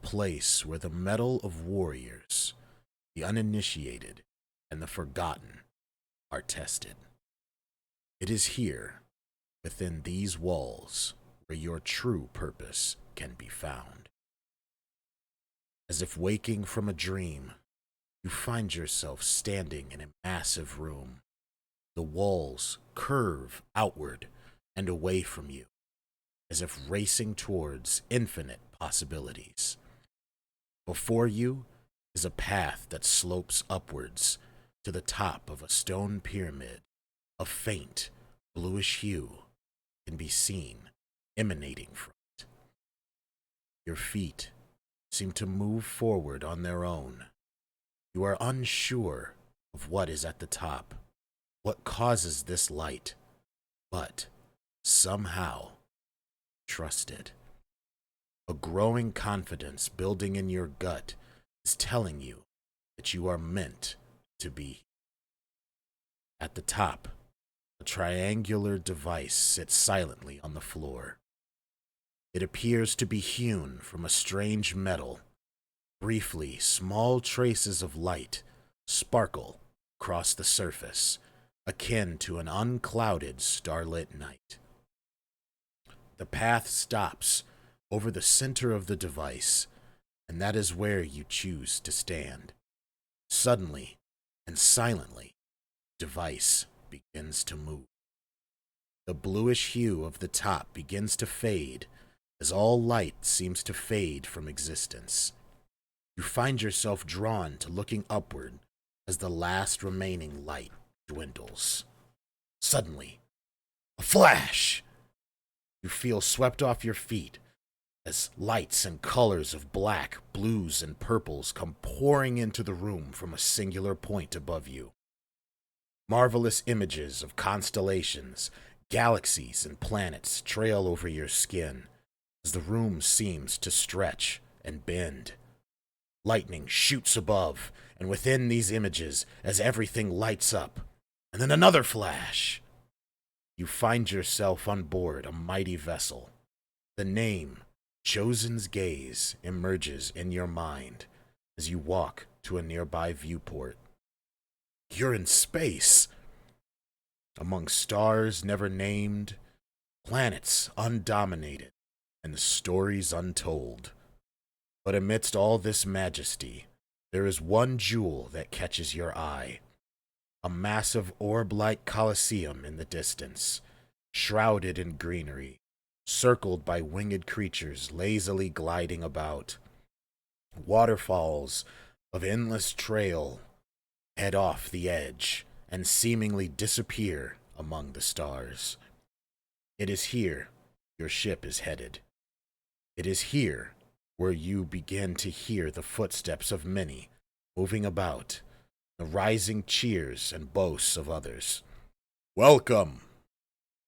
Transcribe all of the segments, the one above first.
place where the mettle of warriors, the uninitiated, and the forgotten are tested. It is here, within these walls, where your true purpose can be found. As if waking from a dream, you find yourself standing in a massive room. The walls curve outward and away from you, as if racing towards infinite possibilities. Before you is a path that slopes upwards to the top of a stone pyramid. A faint, bluish hue can be seen emanating from it. Your feet seem to move forward on their own. You are unsure of what is at the top, what causes this light, but somehow trust it. A growing confidence building in your gut is telling you that you are meant to be. At the top, a triangular device sits silently on the floor. It appears to be hewn from a strange metal. Briefly, small traces of light sparkle across the surface, akin to an unclouded starlit night. The path stops over the center of the device, and that is where you choose to stand. Suddenly and silently, the device begins to move. The bluish hue of the top begins to fade as all light seems to fade from existence. You find yourself drawn to looking upward as the last remaining light dwindles. Suddenly, a flash! You feel swept off your feet as lights and colors of black, blues, and purples come pouring into the room from a singular point above you. Marvelous images of constellations, galaxies, and planets trail over your skin as the room seems to stretch and bend. Lightning shoots above and within these images as everything lights up, and then another flash. You find yourself on board a mighty vessel. The name, Chosen's Gaze, emerges in your mind as you walk to a nearby viewport. You're in space, among stars never named, planets undominated, and stories untold. But amidst all this majesty, there is one jewel that catches your eye. A massive orb-like coliseum in the distance, shrouded in greenery, circled by winged creatures lazily gliding about. Waterfalls of endless trail head off the edge and seemingly disappear among the stars. It is here your ship is headed. It is here where you begin to hear the footsteps of many moving about, the rising cheers and boasts of others. Welcome!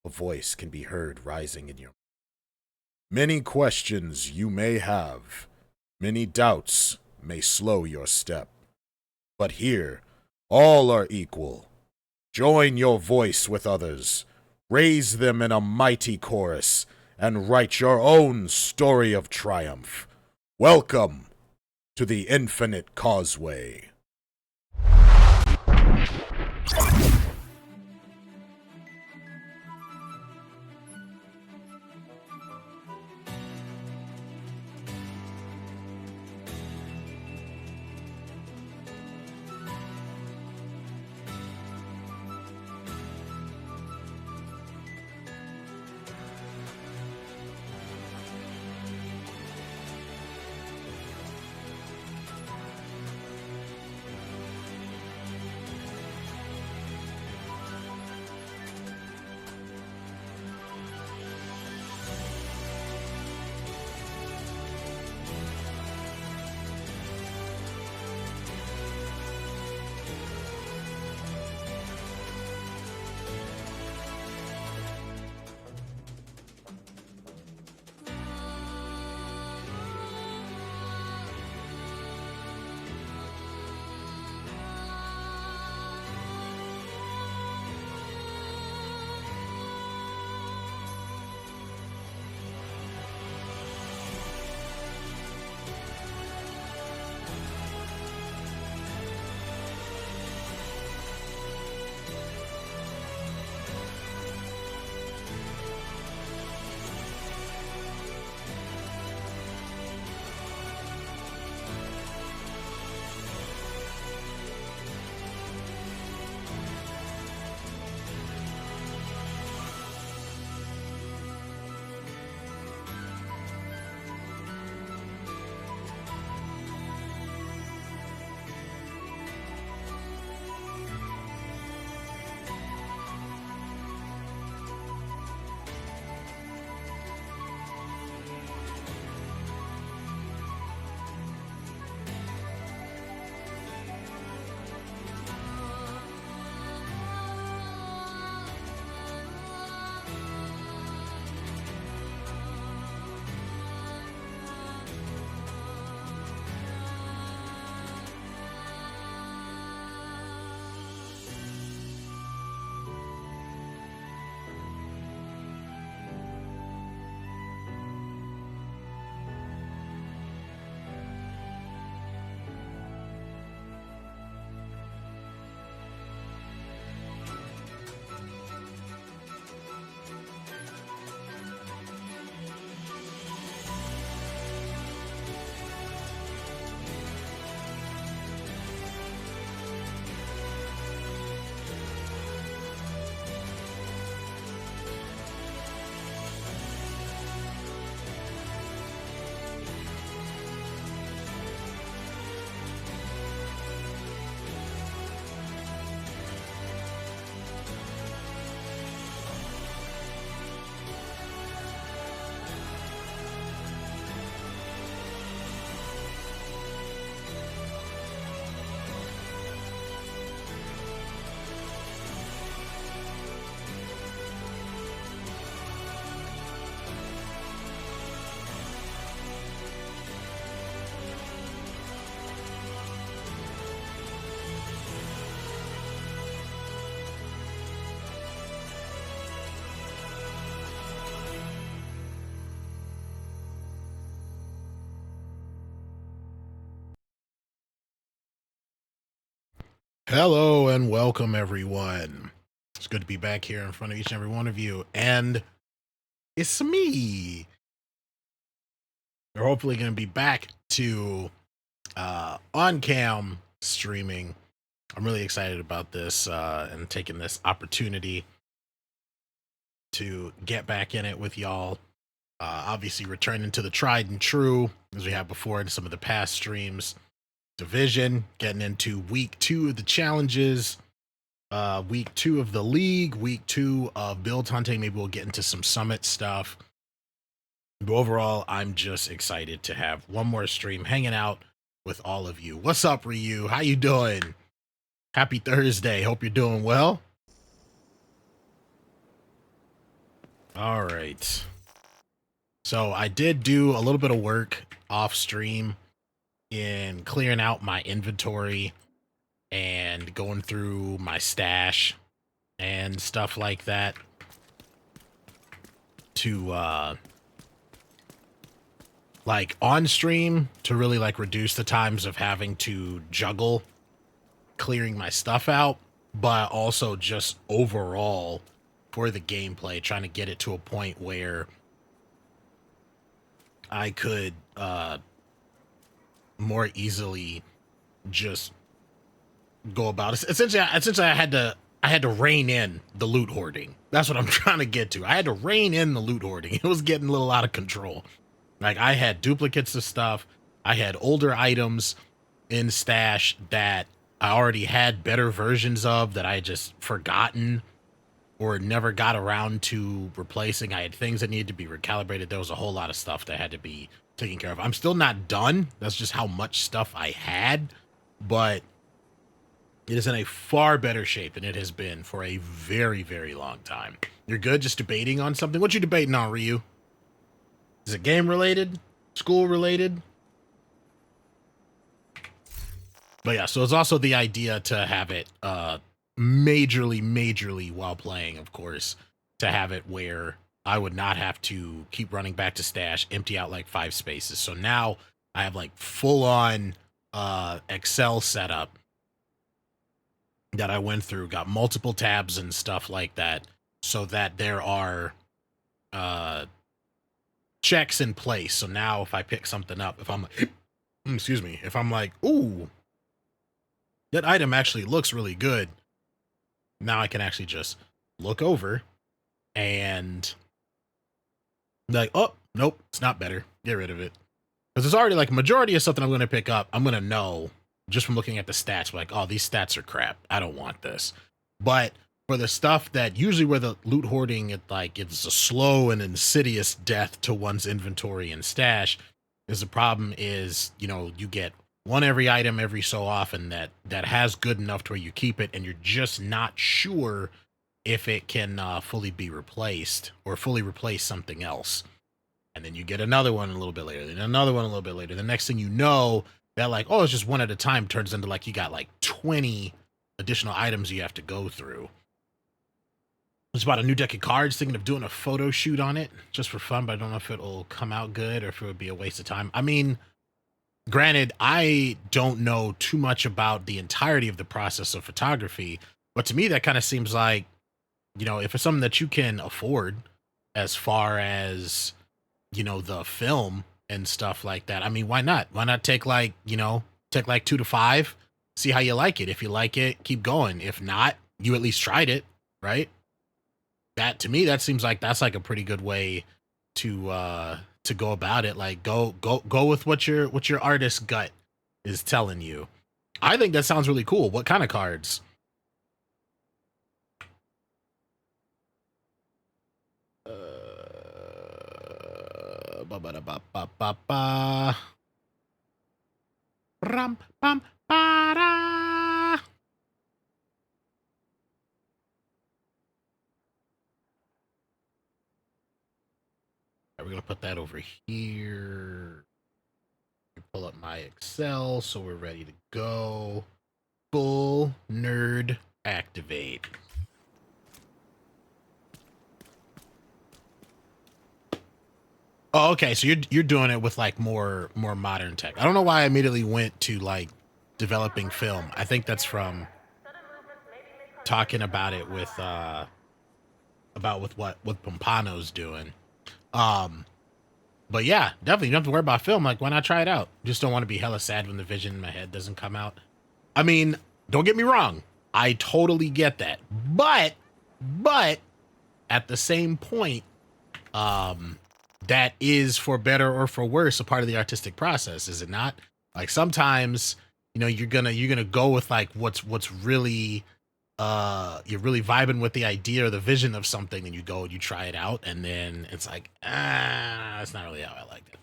A voice can be heard rising in your mind. Many questions you may have, many doubts may slow your step, but here all are equal. Join your voice with others, raise them in a mighty chorus, and write your own story of triumph. Welcome to the Infinite Causeway. Hello and welcome, everyone. It's good to be back here in front of each and every one of you. And it's me. We're hopefully going to be back to on-cam streaming. I'm really excited about this and taking this opportunity to get back in it with y'all. Obviously, returning to the tried and true, as we have before in some of the past streams. Division, getting into week 2 of the challenges. Week 2 of the league, week 2 of build hunting. Maybe we'll get into some summit stuff. But overall, I'm just excited to have one more stream hanging out with all of you. What's up, Ryu? How you doing? Happy Thursday. Hope you're doing well. All right. So I did do a little bit of work off stream in clearing out my inventory and going through my stash and stuff like that to like on stream to really like reduce the times of having to juggle clearing my stuff out, but also just overall for the gameplay, trying to get it to a point where I could more easily just go about it. Essentially I had to rein in the loot hoarding. That's what I'm trying to get to. I had to rein in the loot hoarding. It was getting a little out of control. Like, I had duplicates of stuff. I had older items in stash that I already had better versions of that I had just forgotten or never got around to replacing. I had things that needed to be recalibrated. There was a whole lot of stuff that had to be taken care of. I'm still not done. That's just how much stuff I had, but it is in a far better shape than it has been for a very, very long time. You're good? Just debating on something? What you debating on, Ryu? Is it game related? School related? But yeah, so it's also the idea to have it majorly while playing, of course, to have it where I would not have to keep running back to stash, empty out like 5 spaces. So now I have like full on Excel setup that I went through, got multiple tabs and stuff like that, so that there are checks in place. So now if I pick something up, if I'm excuse me, if I'm like, ooh, that item actually looks really good, now I can actually just look over and be like, oh, nope, it's not better. Get rid of it. Because there's already like a majority of something I'm going to pick up. I'm going to know just from looking at the stats, like, oh, these stats are crap. I don't want this. But for the stuff that usually where the loot hoarding, it's a slow and insidious death to one's inventory and stash, is the problem is, you get one every item every so often that has good enough to where you keep it and you're just not sure if it can fully be replaced or fully replace something else. And then you get another one a little bit later, then another one a little bit later. The next thing you know, that like, oh, it's just one at a time turns into like you got like 20 additional items you have to go through. It's about a new deck of cards, thinking of doing a photo shoot on it just for fun, but I don't know if it'll come out good or if it would be a waste of time. I mean, granted, I don't know too much about the entirety of the process of photography, but to me, that kind of seems like, if it's something that you can afford as far as, the film and stuff like that. I mean, why not? Why not take like 2 to 5, see how you like it. If you like it, keep going. If not, you at least tried it, right? That to me, that seems like that's like a pretty good way to go about it. Like go with what your artist gut is telling you. I think that sounds really cool. What kind of cards? Ram pam para. We're gonna put that over here. Pull up my Excel so we're ready to go. Full nerd activate. Oh, okay. So you're doing it with like more modern tech. I don't know why I immediately went to like developing film. I think that's from talking about it with what Pompano's doing. Um, but yeah, definitely you don't have to worry about film. Like, why not try it out? Just don't want to be hella sad when the vision in my head doesn't come out. I mean, don't get me wrong. I totally get that. But at the same point, that is, for better or for worse, a part of the artistic process, is it not? Like sometimes, you're gonna go with like what's really you're really vibing with the idea or the vision of something, and you go and you try it out, and then it's like, that's not really how I liked it.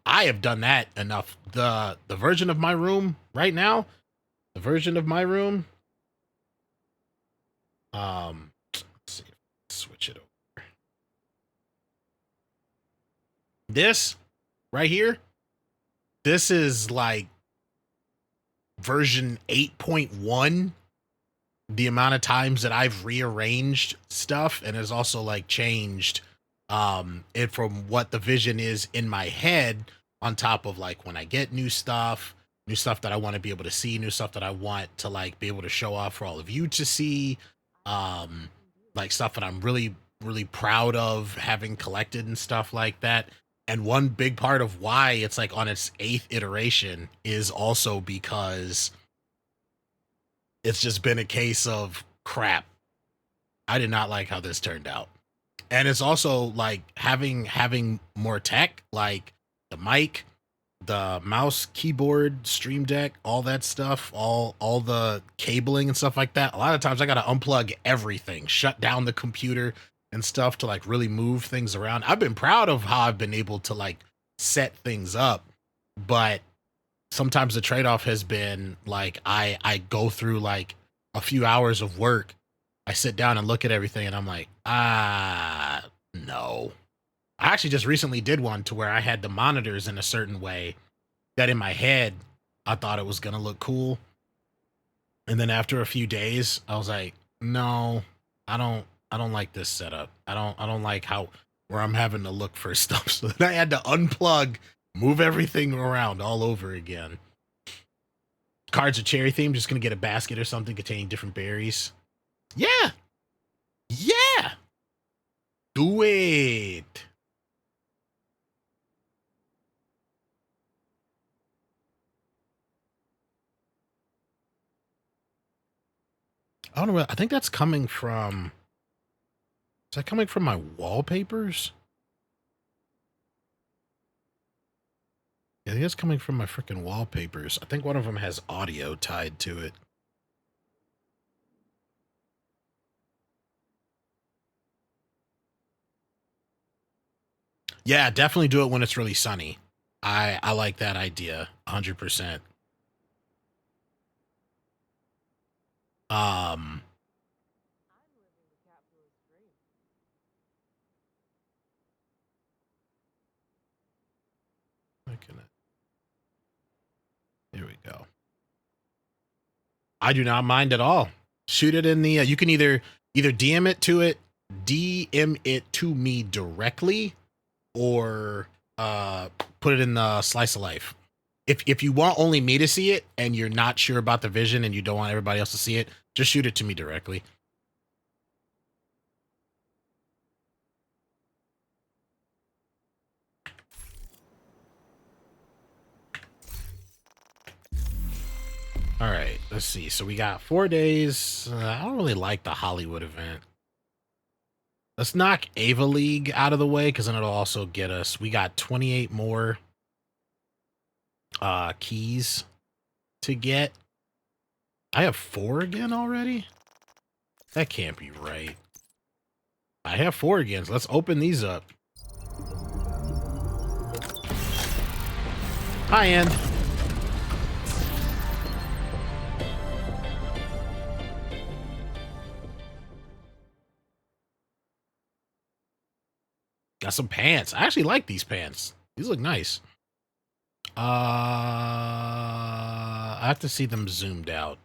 I have done that enough. The version of my room right now, the version of my room, let's see, switch it over. This right here, this is like version 8.1. The amount of times that I've rearranged stuff, and has also like changed it from what the vision is in my head, on top of like when I get new stuff that I want to be able to see, new stuff that I want to like be able to show off for all of you to see, like stuff that I'm really really proud of having collected and stuff like that. And one big part of why it's like on its 8th iteration is also because it's just been a case of crap. I did not like how this turned out. And it's also like having more tech, like the mic, the mouse, keyboard, stream deck, all that stuff, all the cabling and stuff like that. A lot of times I got to unplug everything, shut down the computer and stuff to like really move things around. I've been proud of how I've been able to like set things up, but sometimes the trade-off has been like I go through like a few hours of work, I sit down and look at everything, and I'm like, no. I actually just recently did one to where I had the monitors in a certain way that in my head I thought it was gonna look cool, and then after a few days I was like, no, I don't like this setup. I don't like how where I'm having to look for stuff. So then I had to unplug, move everything around all over again. Cards are cherry themed. Just gonna get a basket or something containing different berries. Yeah, yeah, do it. I don't know. I think that's coming from. Is that coming from my wallpapers? Yeah, I think it's coming from my freaking wallpapers. I think one of them has audio tied to it. Yeah, definitely do it when it's really sunny. I like that idea 100%. Um, here we go. I do not mind at all. Shoot it in the. You can either DM it to me directly, or put it in the slice of life. If you want only me to see it and you're not sure about the vision and you don't want everybody else to see it, just shoot it to me directly. All right, let's see. So we got 4 days. I don't really like the Hollywood event. Let's knock Ava League out of the way because then it'll also get us. We got 28 more keys to get. I have 4 again already? That can't be right. I have 4 again, so let's open these up. Hi, End. Got some pants. I actually like these pants. These look nice. I have to see them zoomed out.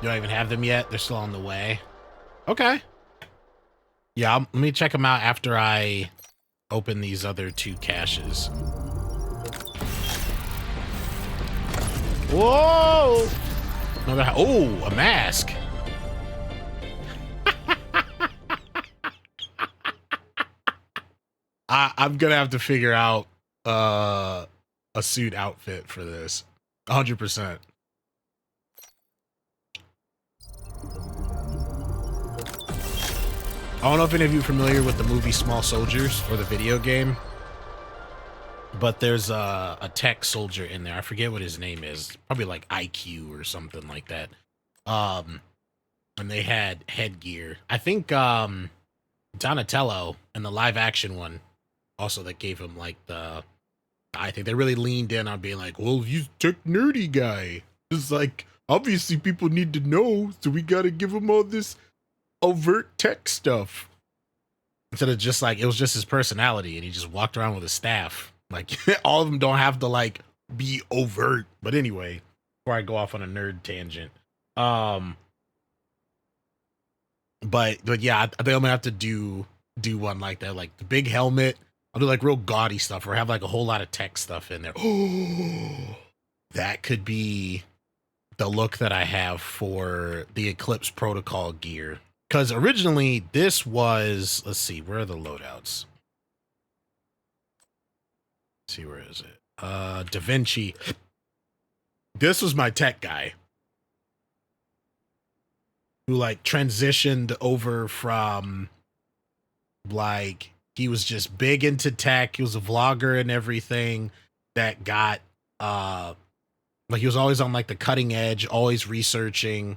You don't even have them yet? They're still on the way. Okay. Yeah, let me check them out after I open these other 2 caches. Whoa! Oh, a mask. I'm gonna have to figure out a suit outfit for this. 100%. I don't know if any of you are familiar with the movie Small Soldiers or the video game, but there's a tech soldier in there. I forget what his name is. Probably like IQ or something like that. And they had headgear. I think Donatello in the live action one also that gave him like I think they really leaned in on being like, well, he's tech nerdy guy. It's like, obviously people need to know, so we gotta give him all this overt tech stuff. Instead of just like, it was just his personality and he just walked around with a staff. Like, all of them don't have to like be overt. But anyway, before I go off on a nerd tangent. But yeah, I think I'm gonna have to do one like that, like the big helmet. I'll do like real gaudy stuff or have like a whole lot of tech stuff in there. Oh, that could be the look that I have for the Eclipse Protocol gear. Because originally this was, let's see, where are the loadouts? Let's see, where is it? Da Vinci. This was my tech guy who like transitioned over from like, he was just big into tech. He was a vlogger and everything that got like he was always on like the cutting edge, always researching,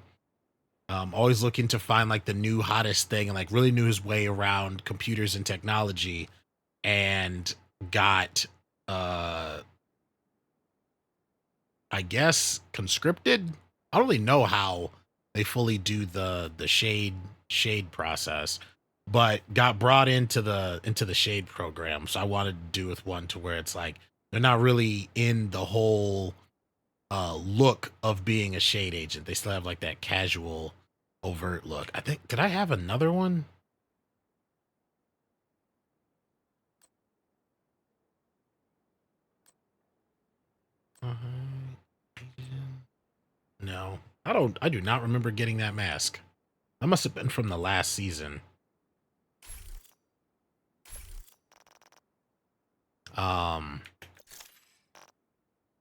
always looking to find like the new hottest thing and like really knew his way around computers and technology, and got I guess conscripted. I don't really know how they fully do the shade process, but got brought into the shade program. So I wanted to do with one to where it's like they're not really in the whole look of being a shade agent. They still have like that casual overt look. I think, did I have another one? No, I do not remember getting that mask. That must have been from the last season.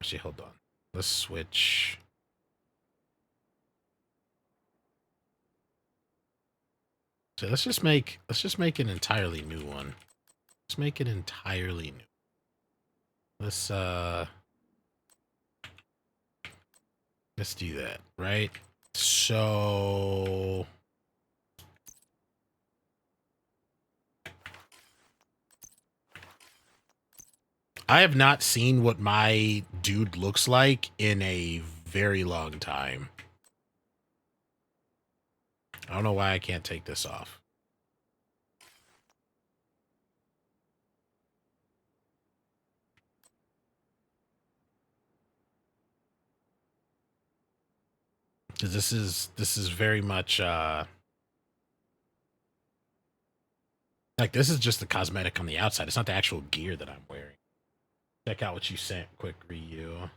Actually, hold on. Let's switch. So let's just make an entirely new one. Let's make it entirely new. Let's do that, right? So I have not seen what my dude looks like in a very long time. I don't know why I can't take this off. Because this is very much like, this is just the cosmetic on the outside. It's not the actual gear that I'm wearing. Check out what you sent. Quick review.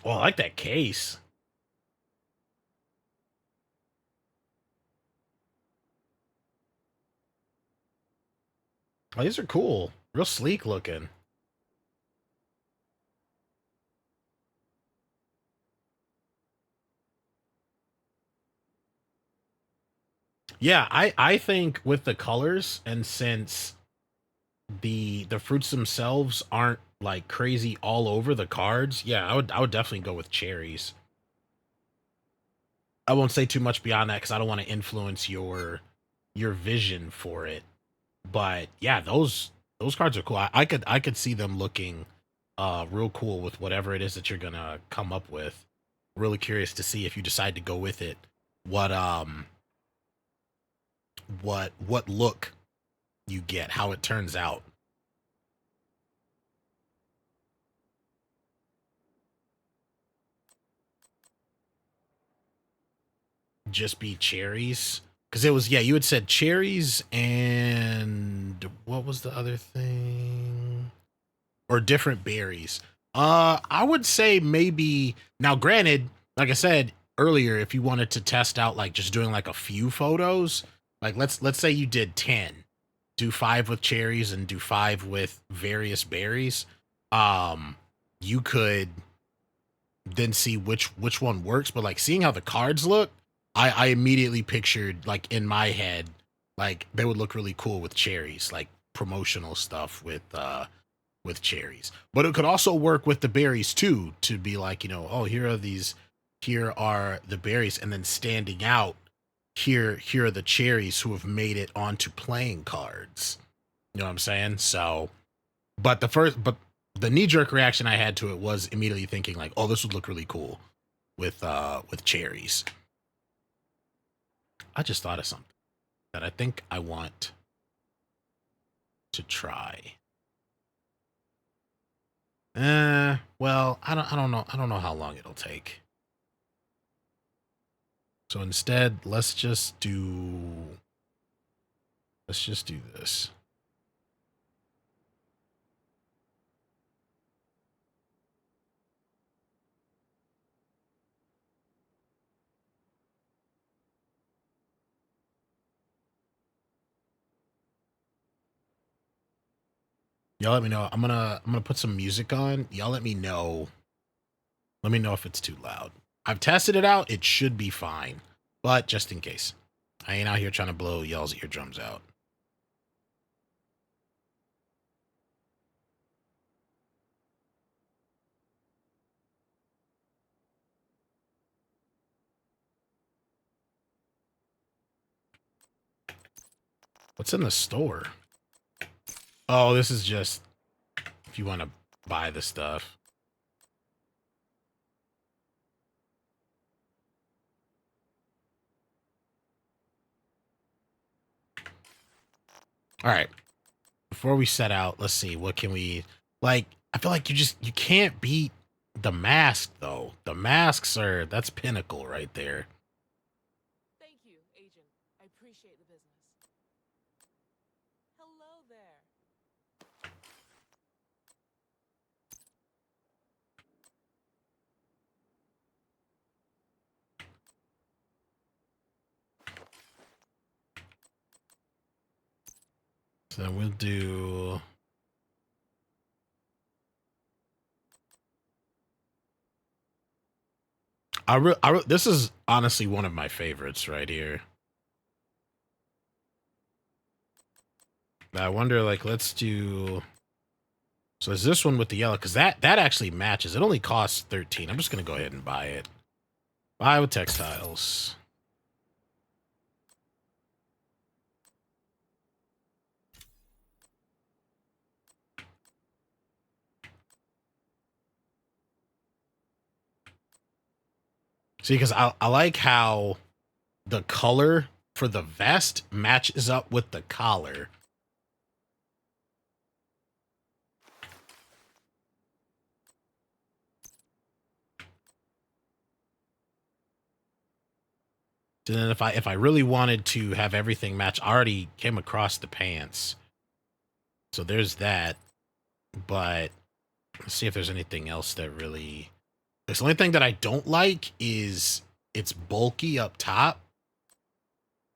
Oh, I like that case. Oh, these are cool. Real sleek looking. Yeah, I think with the colors, and since the fruits themselves aren't like crazy all over the cards, yeah, I would definitely go with cherries. I won't say too much beyond that because I don't want to influence your vision for it. But yeah, those cards are cool. I could see them looking real cool with whatever it is that you're gonna come up with. Really curious to see if you decide to go with it. What what look you get, how it turns out. Just be cherries. Because it was, yeah, you had said cherries and what was the other thing? Or different berries. I would say maybe, now granted, like I said earlier, if you wanted to test out like just doing like a few photos, like let's say you did 10, do 5 with cherries and do 5 with various berries. Um, you could then see which one works. But like seeing how the cards look, I immediately pictured like in my head, like they would look really cool with cherries, like promotional stuff with cherries. But it could also work with the berries too, to be like, you know, oh, here are the berries, and then standing out, here are the cherries who have made it onto playing cards. You know what I'm saying? So, but the knee jerk reaction I had to it was immediately thinking like, oh, this would look really cool with cherries. I just thought of something that I think I want to try. Well, I don't know how long it'll take. So instead, let's just do this. Y'all let me know. I'm gonna put some music on. Y'all let me know. Let me know if it's too loud. I've tested it out. It should be fine. But just in case. I ain't out here trying to blow y'all's eardrums out. What's in the store? Oh, this is just if you want to buy the stuff. All right. Before we set out, let's see. What can we like? I feel like you can't beat the mask though. The masks are that's pinnacle right there. Thank you, Agent. I appreciate the business. Hello there. So then we'll do. This is honestly one of my favorites right here. I wonder, like, let's do. So is this one with the yellow? Because that actually matches. It only costs 13. I'm just gonna go ahead and buy it. Buy with textiles. See, because I like how the color for the vest matches up with the collar. And then if I really wanted to have everything match, I already came across the pants. So there's that. But let's see if there's anything else that really. The only thing that I don't like is it's bulky up top.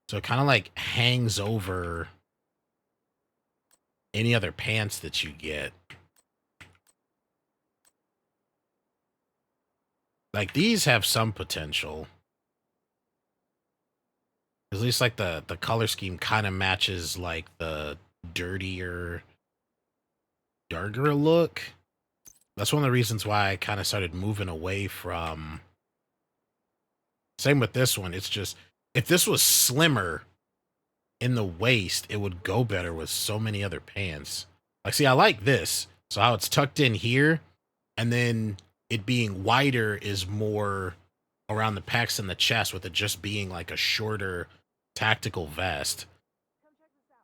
So it kind of like hangs over any other pants that you get. Like these have some potential. At least like the color scheme kind of matches like the dirtier, darker look. That's one of the reasons why I kind of started moving away from. Same with this one. It's just if this was slimmer in the waist, it would go better with so many other pants. Like, see, I like this. So how it's tucked in here, and then it being wider is more around the pecs and the chest, with it just being like a shorter tactical vest. Come check this out.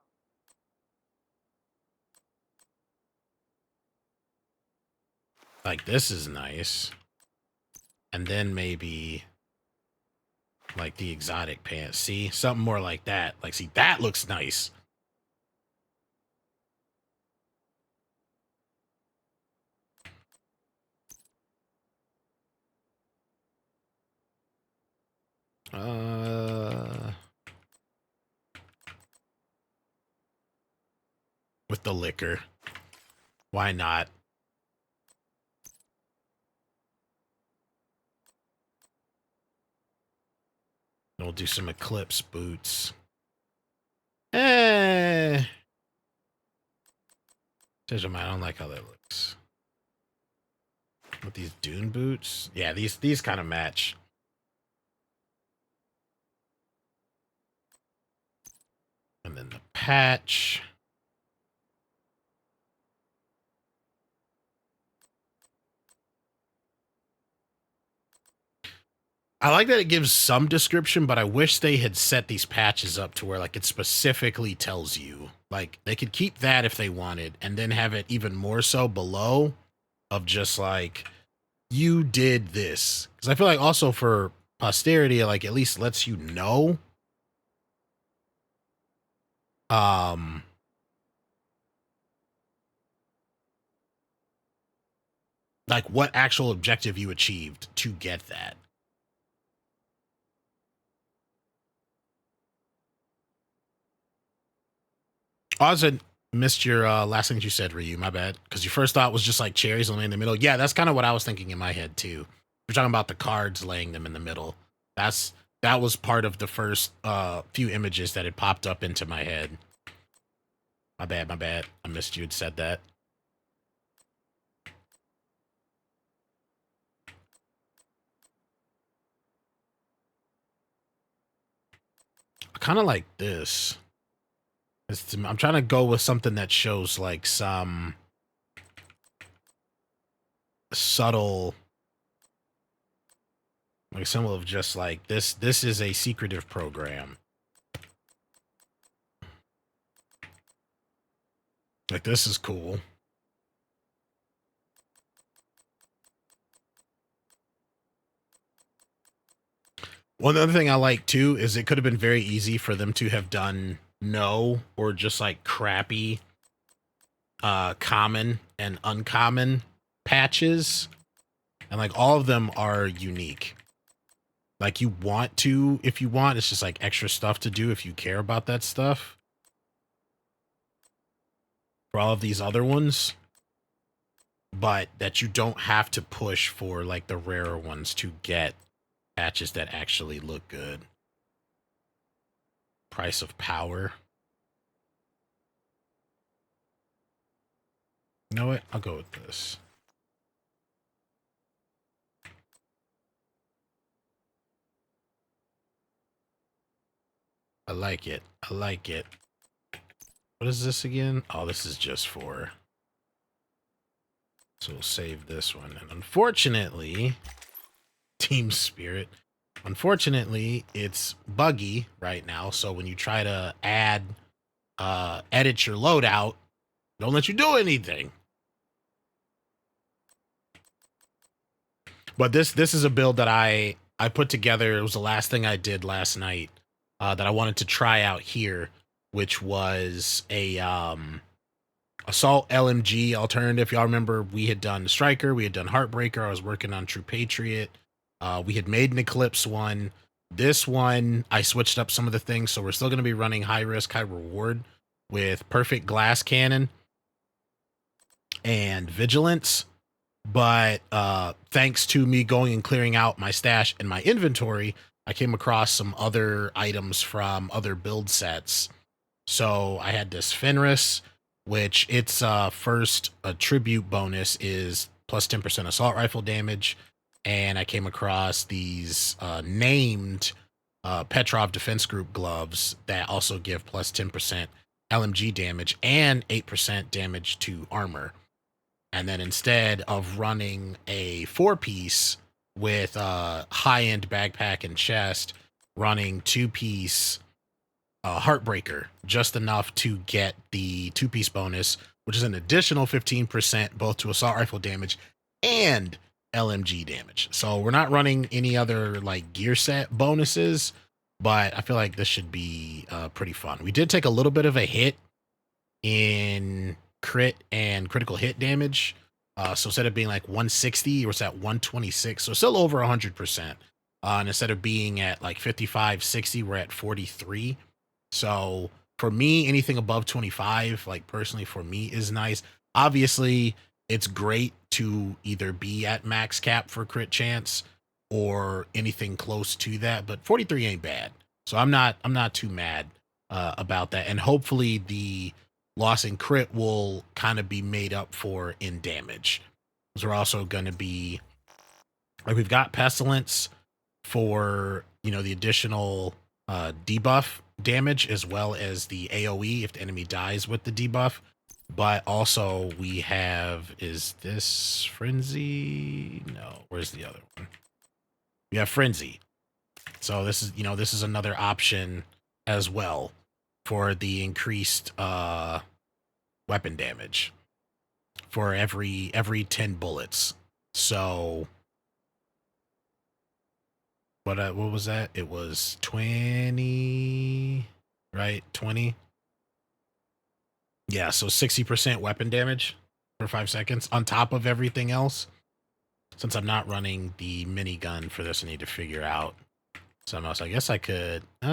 Like this is nice. And then maybe Like the exotic pants. See? Something more like that. Like, see, that looks nice. With the liquor. Why not? We'll do some Eclipse boots. Change my mind. I don't like how that looks. With these Dune boots? Yeah, these kind of match. And then the patch. I like that it gives some description, but I wish they had set these patches up to where like it specifically tells you. Like they could keep that if they wanted and then have it even more so below of just like you did this. Because I feel like also for posterity, like at least lets you know. Like what actual objective you achieved to get that. Also, missed your last thing you said, Ryu. My bad. Because your first thought was just like cherries laying in the middle. Yeah, that's kind of what I was thinking in my head too. You're talking about the cards laying them in the middle. That was part of the first few images that had popped up into my head. My bad, my bad. I missed you had said that. I kind of like this. I'm trying to go with something that shows like some subtle, like symbol of just like this is a secretive program. Like this is cool. One other thing I like too is it could have been very easy for them to have done no or just like crappy common and uncommon patches. And like all of them are unique. Like you want to, if you want, it's just like extra stuff to do if you care about that stuff. For all of these other ones. But that you don't have to push for like the rarer ones to get patches that actually look good. Price of power. You know what? I'll go with this. I like it. I like it. What is this again? Oh, this is just for... So we'll save this one. And unfortunately, Team Spirit, unfortunately, it's buggy right now. So when you try to edit your loadout, don't let you do anything. But this is a build that I put together. It was the last thing I did last night that I wanted to try out here, which was a Assault LMG alternative. Y'all remember we had done Striker, we had done Heartbreaker. I was working on True Patriot. We had made an Eclipse one. This one, I switched up some of the things, so we're still going to be running high risk, high reward with Perfect Glass Cannon and Vigilance. But thanks to me going and clearing out my stash and my inventory, I came across some other items from other build sets. So I had this Fenris, which its first attribute bonus is plus 10% assault rifle damage. And I came across these named Petrov Defense Group gloves that also give plus 10% LMG damage and 8% damage to armor. And then instead of running a 4-piece with a high-end backpack and chest, running 2-piece Heartbreaker, just enough to get the 2-piece bonus, which is an additional 15% both to assault rifle damage and LMG damage. So we're not running any other like gear set bonuses, but I feel like this should be pretty fun. We did take a little bit of a hit in crit and critical hit damage. So instead of being like 160, it's at 126. So still over 100%. And instead of being at like 55, 60, we're at 43. So for me, anything above 25, like personally for me, is nice. Obviously, it's great to either be at max cap for crit chance or anything close to that, but 43 ain't bad. So I'm not too mad about that. And hopefully the loss in crit will kind of be made up for in damage. Because we're also going to be like, we've got pestilence for, you know, the additional debuff damage, as well as the AoE if the enemy dies with the debuff. But also we have, is this frenzy? No, where's the other one? We have frenzy. So this is, you know, this is another option as well for the increased weapon damage for every 10 bullets. So what was that? It was 20, right? 20. Yeah, so 60% weapon damage for 5 seconds on top of everything else. Since I'm not running the minigun for this, I need to figure out something else. I guess I could do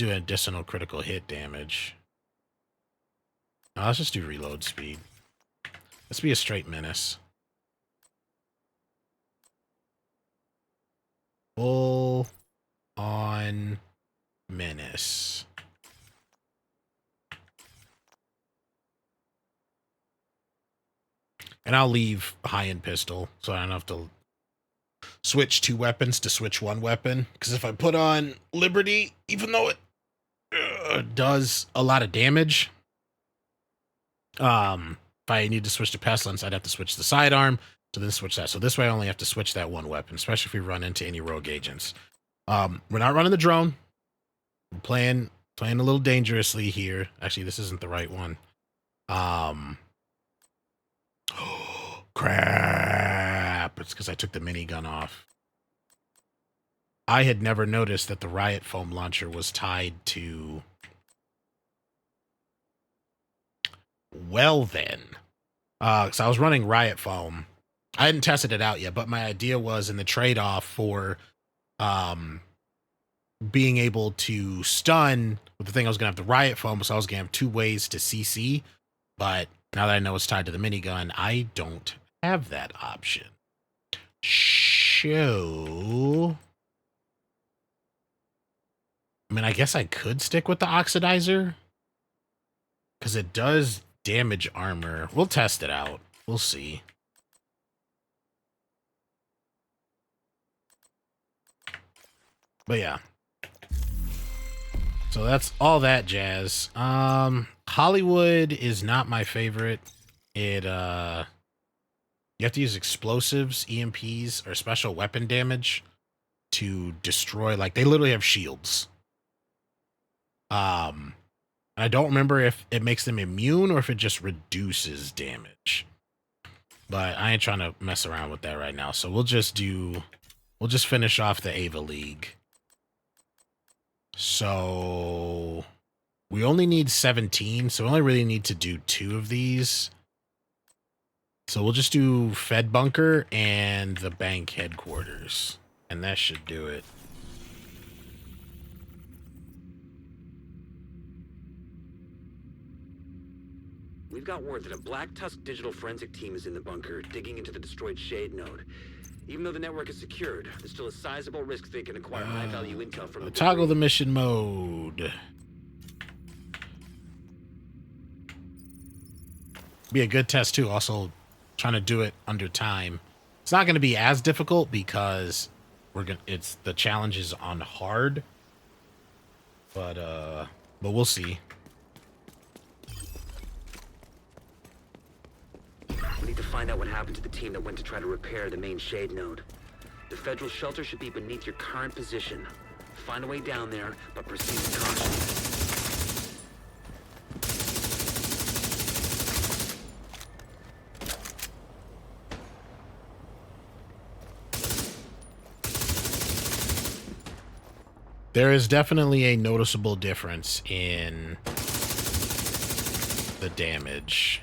an additional critical hit damage. No, let's just do reload speed. Let's be a straight menace. Full on menace. And I'll leave high-end pistol, so I don't have to switch 2 weapons to switch 1 weapon. Because if I put on Liberty, even though it does a lot of damage, if I need to switch to Pestilence, I'd have to switch the sidearm, so then switch that. So this way I only have to switch that 1 weapon, especially if we run into any rogue agents. We're not running the drone. We're playing a little dangerously here. Actually, this isn't the right one. Crap. It's because I took the minigun off. I had never noticed that the riot foam launcher was tied to... Well then. So I was running riot foam. I hadn't tested it out yet, but my idea was in the trade-off for being able to stun with the thing, I was going to have the riot foam, so I was going to have 2 ways to CC. But now that I know it's tied to the minigun, I don't have that option. So, I mean, I guess I could stick with the oxidizer because it does damage armor. We'll test it out. We'll see. But yeah. So that's all that jazz. Hollywood is not my favorite. It you have to use explosives, EMPs, or special weapon damage to destroy, like, they literally have shields. I don't remember if it makes them immune or if it just reduces damage. But I ain't trying to mess around with that right now. So we'll just finish off the Ava League. So we only need 17, so we only really need to do 2 of these. So we'll just do Fed Bunker and the bank headquarters, and that should do it. We've got word that a Black Tusk digital forensic team is in the bunker, digging into the destroyed Shade node. Even though the network is secured, there's still a sizable risk they can acquire high-value intel from the toggle the mission mode. Be a good test too. Also, trying to do it under time. It's not going to be as difficult because it's the challenge is on hard. But we'll see. We need to find out what happened to the team that went to try to repair the main Shade node. The federal shelter should be beneath your current position. Find a way down there, but proceed with caution. There is definitely a noticeable difference in the damage.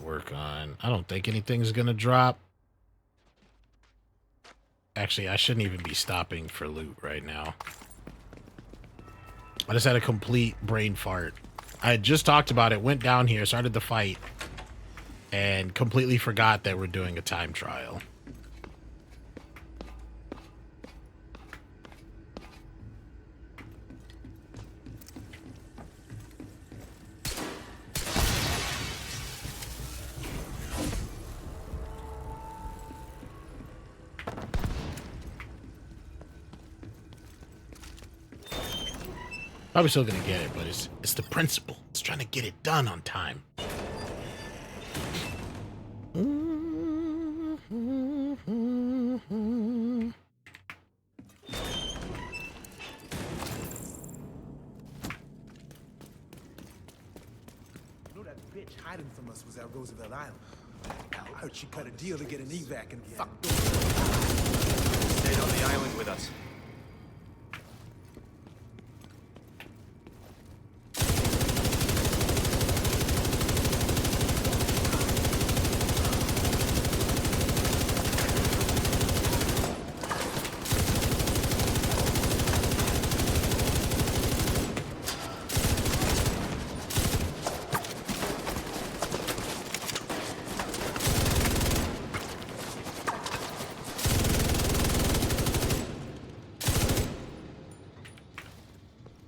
Work on. I don't think anything's gonna drop. Actually, I shouldn't even be stopping for loot right now. I just had a complete brain fart. I had just talked about it, went down here, started the fight, and completely forgot that we're doing a time trial. Probably still gonna get it, but it's the principle. It's trying to get it done on time. That bitch hiding from us was at Roosevelt Island. I heard she cut a deal to get an evac and fucked over. Stayed on the island with us.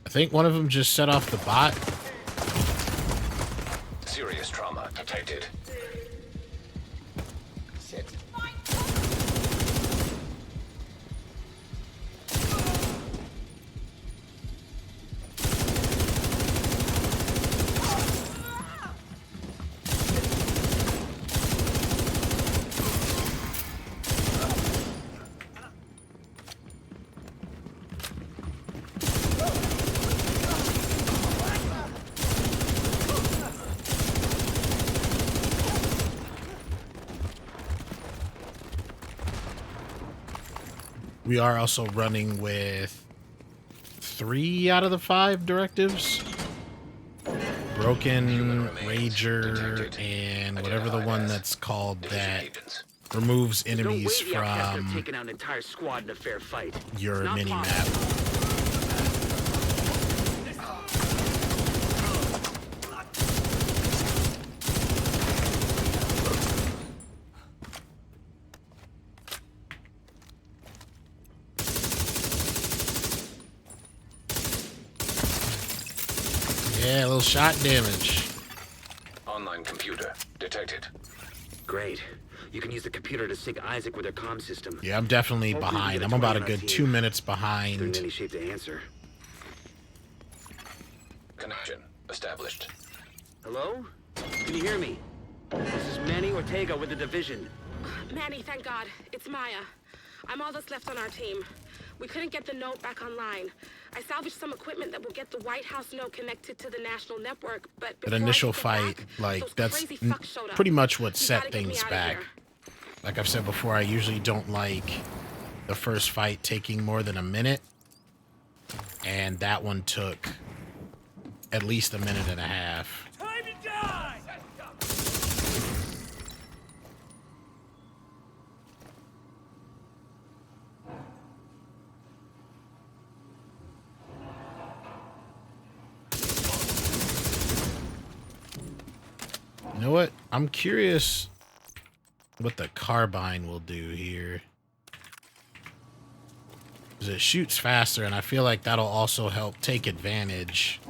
I think one of them just set off the bot. Serious trauma detected. Shit. We are also running with 3 out of the 5 directives. Broken, Rager, and whatever the one that's called that removes There's no way enemies the outcasts have from taken out an entire squad in a fair fight. your It's not mini-map. possible. Yeah, a little shot damage. Online computer detected. Great. You can use the computer to sync Isaac with their comm system. Yeah, I'm definitely Hopefully we behind. get I'm about a 20 on our good team. 2 minutes If they're in behind. any shape to answer. Connection established. Hello? Can you hear me? This is Manny Ortega with the division. Manny, thank God. It's Maya. I'm all that's left on our team. We couldn't get the note back online. I salvaged some equipment that will get the White House note connected to the national network, but That before I initial could get fight, back, like, those that's crazy fucks showed up. pretty much what You set gotta get me things outta back. here. Like I've said before, I usually don't like the first fight taking more than a minute. And that one took at least a minute and a half. Time to die! You know what? I'm curious what the carbine will do here. 'Cause it shoots faster, and I feel like that'll also help take advantage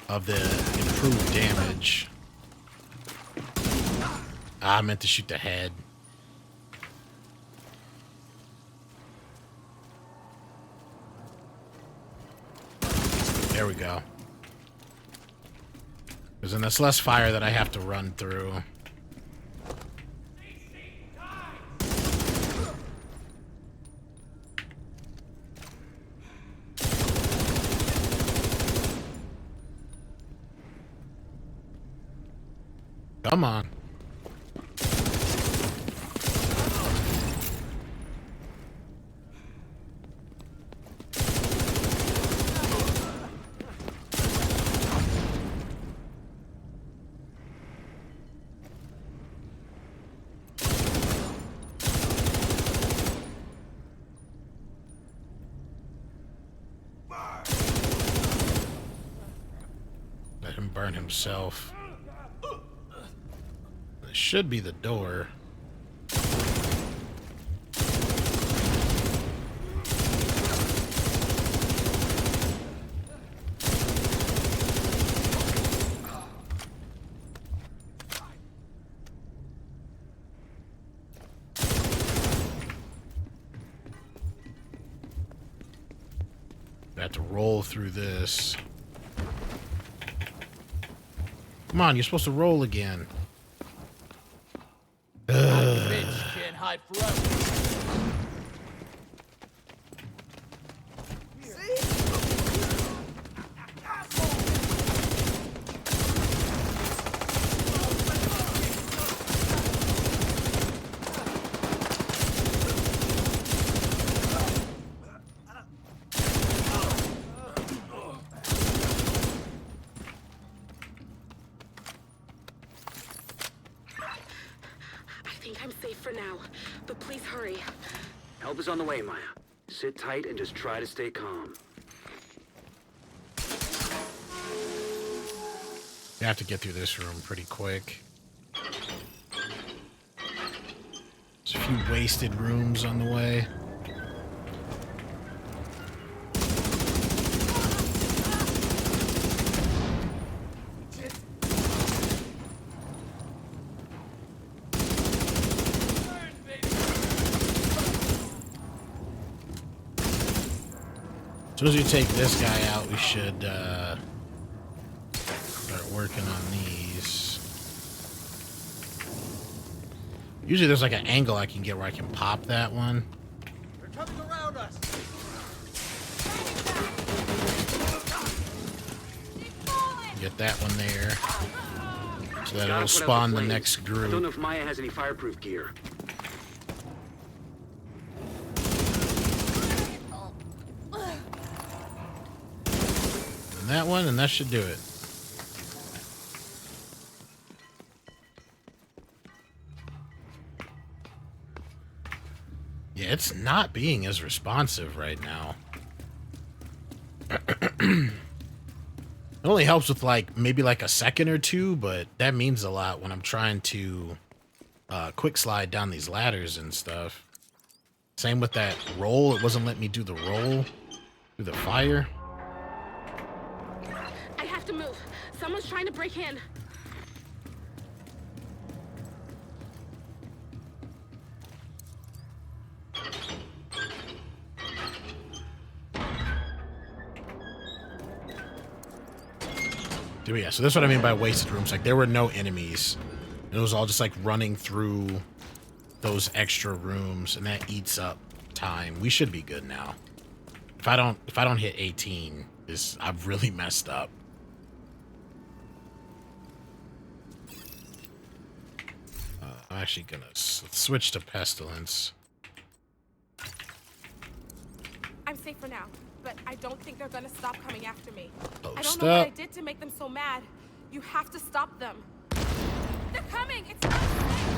of the improved damage. Ah, I meant to shoot the head. There we go. Because then that's less fire that I have to run through. Come on. Let him burn himself. It should be the door. I have to roll through this. Come on, you're supposed to roll again. Bitch can't hide forever. I think I'm safe for now, but please hurry. Help is on the way, Maya. Sit tight and just try to stay calm. You have to get through this room pretty quick. There's a few wasted rooms on the way. As soon as you take this guy out, we should start working on these. Usually there's like an angle I can get where I can pop that one. They're coming around us. Get that one there. So that Gotta it'll put out spawn the flames. next I don't know group. if Maya has any fireproof gear. And that one, and that should do it. Yeah, it's not being as responsive right now. It only helps with like maybe like a second or two, but that means a lot when I'm trying to quick slide down these ladders and stuff. Same with that roll. It wasn't letting me do the roll through the fire. I have to move. Someone's trying to break in. Yeah, so that's what I mean by wasted rooms. Like there were no enemies. It was all just like running through those extra rooms, and that eats up time. We should be good now. If I don't hit 18, I've really messed up. I'm actually gonna switch to pestilence. I'm safe for now, but I don't think they're gonna stop coming after me. I Post don't know what I up. did to make them so mad. You have to stop them. They're coming! It's not safe!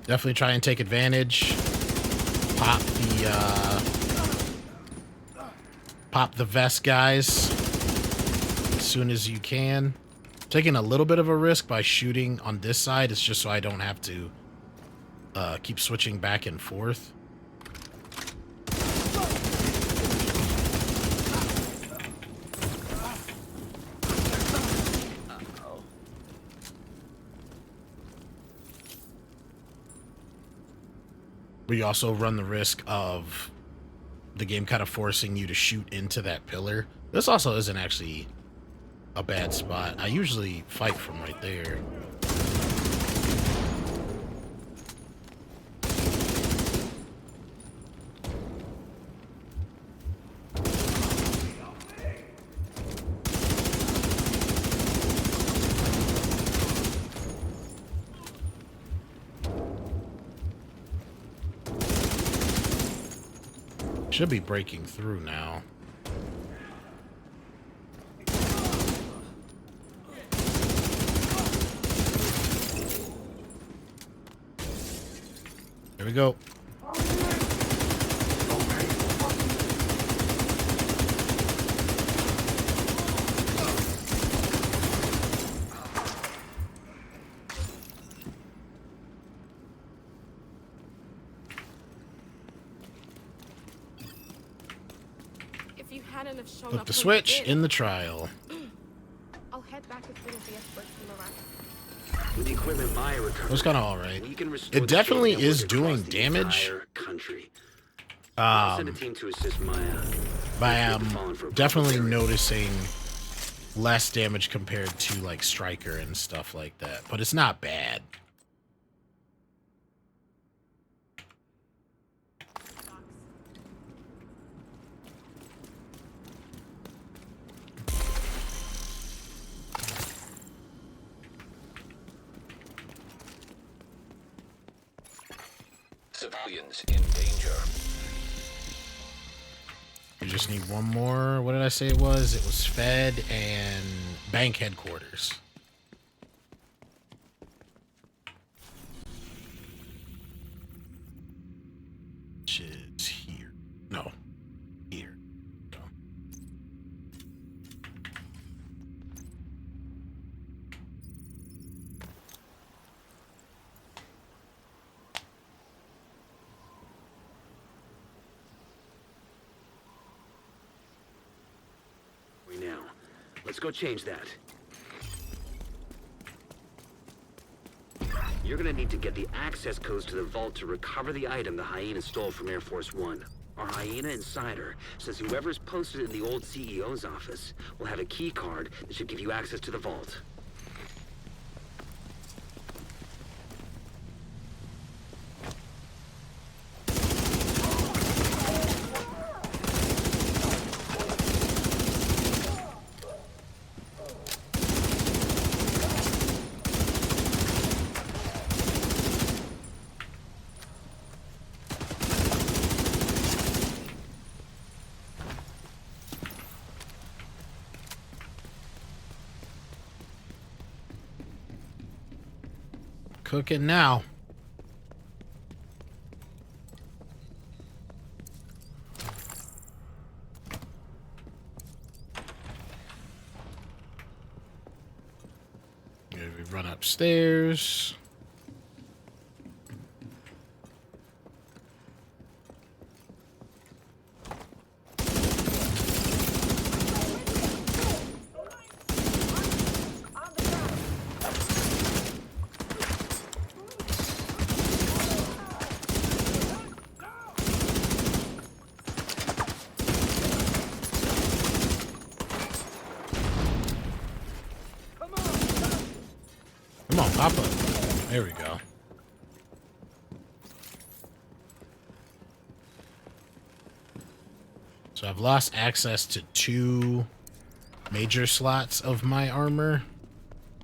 Definitely try and take advantage. Pop the vest guys as soon as you can. Taking a little bit of a risk by shooting on this side is just so I don't have to keep switching back and forth. We also run the risk of the game kind of forcing you to shoot into that pillar. This also isn't actually a bad spot. I usually fight from right there. Should be breaking through now. Here we go. If you hadn't have shown Flip up the when you switch did, in the trial. I'll head back as soon as the experts come around. With the equipment Maya recovered, It was kind of all right. we can restore It the definitely network is across doing the damage. entire country. I'll send a Um, team to assist Maya. but I They've am fallen for a definitely barbarian. noticing less damage compared to like Striker and stuff like that. But it's not bad. Civilians in danger. We just need one more. What did I say it was? It was Fed and Bank Headquarters. Which is here. No. Here. No. Now, let's go change that. You're gonna need to get the access codes to the vault to recover the item the hyena stole from Air Force One. Our hyena insider says whoever's posted it in the old CEO's office will have a key card that should give you access to the vault. Cooking now. Here we run upstairs. Come on, pop up. There we go. So I've lost access to 2 major slots of my armor.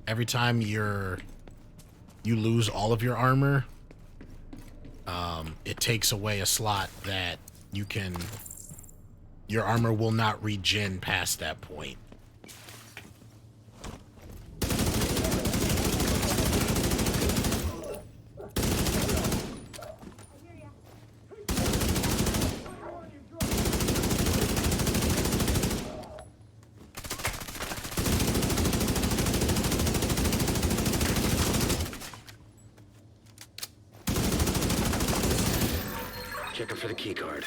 Every time you lose all of your armor, it takes away a slot that your armor will not regen past that point. for the keycard.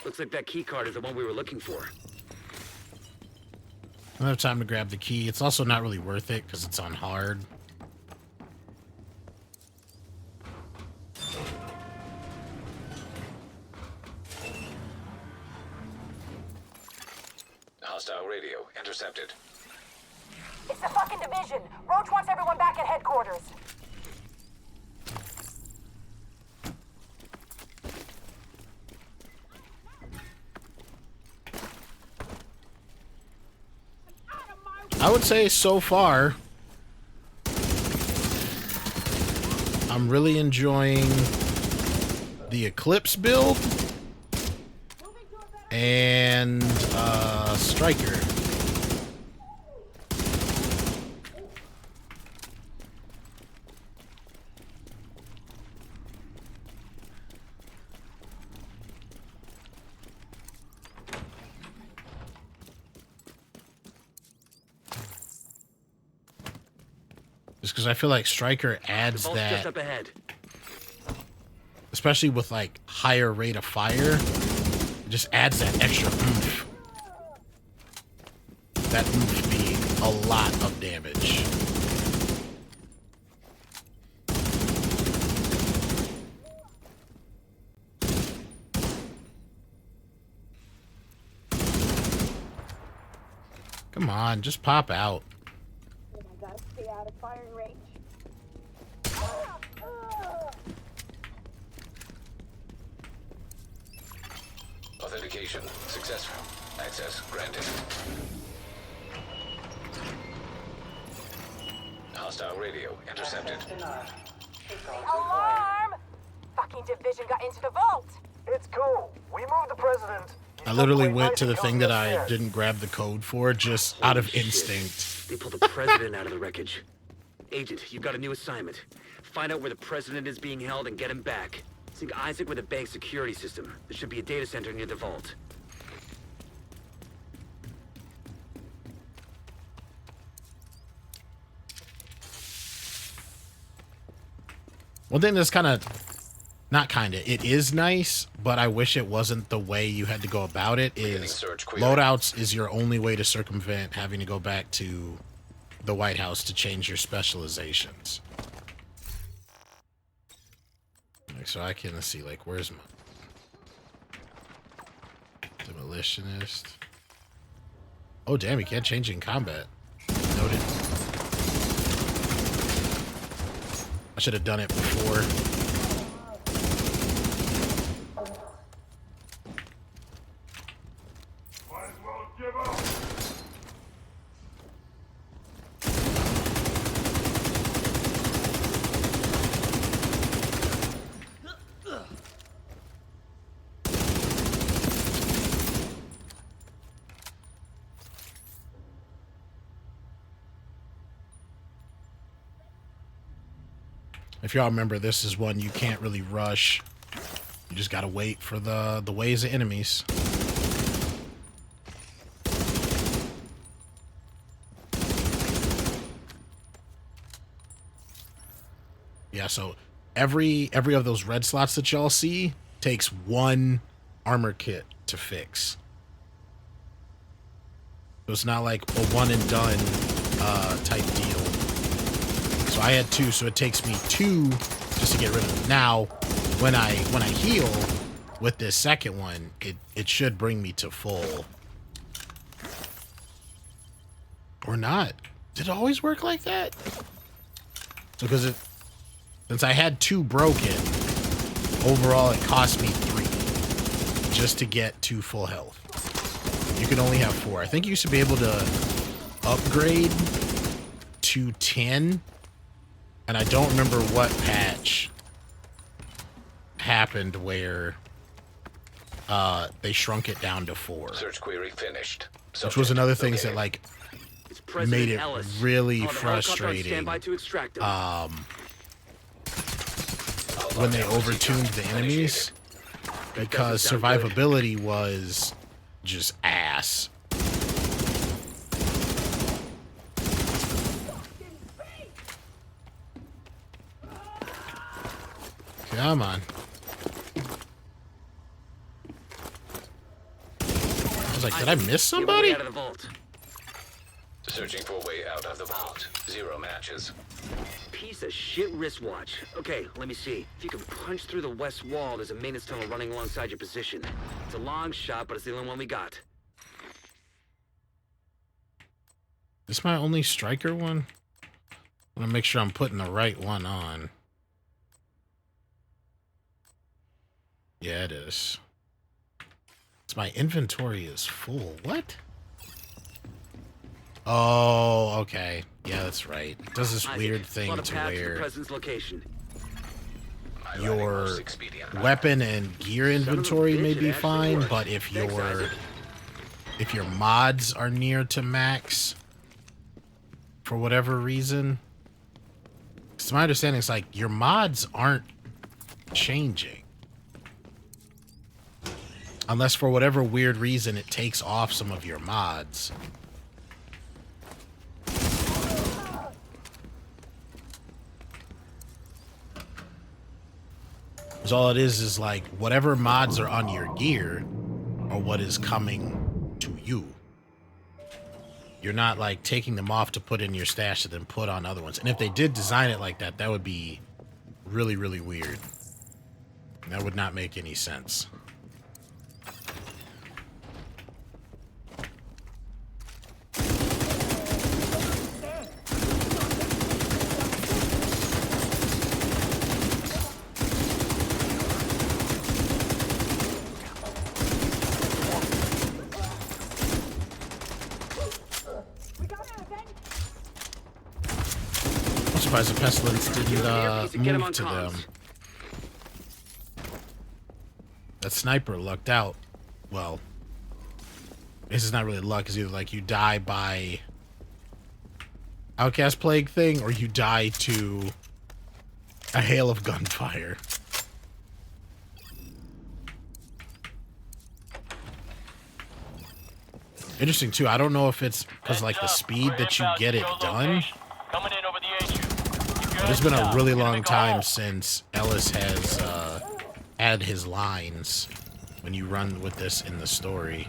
Looks like that keycard is the one we were looking for. I don't have time to grab the key. It's also not really worth it because it's on hard. Hostile radio intercepted. It's the fucking division. Roach wants everyone back at headquarters. I would say so far, I'm really enjoying the Eclipse build and Striker. Just because I feel like Striker adds The vault's just that, up ahead. especially with like higher rate of fire, it just adds that extra oomph. That oomph being a lot of damage. Come on, just pop out. Oh my god, stay out of firing range. Authentication successful. Access granted. Hostile radio intercepted. Alarm! Fucking division got into the vault. It's cool. We moved the president. I literally went to the thing that I didn't grab the code for just out of Holy shit. instinct. They pulled the president out of the wreckage. Agent, you've got a new assignment. Find out where the president is being held and get him back. Sync Isaac with the bank security system. There should be a data center near the vault. One thing that's it is nice, but I wish it wasn't the way you had to go about it, Beginning is search query. loadouts is your only way to circumvent having to go back to the White House to change your specializations. Like, so I can see, like, where's my demolitionist? Oh, damn, you can't change in combat. Noted. I should have done it before. If y'all remember, this is one you can't really rush. You just gotta wait for the waves of enemies. Yeah, so every of those red slots that y'all see takes one armor kit to fix. So it's not like a one and done type deal. So I had two, so it takes me two just to get rid of them. Now, when I heal with this second one, it should bring me to full. Or not. Did it always work like that? So because since I had two broken, overall it cost me 3 just to get to full health. You can only have 4. I think you used to be able to upgrade to 10. And I don't remember what patch happened where they shrunk it down to 4. Search query finished. Which was another thing that like It's President made it Ellis. really On the helicopter on frustrating standby to extract him. when they overtuned the enemies, because sound good. survivability was just ass. Come on. I was like, did I miss somebody? Out of the vault. Searching for a way out of the vault. 0 matches. Piece of shit wristwatch. Okay, let me see. If you can punch through the west wall, there's a maintenance tunnel running alongside your position. It's a long shot, but it's the only one we got. Is this my only striker one? I want to make sure I'm putting the right one on. Yeah, it is. It's my inventory is full. What? Oh, okay. Yeah, that's right. It does this weird thing to where your weapon and gear inventory may be fine, but if your mods are near to max for whatever reason, it's my understanding it's like your mods aren't changing. Unless for whatever weird reason it takes off some of your mods. Because all it is like whatever mods are on your gear are what is coming to you. You're not like taking them off to put in your stash and then put on other ones. And if they did design it like that, that would be really, really weird. That would not make any sense. I'm surprised the pestilence didn't move to them. That sniper lucked out. Well, this is not really luck. It's either like you die by Outcast Plague thing or you die to a hail of gunfire. Interesting too. I don't know if it's because like the speed that you get it done. But it's been a really long time since Ellis has had his lines when you run with this in the story.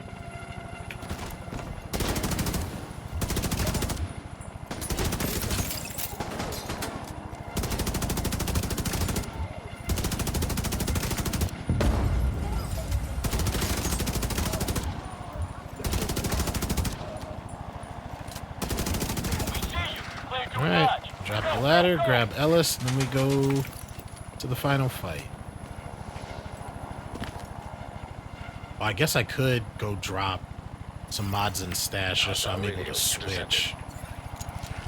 Alright, drop the ladder, grab Ellis, and then we go to the final fight. Well, I guess I could go drop some mods and stash just so I'm able to switch.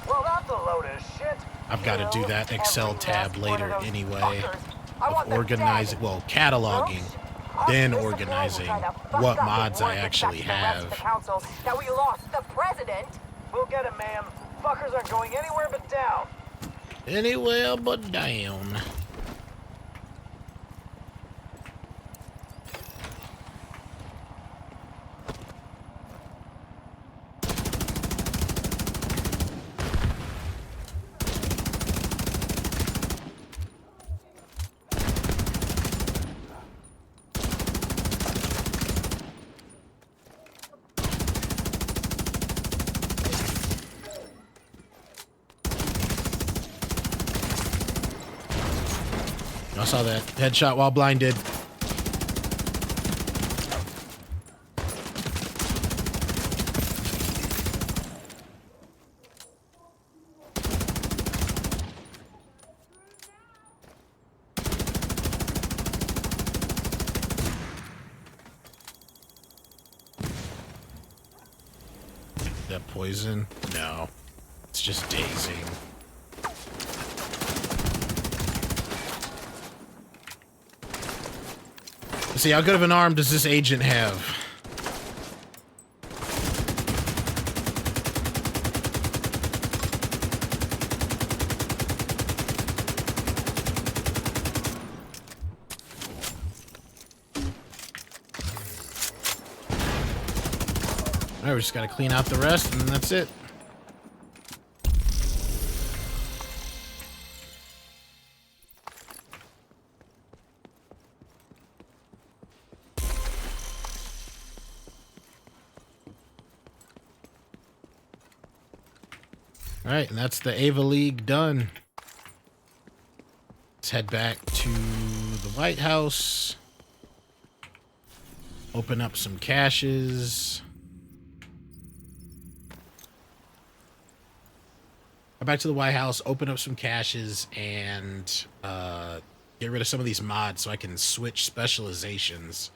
Well, that's a load of shit. I've got to do that Excel tab later anyway. Of organizing, well, cataloging, then organizing what mods I actually have. That we lost the president. We'll get him, ma'am. Fuckers aren't going anywhere but down. Anywhere but down. I saw that headshot while blinded. That poison? No. It's just dazing. Let's see, how good of an arm does this agent have? Alright, we just gotta clean out the rest, and that's it. All right, and that's the Ava League done. Let's head back to the White House. Open up some caches. Go back to the White House, open up some caches, and get rid of some of these mods so I can switch specializations.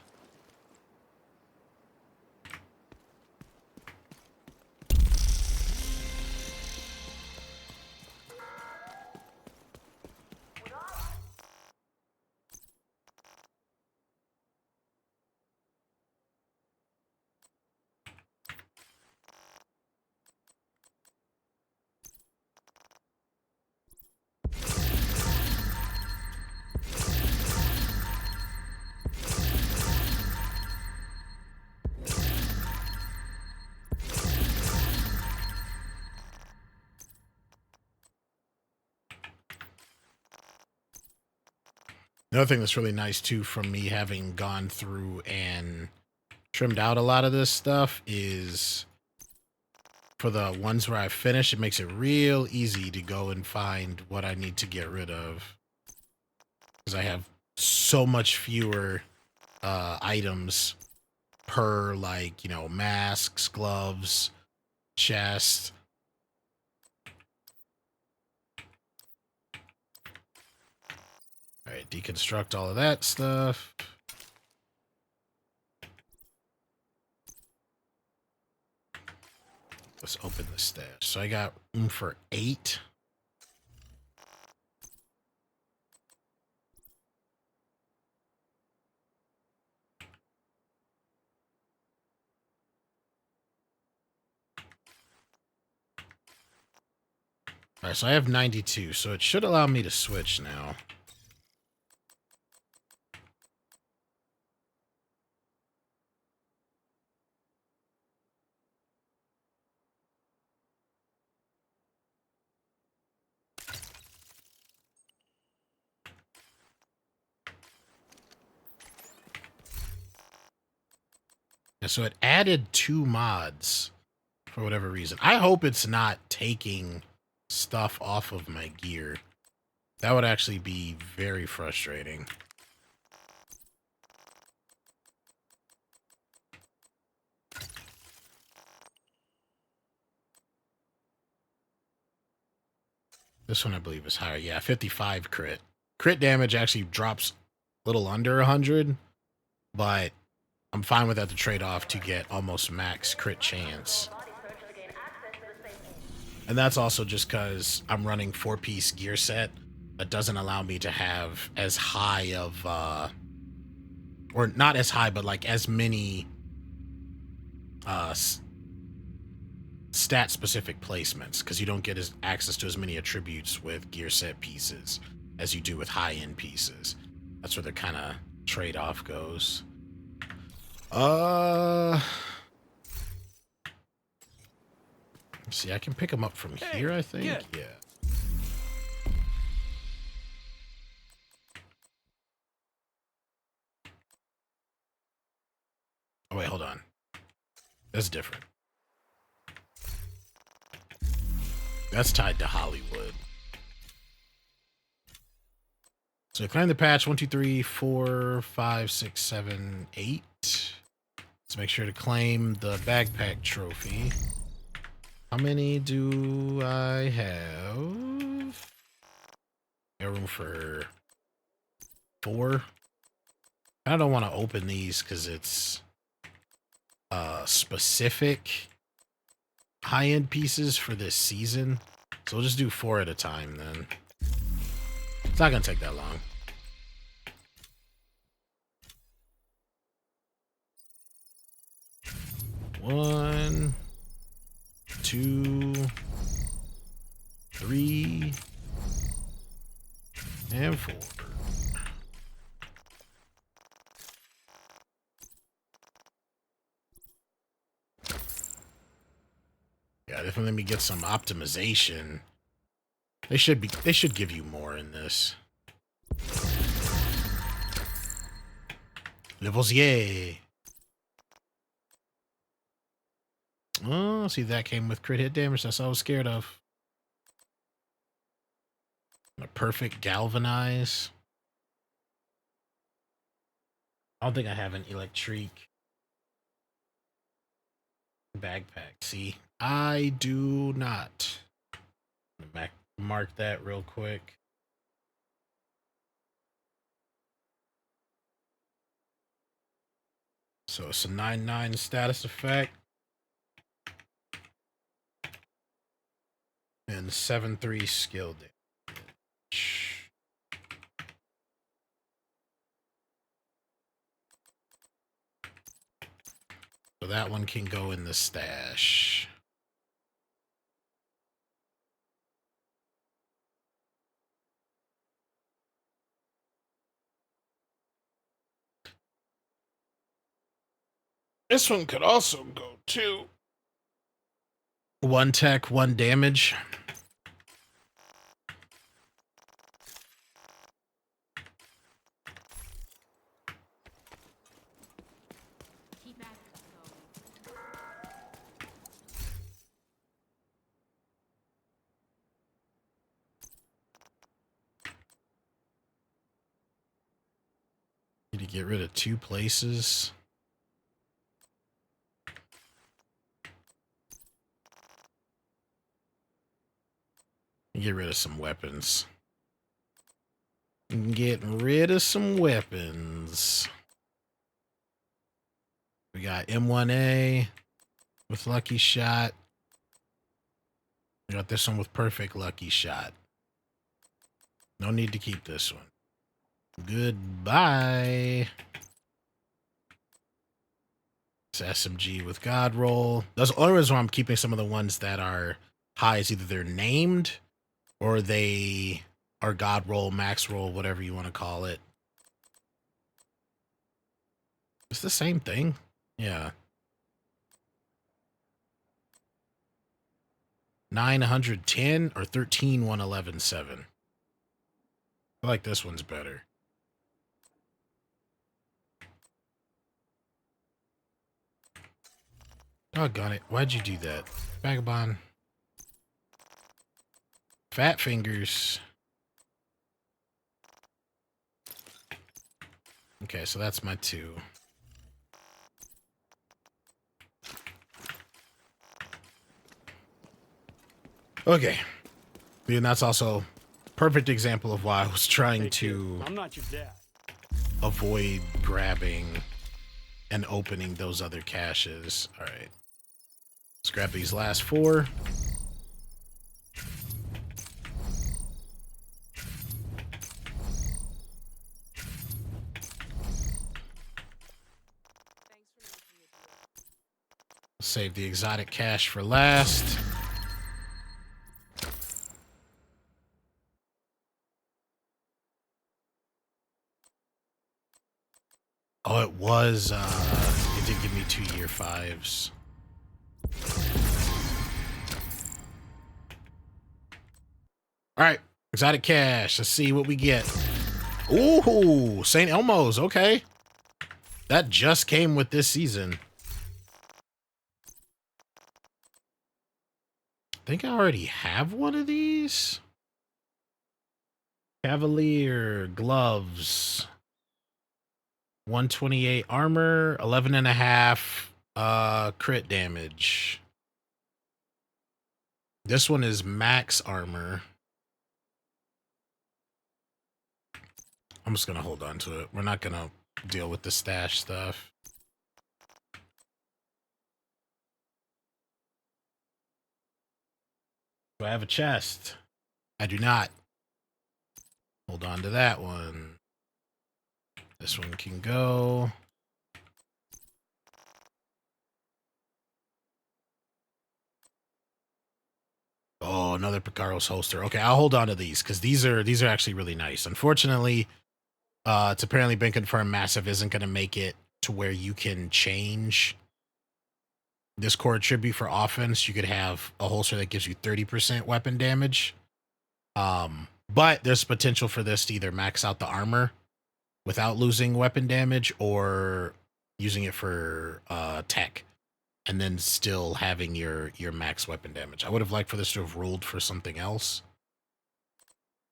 Another thing that's really nice too from me having gone through and trimmed out a lot of this stuff is for the ones where I finish, it makes it real easy to go and find what I need to get rid of. Because I have so much fewer items per, like, you know, masks, gloves, chest. All right, deconstruct all of that stuff. Let's open the stash. So I got room for 8. All right, so I have 92, so it should allow me to switch now. Yeah, so it added 2 mods for whatever reason. I hope it's not taking stuff off of my gear. That would actually be very frustrating. This one I believe is higher. Yeah, 55 crit. Crit damage actually drops a little under 100, but I'm fine with that to trade off to get almost max crit chance. And that's also just because I'm running 4-piece gear set that doesn't allow me to have as high of, or not as high, but like as many stat-specific placements, because you don't get access to as many attributes with gear set pieces as you do with high-end pieces. That's where the kind of trade-off goes. See, I can pick them up from here, I think. Yeah. Oh, wait, hold on. That's different. That's tied to Hollywood. So claim the patch 1, 2, 3, 4, 5, 6, 7, 8. Let's make sure to claim the backpack trophy. How many do I have? Got room for 4. I don't want to open these because it's specific high-end pieces for this season. So we'll just do 4 at a time then. It's not going to take that long. One, 2, 3, and 4. Yeah, if let me get some optimization. They should give you more in this. Lavoisier. Oh, see, that came with crit hit damage. That's all I was scared of. A perfect galvanize. I don't think I have an electric backpack. See, I do not. Mark that real quick. So it's a 9/9 status effect. And 7/3 skill damage. So that one can go in the stash. This one could also go too. 1 tech, 1 damage. Need to get rid of 2 places. Get rid of some weapons. Getting rid of some weapons. We got M1A with Lucky Shot. We got this one with Perfect Lucky Shot. No need to keep this one. Goodbye. It's SMG with God Roll. That's the only reason why I'm keeping some of the ones that are high is either they're named or they are God Roll, Max Roll, whatever you want to call it. It's the same thing. Yeah. 910 or 13 111 7. I like this one's better. Doggone it. Why'd you do that? Vagabond. Fat fingers. Okay, so that's my 2. Okay. And that's also perfect example of why I was trying to I'm not your dad. Avoid grabbing and opening those other caches. All right. Let's grab these last 4. Save the exotic cache for last. Oh, it was, it did give me 2 year 5s. All right, exotic cache. Let's see what we get. Ooh, St. Elmo's. Okay. That just came with this season. I think I already have one of these. Cavalier gloves. 128 armor, 11.5 crit damage. This one is max armor. I'm just gonna hold on to it. We're not gonna deal with the stash stuff. Do I have a chest? I do not. Hold on to that one. This one can go. Oh, another Picaro's holster. Okay, I'll hold on to these because these are actually really nice. Unfortunately, it's apparently been confirmed Massive isn't going to make it to where you can change this core attribute for offense. You could have a holster that gives you 30% weapon damage. But there's potential for this to either max out the armor without losing weapon damage or using it for tech and then still having your max weapon damage. I would have liked for this to have ruled for something else.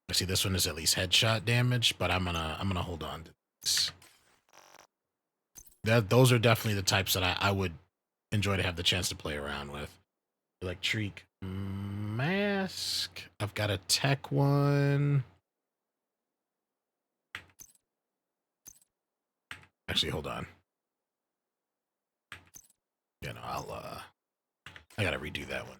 I see this one is at least headshot damage, but I'm gonna hold on to this. Those are definitely the types that I would enjoy to have the chance to play around with. Electric mask. I've got a tech one. Actually, hold on. Yeah, no, I gotta redo that one.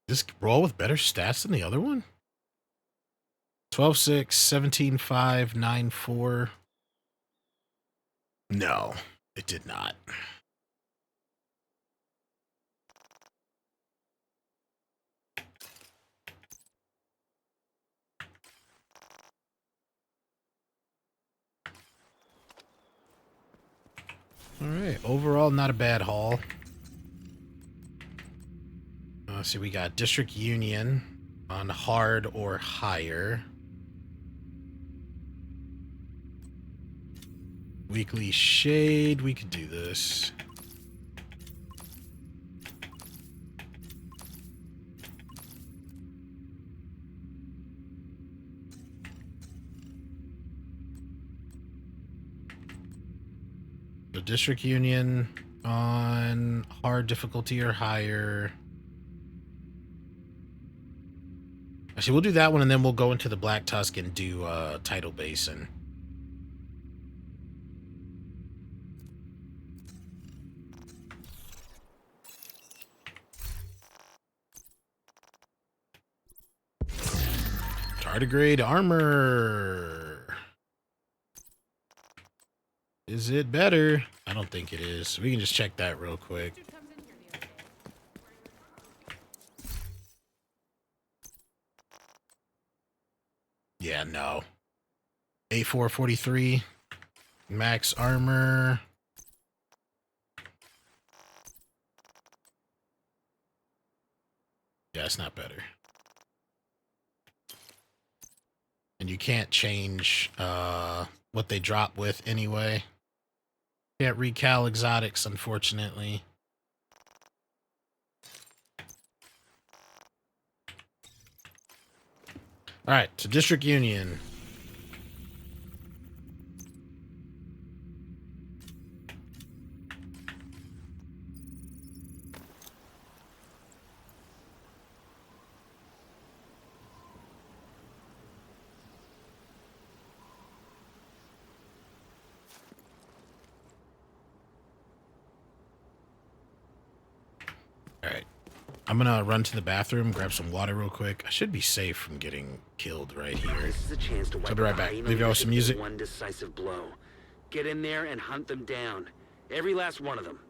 This roll with better stats than the other one? 12-6, 17-5, 9-4. No, it did not. All right, overall, not a bad haul. See, we got District Union on hard or higher. Weekly Shade, we could do this. The District Union on hard difficulty or higher. Actually, we'll do that one, and then we'll go into the Black Tusk and do Tidal Basin. Tardigrade armor. Is it better? I don't think it is. We can just check that real quick. Yeah, no. A443. Max armor. Yeah, it's not better. And you can't change what they drop with anyway. Can't recal exotics, unfortunately. All right, to District Union. All right. I'm gonna run to the bathroom, grab some water real quick. I should be safe from getting killed right here. This is a chance to So wipe I'll be right the back. hyena Leave y'all with some leadership music. in one decisive blow. Get in there and hunt them down. Every last one of them.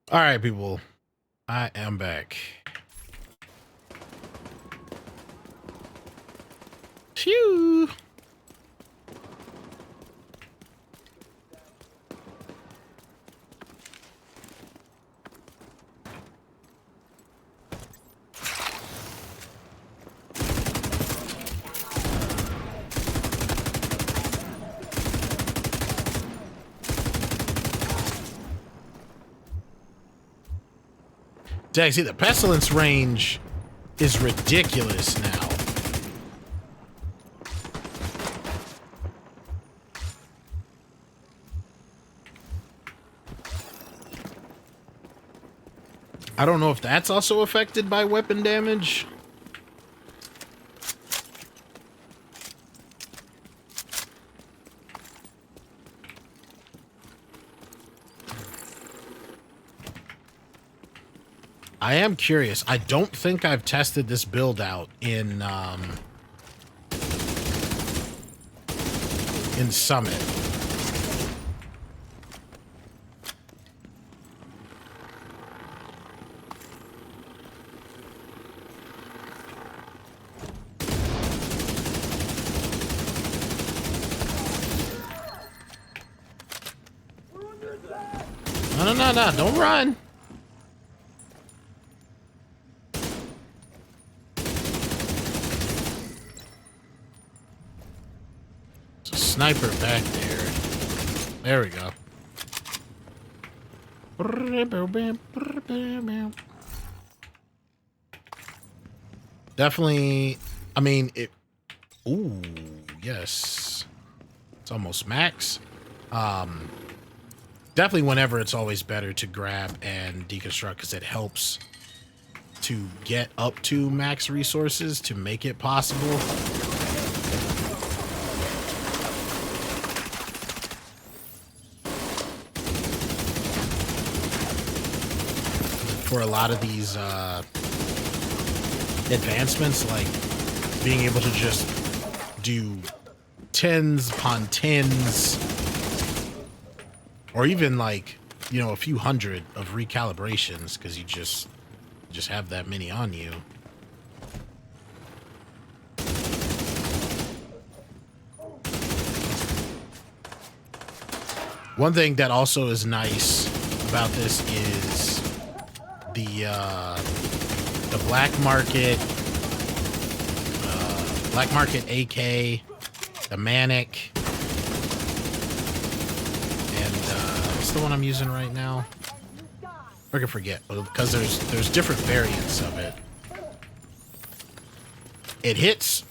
All right, people. I am back. Phew. Dang, see, the pestilence range is ridiculous now. I don't know if that's also affected by weapon damage. I am curious. I don't think I've tested this build out in Summit. No, don't run. There's a sniper back there. There we go. Definitely, I mean, it... Ooh, yes. It's almost max. Definitely whenever it's always better to grab and deconstruct because it helps to get up to max resources to make it possible. For a lot of these advancements, like being able to just do tens upon tens, or even like, you know, a few hundred of recalibrations because you just have that many on you. One thing that also is nice about this is the black market AK, the Manic, and what's the one I'm using right now? I can forget, because there's different variants of it. It hits.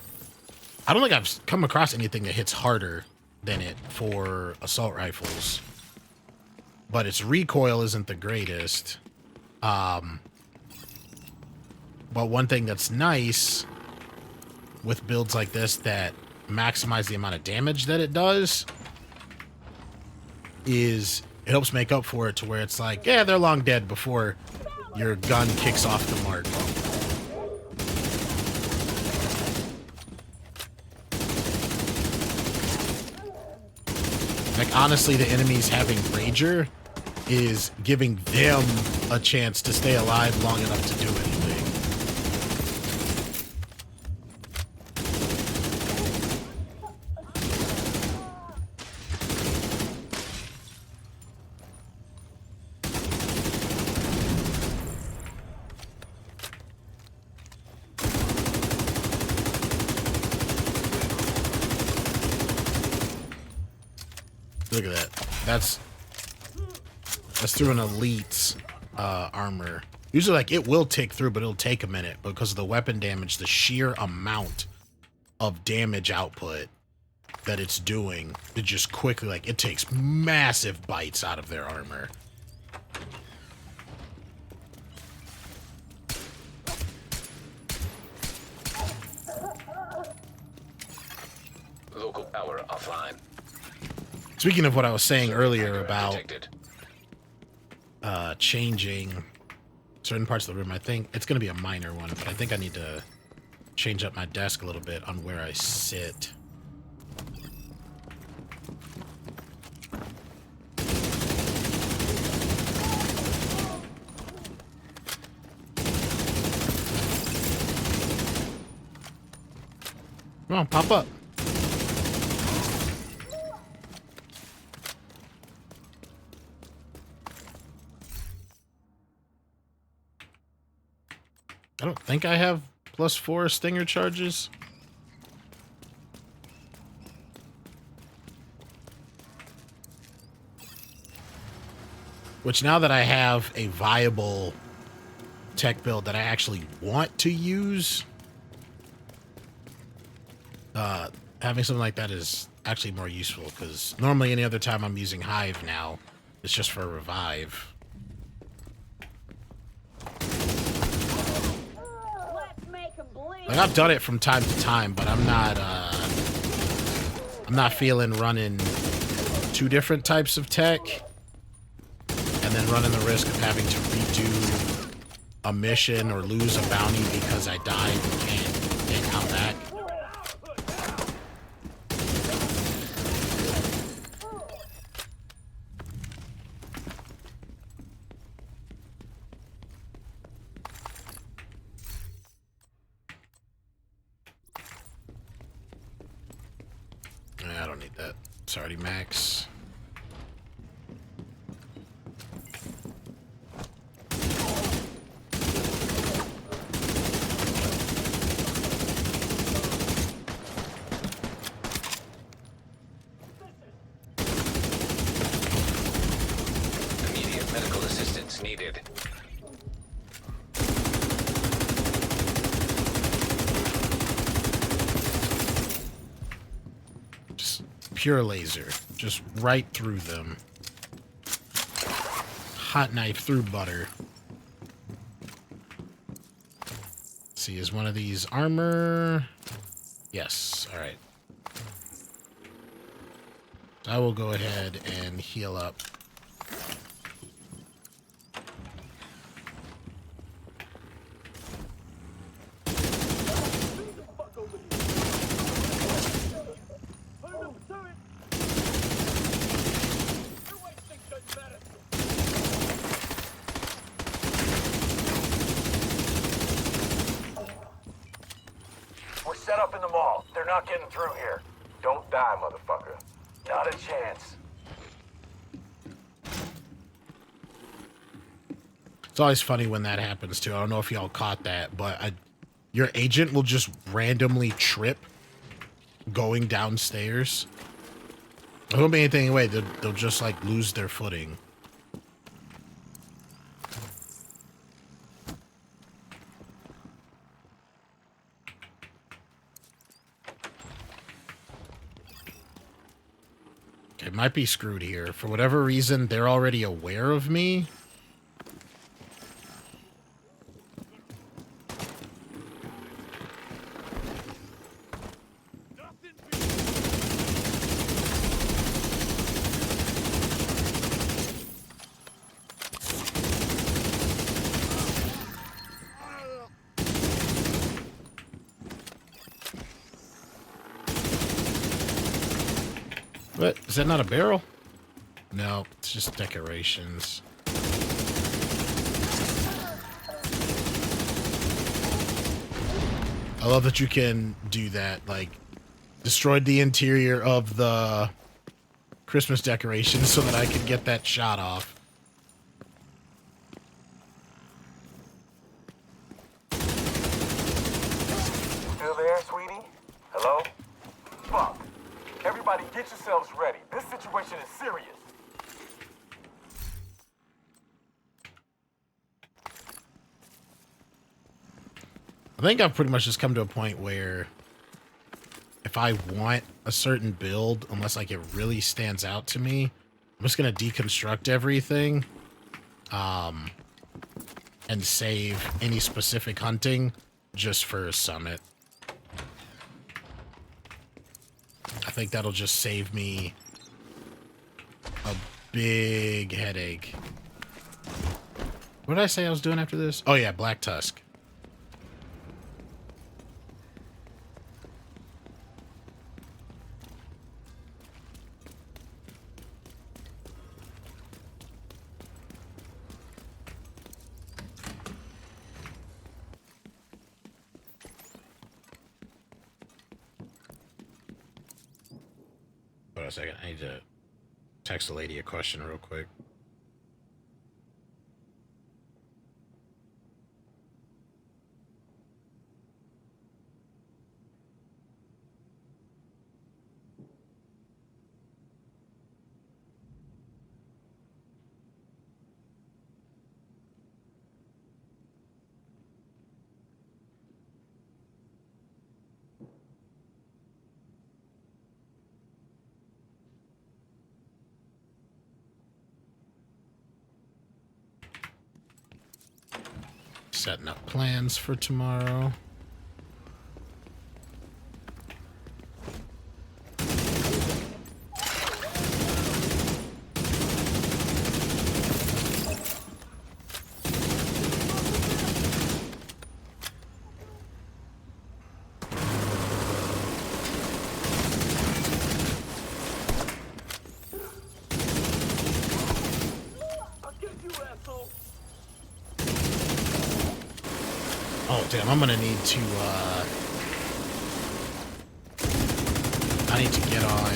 I don't think I've come across anything that hits harder than it for assault rifles, but its recoil isn't the greatest. But one thing that's nice with builds like this that maximize the amount of damage that it does is it helps make up for it to where it's like, yeah, they're long dead before your gun kicks off the mark. Like, honestly, the enemies having Rager is giving them a chance to stay alive long enough to do anything. Look at that. That's through an elite's armor. Usually, like, it will tick through, but it'll take a minute because of the weapon damage, the sheer amount of damage output that it's doing. It just quickly, like, it takes massive bites out of their armor. Local power offline. Speaking of what I was saying earlier about changing certain parts of the room, I think it's going to be a minor one, but I think I need to change up my desk a little bit on where I sit. Come on, pop up. I don't think I have +4 stinger charges. Which, now that I have a viable tech build that I actually want to use, having something like that is actually more useful, because normally any other time I'm using Hive now, it's just for revive. Like, I've done it from time to time, but I'm not feeling running 2 different types of tech and then running the risk of having to redo a mission or lose a bounty because I died and can't come back. I don't need that. It's already max. Immediate medical assistance needed. Just pure laser. Just right through them. Hot knife through butter. Let's see, is one of these armor? Yes, alright. I will go ahead and heal up. We're set up in the mall. They're not getting through here. Don't die, motherfucker. Not a chance. It's always funny when that happens too. I don't know if y'all caught that, but your agent will just randomly trip going downstairs. It won't be anything away. They'll just like lose their footing. Okay, might be screwed here. For whatever reason, they're already aware of me. What? Is that not a barrel? No, it's just decorations. I love that you can do that. Like, destroyed the interior of the Christmas decorations so that I could get that shot off. Still there, sweetie? Hello? Fuck. Everybody get yourselves ready. This situation is serious. I think I've pretty much just come to a point where if I want a certain build, unless like it really stands out to me, I'm just gonna deconstruct everything, and save any specific hunting just for a summit. I think that'll just save me a big headache. What did I say I was doing after this? Oh yeah, Black Tusk. on a second. I need to text the lady a question real quick. Setting up plans for tomorrow. Oh damn, I'm gonna need to I need to get on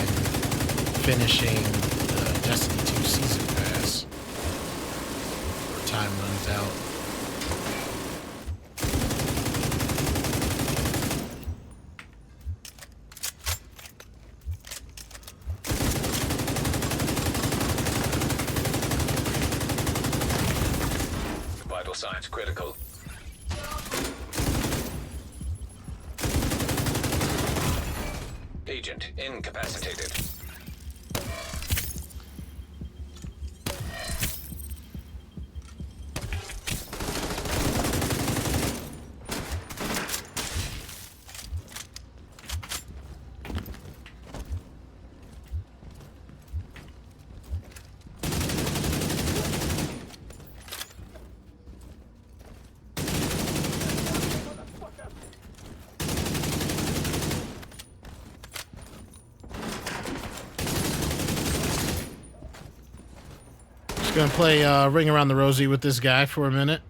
finishing the Destiny 2 season pass before time runs out. Vital signs critical. Agent incapacitated. Just gonna play Ring Around the Rosie with this guy for a minute.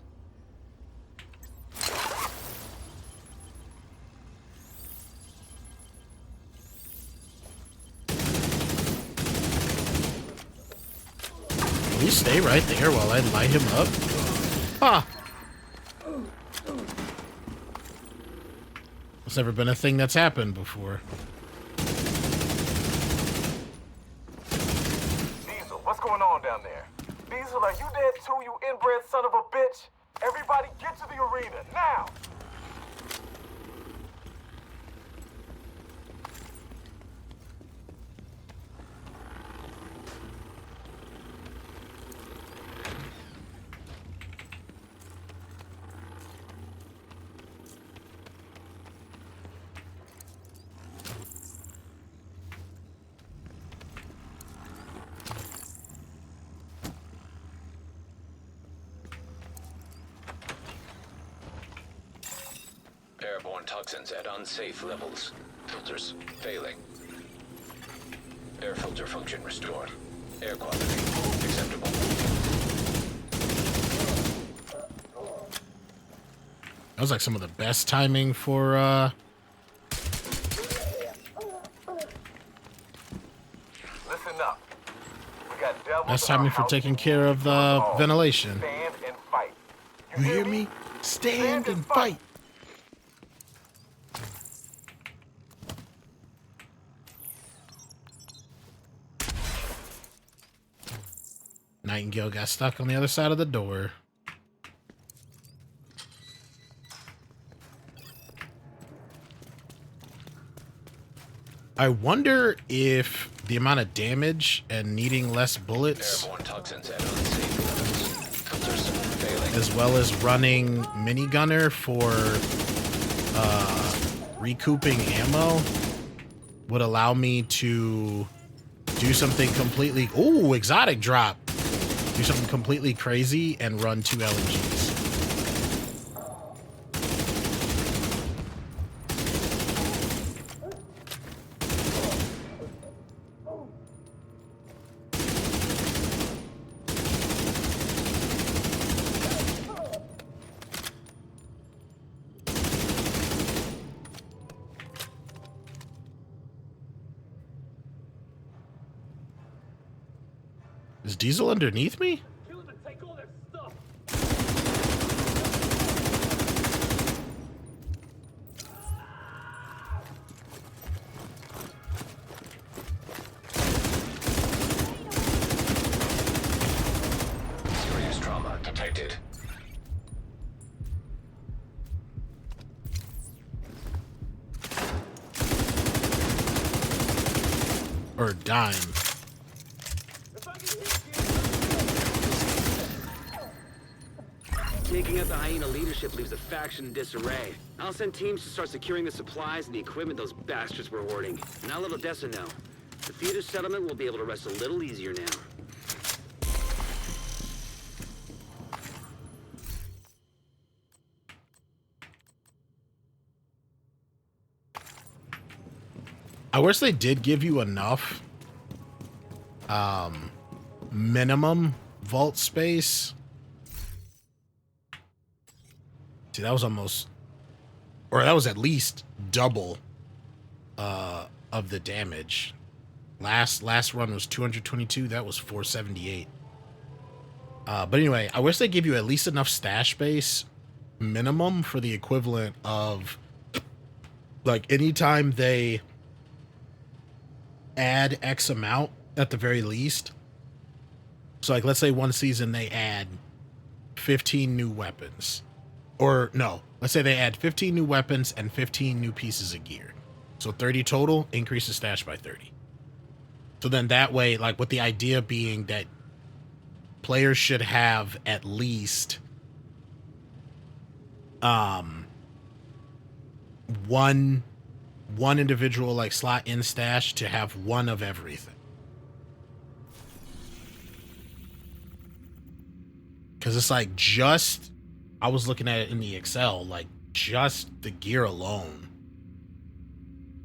Will you stay right there while I light him up? Huh. It's never been a thing that's happened before. Diesel, what's going on down there? Diesel, are you dead too, you inbred son of a bitch? Everybody get to the arena, now! Airborne toxins at unsafe levels. Filters failing. Air filter function restored. Air quality acceptable. That was like some of the best timing for Listen up. We got devils best in our timing for house. taking care of the ventilation. Stand and fight. You hear me? Stand and fight. Nightingale got stuck on the other side of the door. I wonder if the amount of damage and needing less bullets, Airborne toxins at unsafe levels. Filters failing. as well as running minigunner for recouping ammo, would allow me to do something completely... Ooh, exotic drop. Do something completely crazy and run 2 LNGs. Is Diesel underneath me? Serious trauma detected. Or dime. Taking out the hyena leadership leaves the faction in disarray. I'll send teams to start securing the supplies and the equipment those bastards were hoarding. Now let Odessa know. The theater settlement will be able to rest a little easier now. I wish they did give you enough minimum vault space. See, that was almost, or that was at least double of the damage. Last run was 222. That was 478. But anyway, I wish they give you at least enough stash space minimum for the equivalent of, like, anytime they add X amount at the very least. So, like, let's say one season they add 15 new weapons. Or, no, let's say they add 15 new weapons and 15 new pieces of gear. So 30 total, increase the stash by 30. So then that way, like, with the idea being that players should have at least one individual, like, slot in stash to have one of everything. Because it's like just, I was looking at it in the Excel, like just the gear alone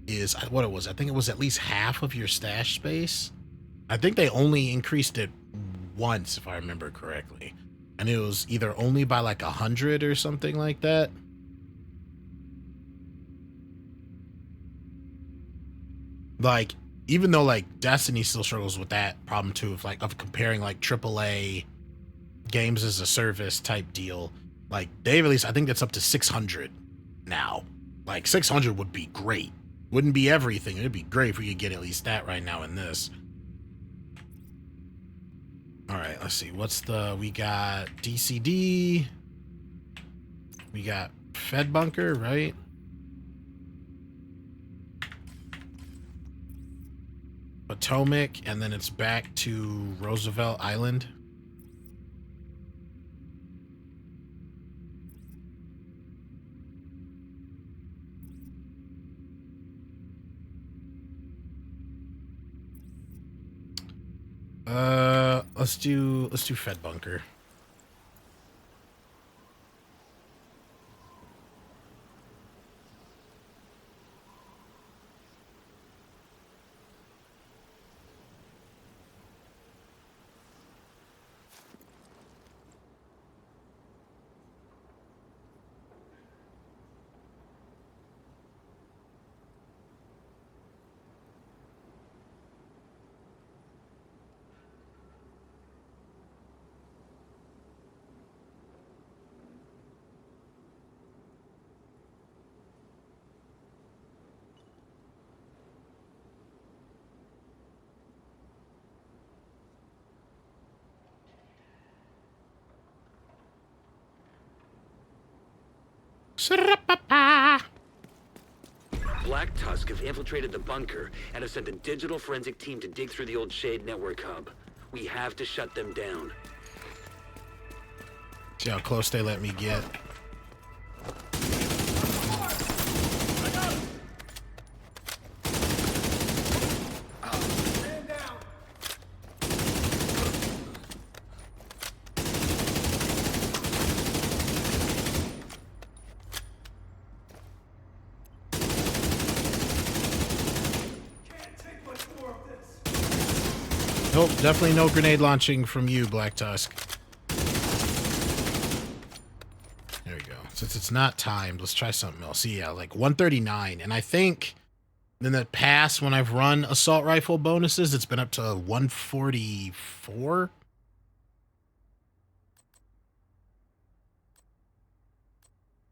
is what it was. I think it was at least half of your stash space. I think they only increased it once, if I remember correctly. And it was either only by like 100 or something like that. Like, even though like Destiny still struggles with that problem too, of comparing like AAA games as a service type deal, like they released, I think that's up to 600 now. Like 600 would be great. Wouldn't be everything. It'd be great if we could get at least that right now in this. All right, let's see. We got DCD. We got Fed Bunker, right? Potomac, and then it's back to Roosevelt Island. Let's do Fed Bunker. Black Tusk have infiltrated the bunker and have sent a digital forensic team to dig through the old Shade network hub. We have to shut them down. See how close they let me get. Nope, definitely no grenade launching from you, Black Tusk. There we go. Since it's not timed, let's try something else. See, yeah, like 139. And I think In the past, when I've run assault rifle bonuses, it's been up to 144.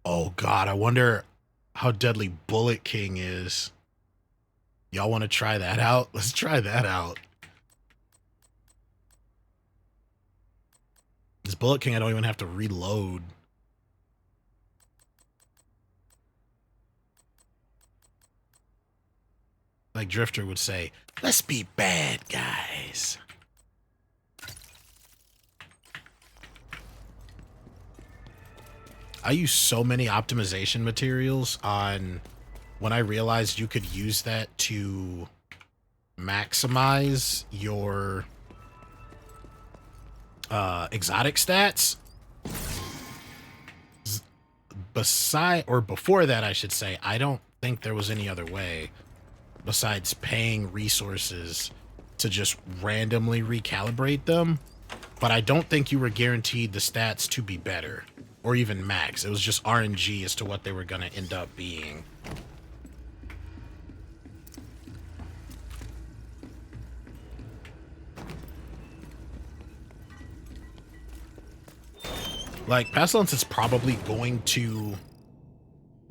Oh God, I wonder how deadly Bullet King is. Y'all want to try that out? Let's try that out. This Bullet King, I don't even have to reload. Like Drifter would say, let's be bad guys. I use so many optimization materials on when I realized you could use that to maximize your exotic stats. Before that, I should say, I don't think there was any other way besides paying resources to just randomly recalibrate them. But I don't think you were guaranteed the stats to be better or even max. It was just RNG as to what they were going to end up being. Like, Pestilence is probably going to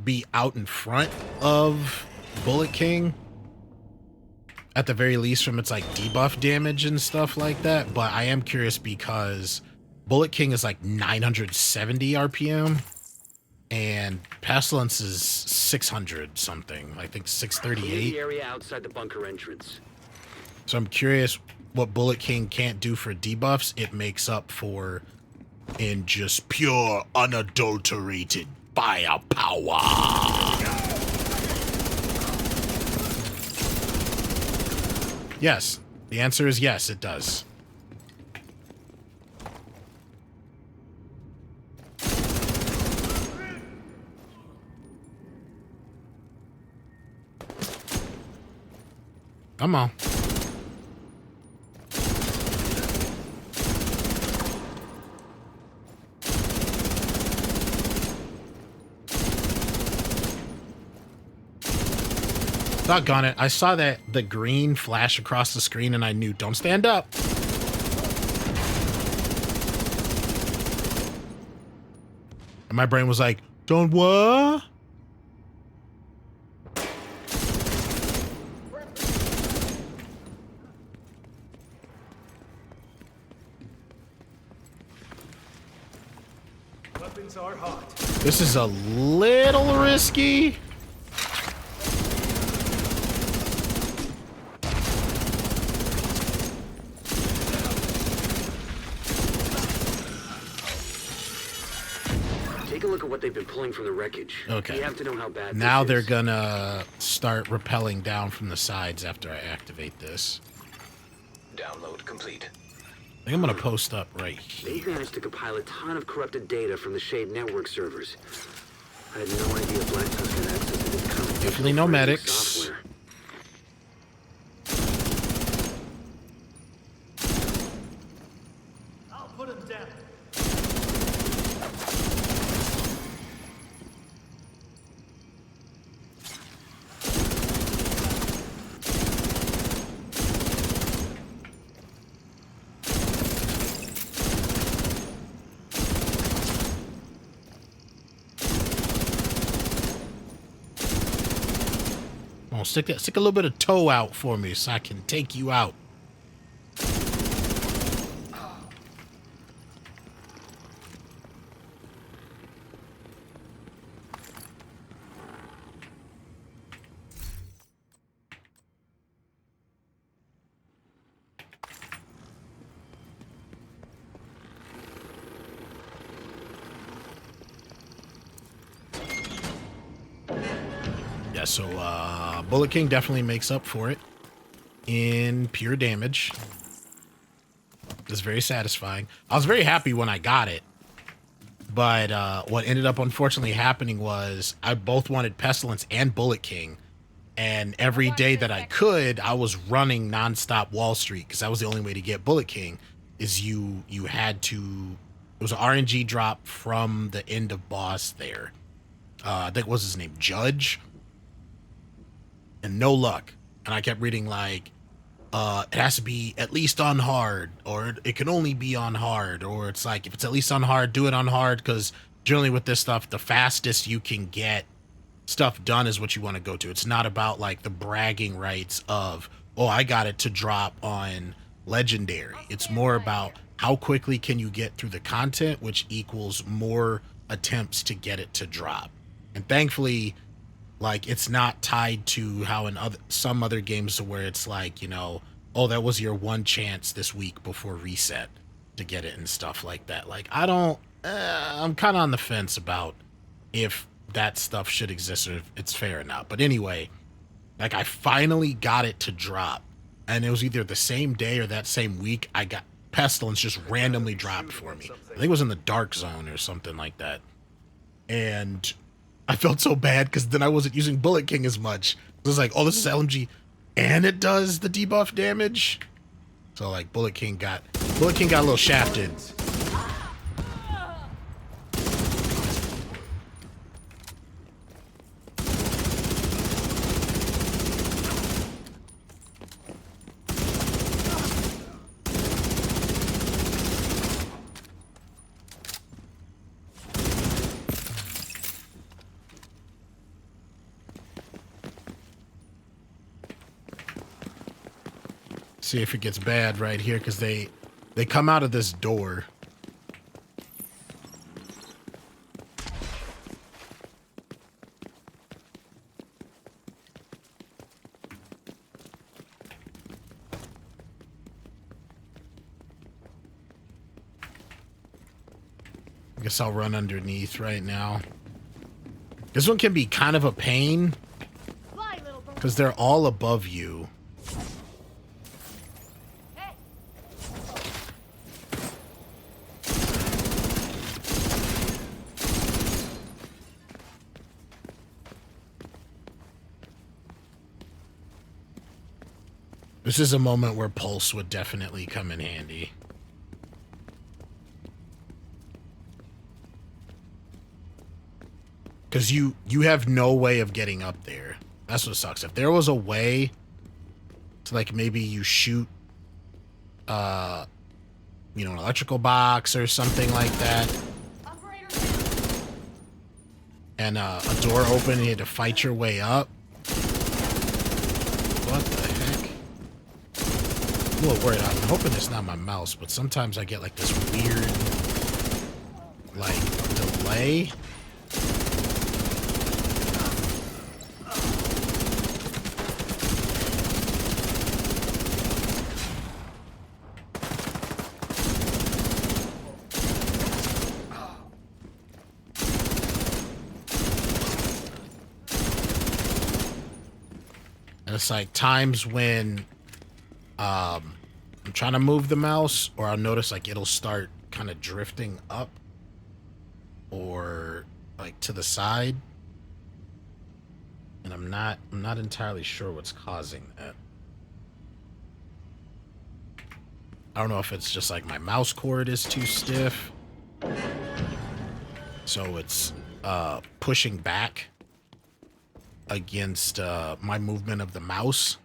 be out in front of Bullet King, at the very least from its like debuff damage and stuff like that. But I am curious because Bullet King is like 970 RPM and Pestilence is 600 something. I think 638. The area outside the bunker entrance. So I'm curious what Bullet King can't do for debuffs it makes up for in just pure unadulterated firepower. Yes, the answer is yes, it does. Come on. Doggone it. I saw that the green flash across the screen and I knew, don't stand up. And my brain was like, don't what? Weapons are hot. This is a little risky. Take a look at what they've been pulling from the wreckage. Okay. You have to know how bad Now this they're is. gonna start rappelling down from the sides after I activate this. Download complete. I think I'm gonna post up right They've here. managed to compile a ton of corrupted data from the Shade network servers. I had no idea Black Tusk had access to this kind of Definitely no forensic medics. software. I'll put him down. Oh, stick a little bit of toe out for me so I can take you out. Yeah, so Bullet King definitely makes up for it in pure damage. It's very satisfying. I was very happy when I got it. But what ended up unfortunately happening was I both wanted Pestilence and Bullet King. And every day that I could, I was running nonstop Wall Street because that was the only way to get Bullet King. Is you had to... It was an RNG drop from the end of boss there. I think what was his name? Judge? and no luck. And I kept reading like, it has to be at least on hard, or it can only be on hard, or it's like, if it's at least on hard, do it on hard, because generally with this stuff, the fastest you can get stuff done is what you want to go to. It's not about like the bragging rights of, oh, I got it to drop on legendary. It's more about how quickly can you get through the content, which equals more attempts to get it to drop. And thankfully, like, it's not tied to how in some other games where it's like, you know, oh, that was your one chance this week before reset to get it and stuff like that. Like, I'm kind of on the fence about if that stuff should exist or if it's fair or not. But anyway, like, I finally got it to drop, and it was either the same day or that same week I got Pestilence just randomly dropped for me. I think it was in the Dark Zone or something like that. And I felt so bad because then I wasn't using Bullet King as much. It was like, oh, this is LMG and it does the debuff damage. So like Bullet King got a little shafted. See if it gets bad right here, because they come out of this door. I guess I'll run underneath right now. This one can be kind of a pain because they're all above you. This is a moment where Pulse would definitely come in handy. Because you have no way of getting up there. That's what sucks. If there was a way to, like, maybe you shoot, you know, an electrical box or something like that, and a door open and you had to fight your way up. What the heck? I'm a little worried. I'm hoping it's not my mouse, but sometimes I get like this weird, like, delay. And it's like times when I'm trying to move the mouse, or I'll notice like it'll start kind of drifting up or like to the side, and I'm not entirely sure what's causing that. I don't know if it's just like my mouse cord is too stiff, so it's pushing back against my movement of the mouse.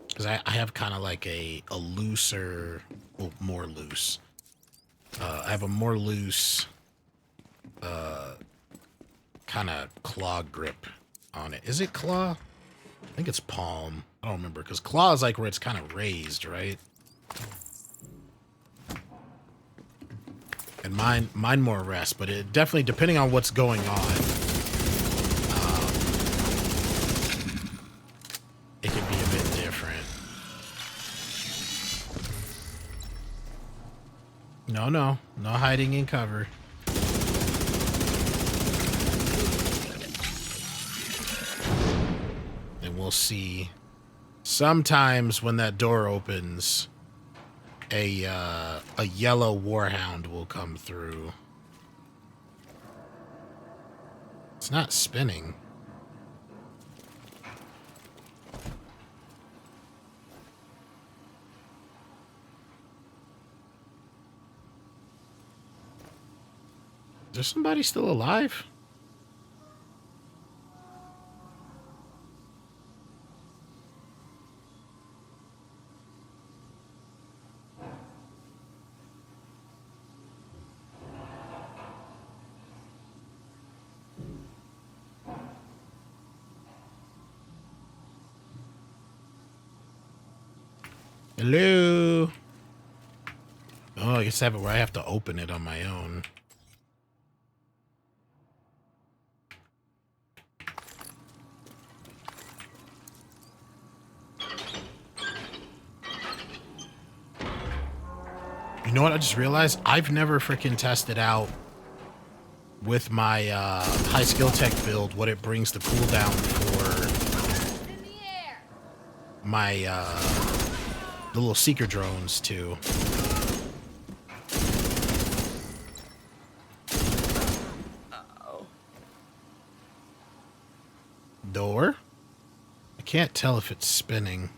Because I have kind of like a looser, well, more loose. I have a more loose kind of claw grip on it. Is it claw? I think it's palm. I don't remember, because claw is like where it's kind of raised, right? And mine more rest, but it definitely, depending on what's going on, it can be a bit different. No hiding in cover. And we'll see. Sometimes when that door opens, a yellow warhound will come through. It's not spinning. Is there somebody still alive? Hello. Oh, I guess I have it where I have to open it on my own. You know what? I just realized I've never freaking tested out with my high skill tech build what it brings the cooldown for my the little seeker drones to. Door? I can't tell if it's spinning.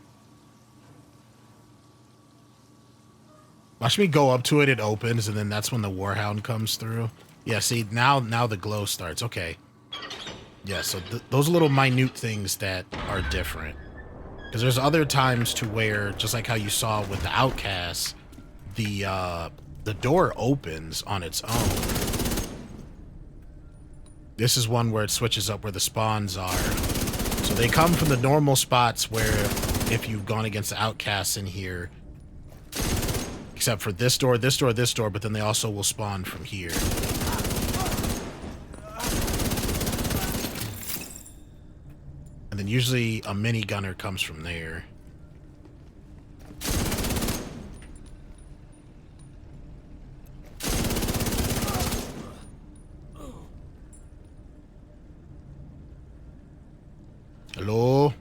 Watch me go up to it, it opens, and then that's when the Warhound comes through. Yeah, see, now the glow starts. Okay. Yeah, so those little minute things that are different. Because there's other times to where, just like how you saw with the Outcast, the door opens on its own. This is one where it switches up where the spawns are. So they come from the normal spots where if you've gone against the Outcasts in here, except for this door, this door, this door, but then they also will spawn from here. And then usually a minigunner comes from there. Hello?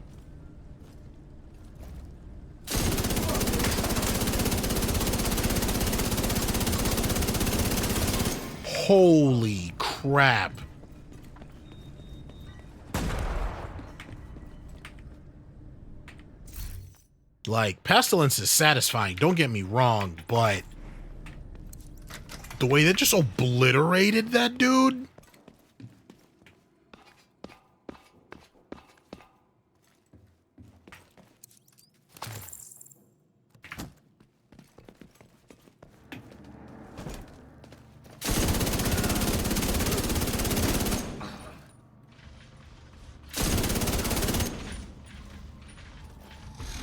Holy crap. Like, Pestilence is satisfying, don't get me wrong, but the way that just obliterated that dude?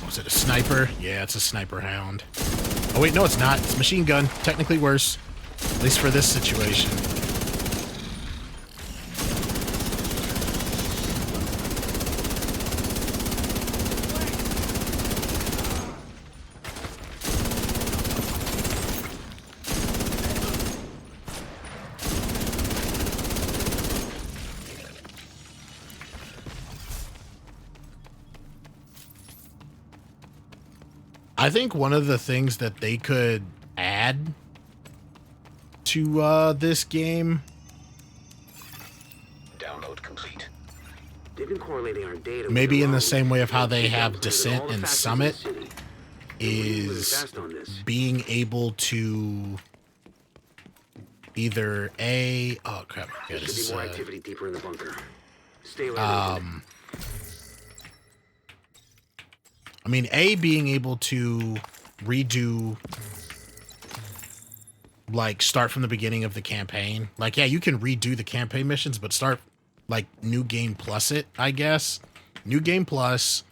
Was it a sniper? Yeah, it's a sniper hound. Oh wait, no it's not. It's machine gun. Technically worse. At least for this situation. I think one of the things that they could add to this game. Download complete. They've been correlating our data. Maybe in the same way of how they have Descent and Summit, is being able to either oh crap, yeah, There this should is, be more activity deeper in the bunker. Stay alert. I mean, being able to redo, like, start from the beginning of the campaign. Like, yeah, you can redo the campaign missions, but start, like, New Game Plus it, I guess. New Game Plus,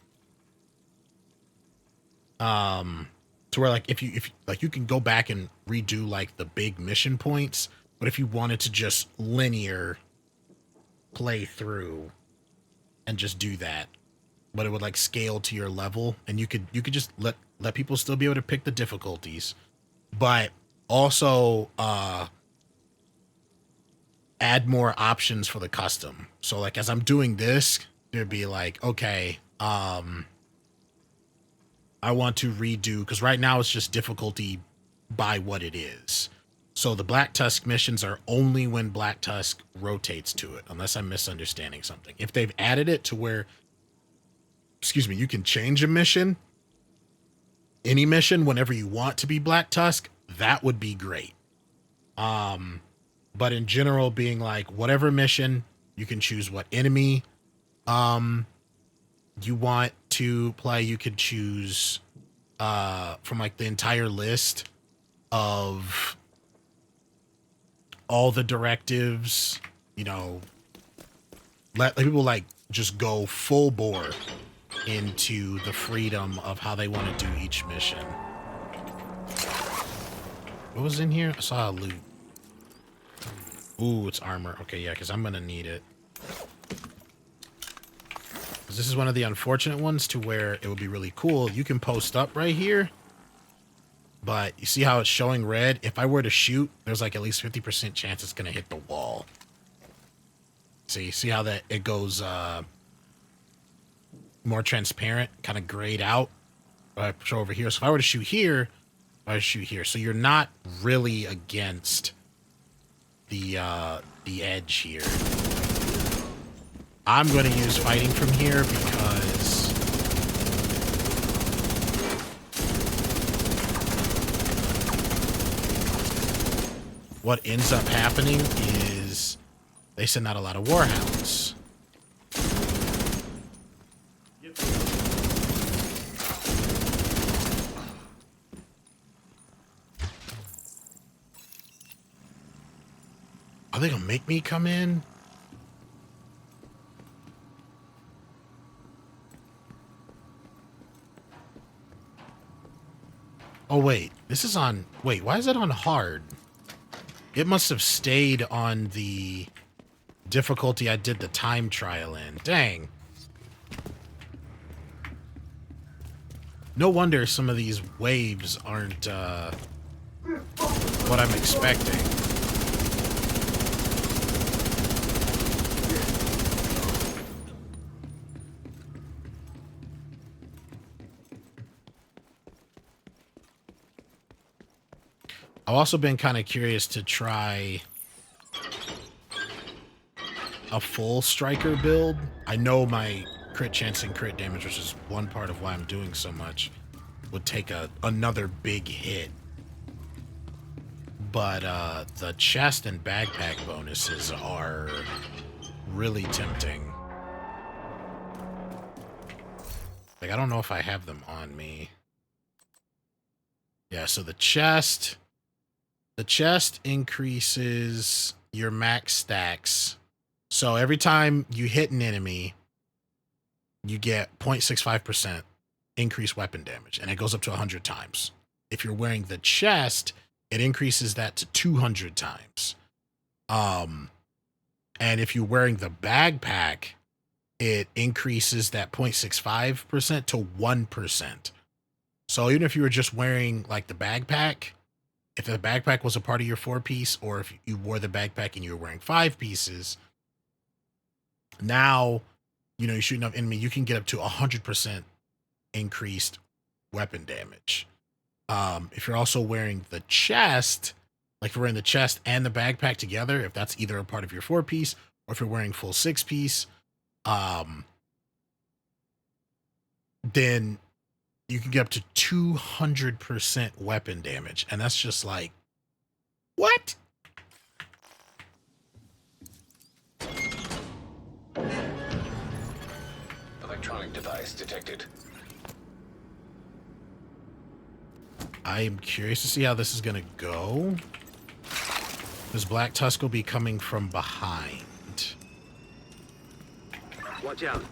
to where, like, if you like, you can go back and redo, like, the big mission points, but if you wanted to just linear play through and just do that, but it would like scale to your level, and you could just let people still be able to pick the difficulties, but also add more options for the custom. So like as I'm doing this, there'd be like, okay, I want to redo, because right now it's just difficulty by what it is. So the Black Tusk missions are only when Black Tusk rotates to it, unless I'm misunderstanding something. If they've added it to where, excuse me, you can change a mission, any mission, whenever you want to be Black Tusk, that would be great. But in general, being like, whatever mission, you can choose what enemy you want to play. You could choose from like the entire list of all the directives, you know, let people like just go full bore into the freedom of how they want to do each mission. What was in here? I saw a loot. Ooh, it's armor. Okay, yeah, because I'm going to need it. This is one of the unfortunate ones to where it would be really cool. You can post up right here, but you see how it's showing red? If I were to shoot, there's like at least 50% chance it's going to hit the wall. See how that it goes more transparent, kind of grayed out. I show over here. So if I were to shoot here, I shoot here. So you're not really against the edge here. I'm going to use fighting from here because what ends up happening is they send out a lot of warhounds. Are they gonna make me come in? Oh, wait. This is on... Wait, why is it on hard? It must have stayed on the difficulty I did the time trial in. Dang. No wonder some of these waves aren't what I'm expecting. I've also been kind of curious to try a full striker build. I know my crit chance and crit damage, which is one part of why I'm doing so much, would take another big hit. But the chest and backpack bonuses are really tempting. Like, I don't know if I have them on me. Yeah, so the chest increases your max stacks. So every time you hit an enemy, you get 0.65% increased weapon damage, and it goes up to 100 times. If you're wearing the chest, it increases that to 200 times. And if you're wearing the backpack, it increases that 0.65% to 1%. So even if you were just wearing like the backpack, if the backpack was a part of your 4-piece, or if you wore the backpack and you were wearing 5 pieces, now, you know, you're shooting up enemy, you can get up to 100% increased weapon damage. If you're also wearing the chest, like if you're wearing the chest and the backpack together, if that's either a part of your 4-piece, or if you're wearing full 6-piece, then you can get up to 200% weapon damage. And that's just like, what? Electronic device detected. I am curious to see how this is going to go. This Black Tusk will be coming from behind. Watch out.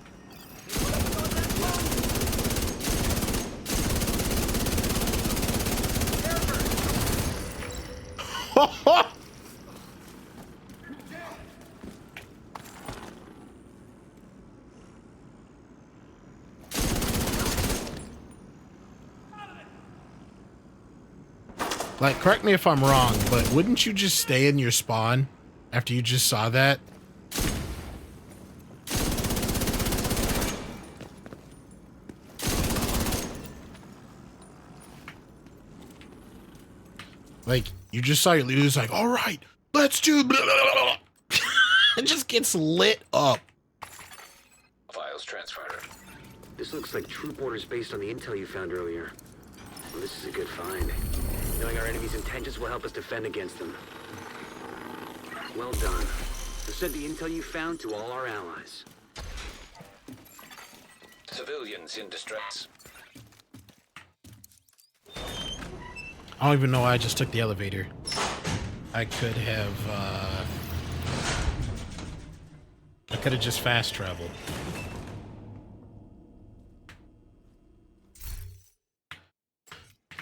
Like, correct me if I'm wrong, but wouldn't you just stay in your spawn after you just saw that? Like, you just saw your leader, it's like, all right, let's do blah, blah, blah. It just gets lit up. Files transferred. This looks like troop orders based on the intel you found earlier. Well, this is a good find. Knowing our enemy's intentions will help us defend against them. Well done. So send the intel you found to all our allies. Civilians in distress. I don't even know why I just took the elevator. I could have just fast traveled.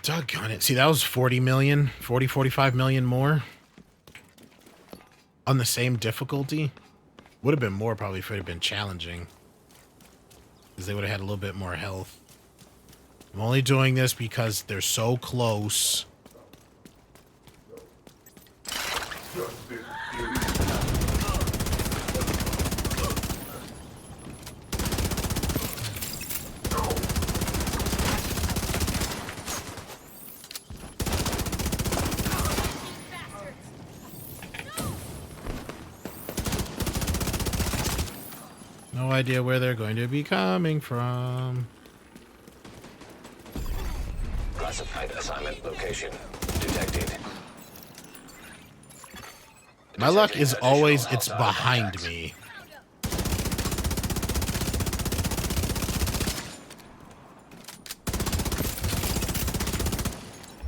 Doggone it. See, that was 40 million, 40, 45 million more on the same difficulty. Would have been more probably if it had been challenging, because they would have had a little bit more health. I'm only doing this because they're so close. No idea where they're going to be coming from. Classified assignment location detected. My luck Detecting is additional always it's hostile behind contacts. me.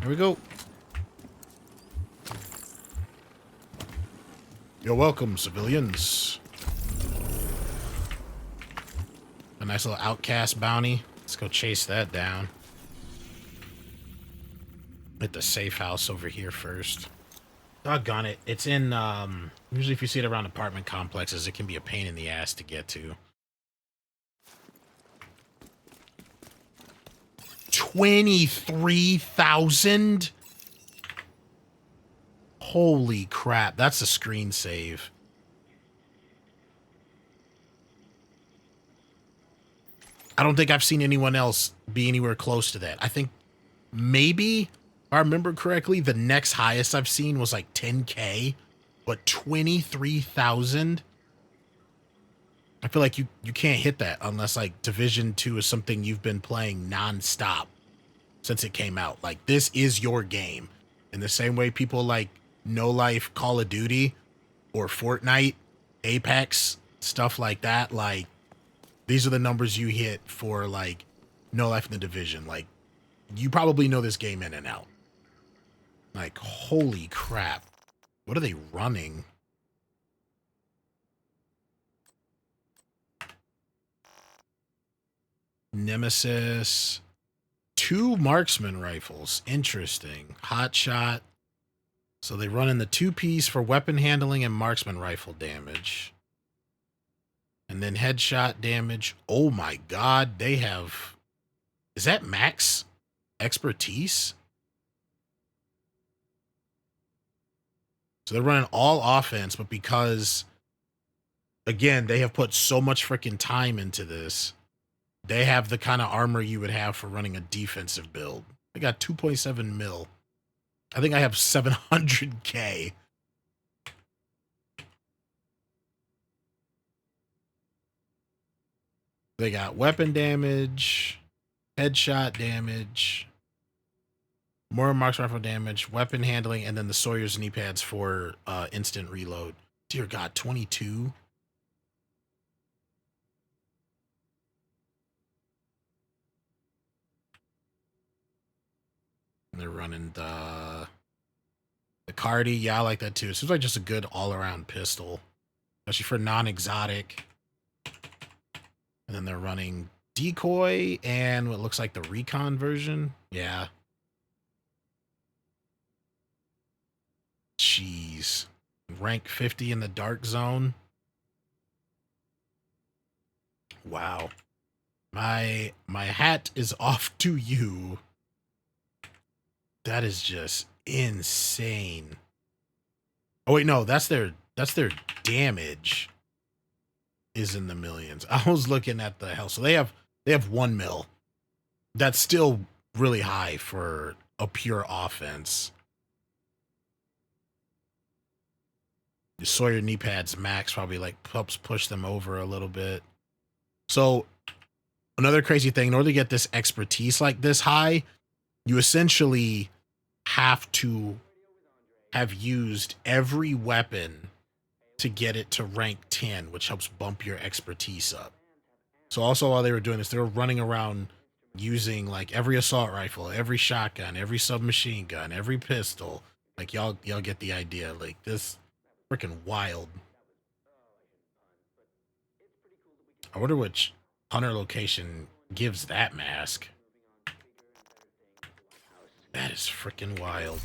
Here we go. You're welcome, civilians. A nice little outcast bounty. Let's go chase that down. Hit the safe house over here first. Doggone it. It's in, usually if you see it around apartment complexes, it can be a pain in the ass to get to. 23,000? Holy crap. That's a screen save. I don't think I've seen anyone else be anywhere close to that. I think maybe, if I remember correctly, the next highest I've seen was like 10K, but 23,000? I feel like you can't hit that unless like Division 2 is something you've been playing nonstop since it came out. Like, this is your game. In the same way people like No Life, Call of Duty, or Fortnite, Apex, stuff like that, like, these are the numbers you hit for, like, No Life in the Division. Like, you probably know this game in and out. Like, holy crap. What are they running? Nemesis. 2 marksman rifles. Interesting. Hot shot. So they run in the 2-piece for weapon handling and marksman rifle damage. And then headshot damage. Oh my god, they have... Is that max expertise? So they're running all offense, but because, again, they have put so much freaking time into this, they have the kind of armor you would have for running a defensive build. They got 2.7 mil. I think I have 700K. They got weapon damage, headshot damage, more marks rifle damage, weapon handling, and then the Sawyer's knee pads for instant reload. Dear God, 22? And they're running the Cardi. Yeah, I like that too. It seems like just a good all-around pistol, especially for non-exotic. And then they're running decoy and what looks like the recon version. Yeah. Jeez. Rank 50 in the dark zone. Wow. My hat is off to you. That is just insane. Oh wait, no, that's their damage is in the millions. I was looking at the hell. So they have 1 mil. That's still really high for a pure offense. The Sawyer knee pads max probably like helps push them over a little bit. So another crazy thing, in order to get this expertise like this high, you essentially have to have used every weapon to get it to rank 10, which helps bump your expertise up. So also while they were doing this, they were running around using like every assault rifle, every shotgun, every submachine gun, every pistol. Like y'all get the idea. Like, this freaking wild. I wonder which hunter location gives that mask. is freaking wild.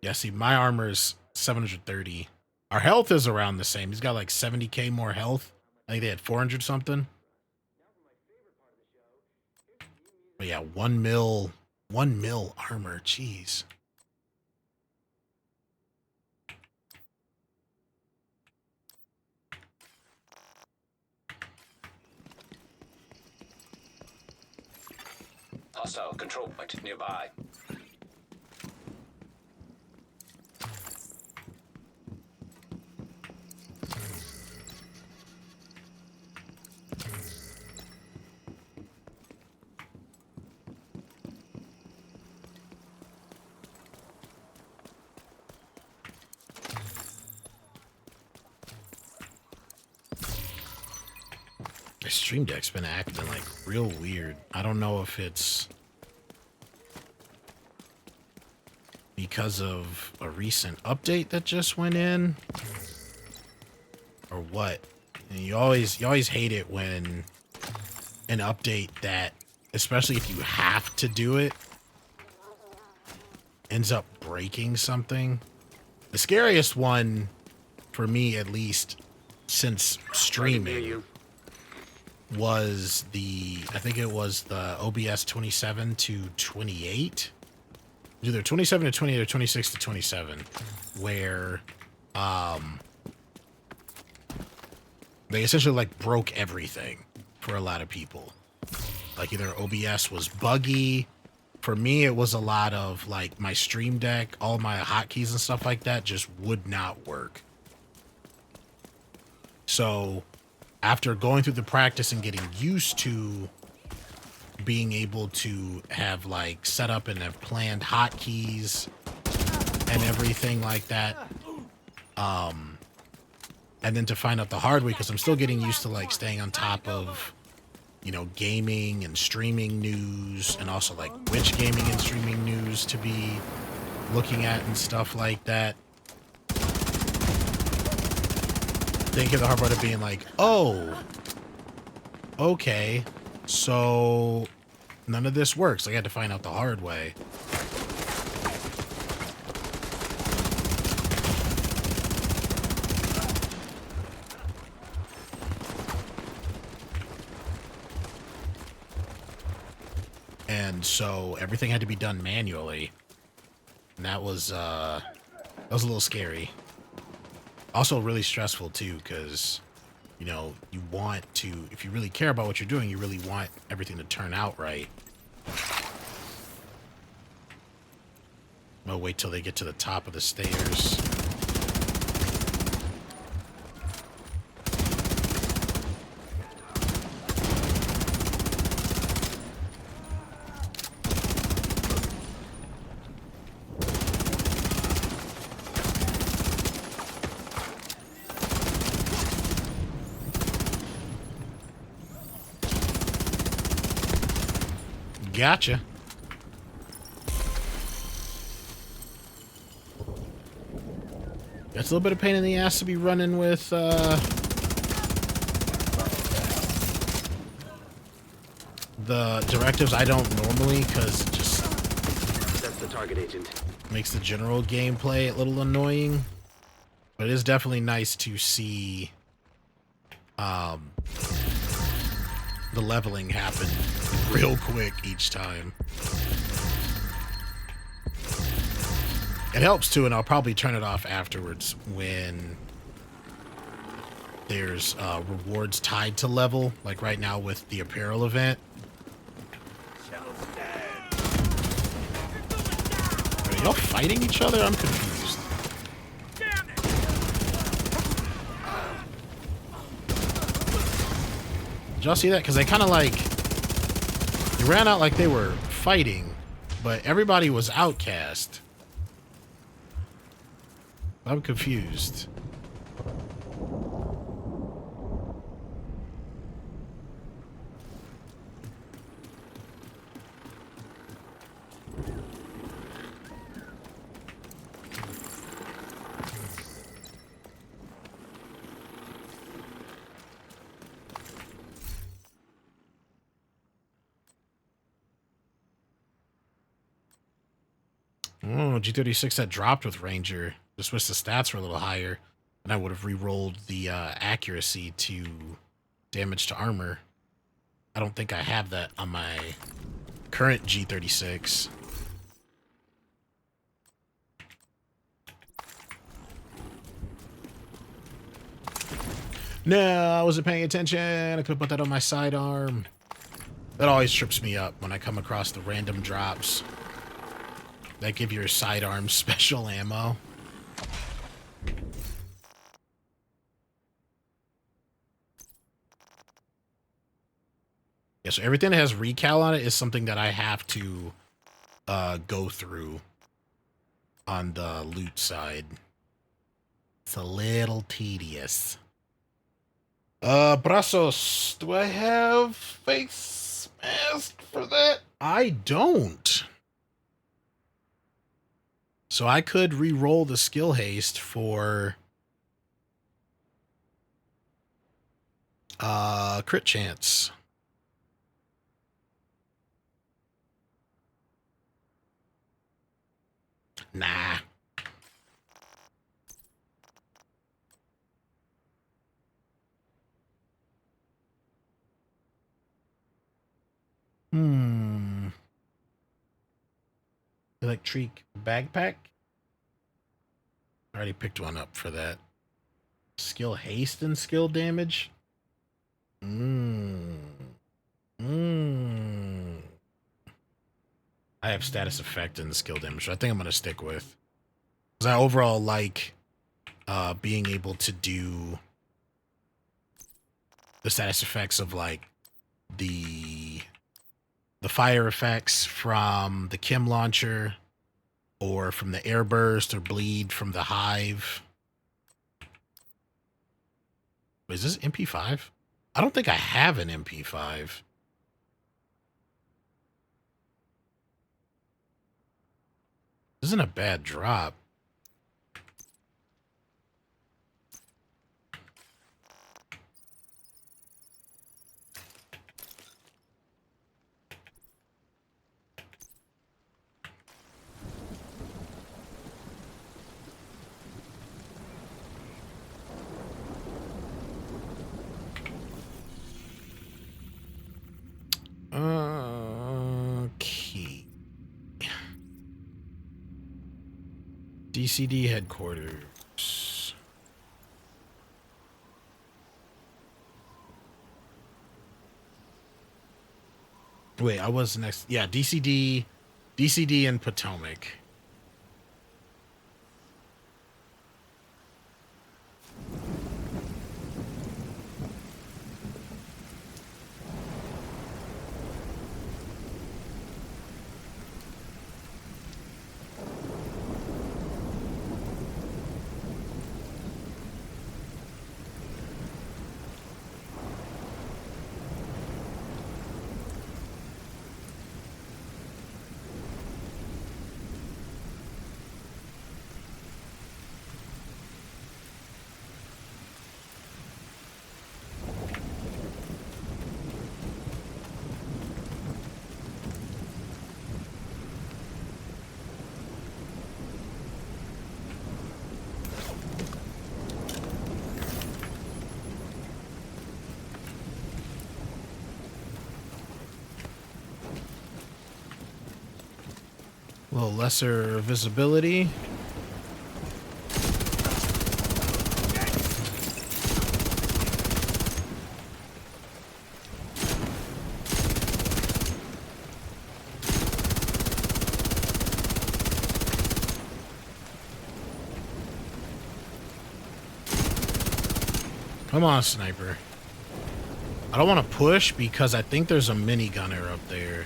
Yeah, see, my armor is 730. Our health is around the same. He's got like 70k more health. I think they had 400 something. But yeah, 1 mil armor. Jeez. Hostile control point nearby. My Stream Deck's been acting like real weird. I don't know if it's because of a recent update that just went in or what. And you always hate it when an update that, especially if you have to do it, ends up breaking something. The scariest one for me, at least since streaming, was I think it was the OBS 27 to 28. Either 27 to 28 or 26 to 27, where they essentially like broke everything for a lot of people. Like either OBS was buggy. For me, it was a lot of like my Stream Deck, all my hotkeys and stuff like that just would not work. So after going through the practice and getting used to being able to have like set up and have planned hotkeys and everything like that, and then to find out the hard way, because I'm still getting used to like staying on top of, you know, gaming and streaming news, and also like which gaming and streaming news to be looking at and stuff like that. Thinking of the hard part of being like, oh, okay, so none of this works. I had to find out the hard way. And so everything had to be done manually. And that was a little scary. Also really stressful too, because, you know, you want to, if you really care about what you're doing, you really want everything to turn out right. I'll wait till they get to the top of the stairs. Gotcha. It's a little bit of pain in the ass to be running with the directives. I don't normally, because it just That's the target, Agent. makes the general gameplay a little annoying. But it is definitely nice to see the leveling happen real quick each time. It helps too, and I'll probably turn it off afterwards when there's rewards tied to level, like right now with the apparel event. Are y'all fighting each other? I'm confused. Did y'all see that? Because they kind of like, they ran out like they were fighting, but everybody was outcast. I'm confused. Oh, G36 that dropped with Ranger. Just wish the stats were a little higher, and I would have re-rolled the accuracy to damage to armor. I don't think I have that on my current G36. No, I wasn't paying attention. I could have put that on my sidearm. That always trips me up when I come across the random drops that give your sidearm special ammo. Yeah, so everything that has recal on it is something that I have to go through on the loot side. It's a little tedious. Brazos, do I have face mask for that? I don't. So I could re-roll the skill haste for crit chance. Nah. Electric backpack? I already picked one up for that. Skill haste and skill damage? I have status effect and skill damage, so I think I'm going to stick with. Because I overall like being able to do the status effects of like the fire effects from the chem launcher or from the airburst or bleed from the hive. Wait, is this MP5? I don't think I have an MP5. This isn't a bad drop. Okay. DCD headquarters. Wait, I was next. Yeah, DCD and Potomac. A little lesser visibility. Come on, sniper. I don't want to push because I think there's a minigunner up there.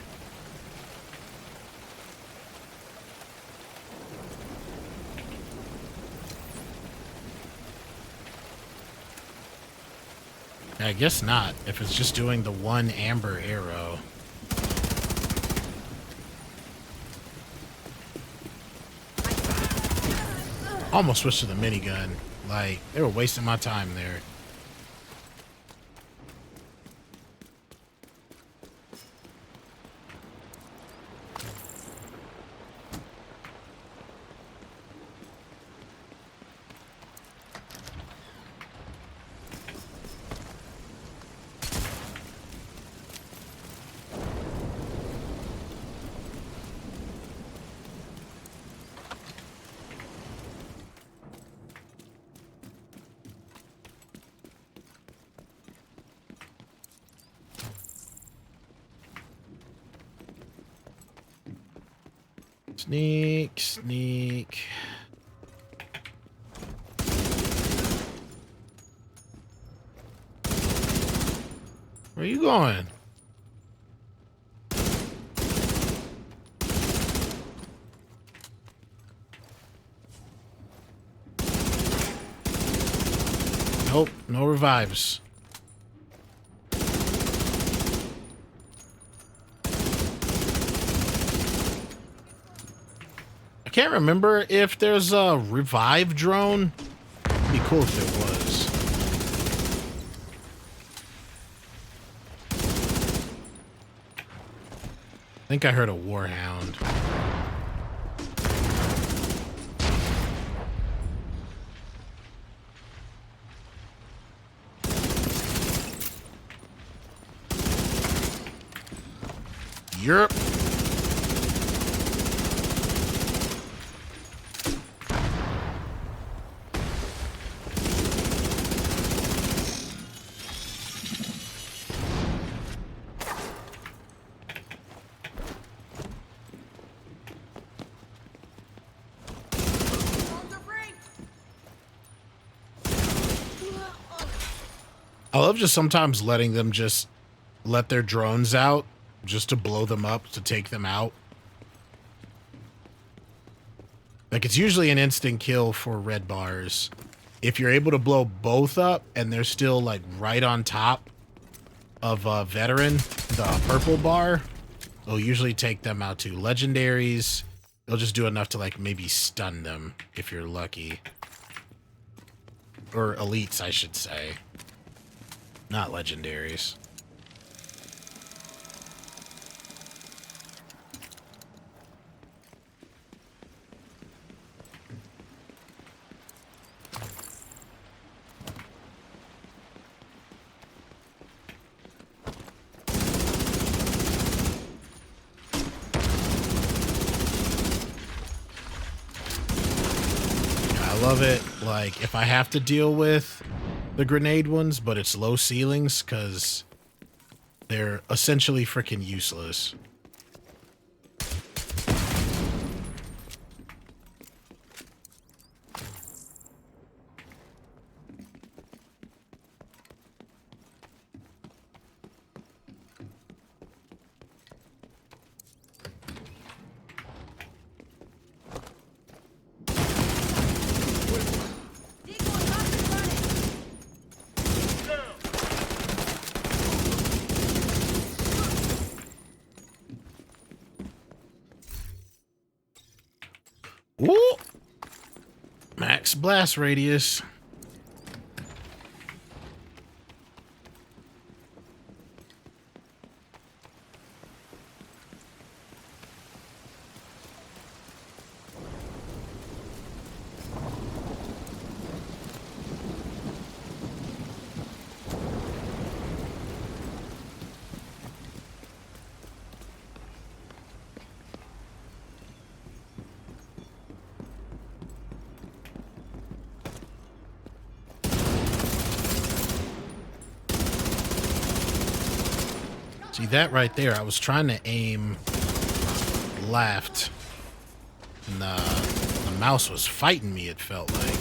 I guess not, if it's just doing the one amber arrow. Almost switched to the minigun. Like, they were wasting my time there. Sneak, sneak. Where you going? Nope, no revives. I can't remember if there's a revive drone. It'd be cool if there was. I think I heard a warhound. Europe. I love just sometimes letting them just let their drones out just to blow them up, to take them out. Like, it's usually an instant kill for red bars. If you're able to blow both up and they're still like right on top of a veteran, the purple bar, they'll usually take them out too. Legendaries, they'll just do enough to like maybe stun them if you're lucky. Or elites, I should say. Not legendaries. I love it, like, if I have to deal with the grenade ones, but it's low ceilings, because they're essentially freaking useless. Ooh. Max blast radius. See that right there? I was trying to aim left, and the mouse was fighting me, it felt like.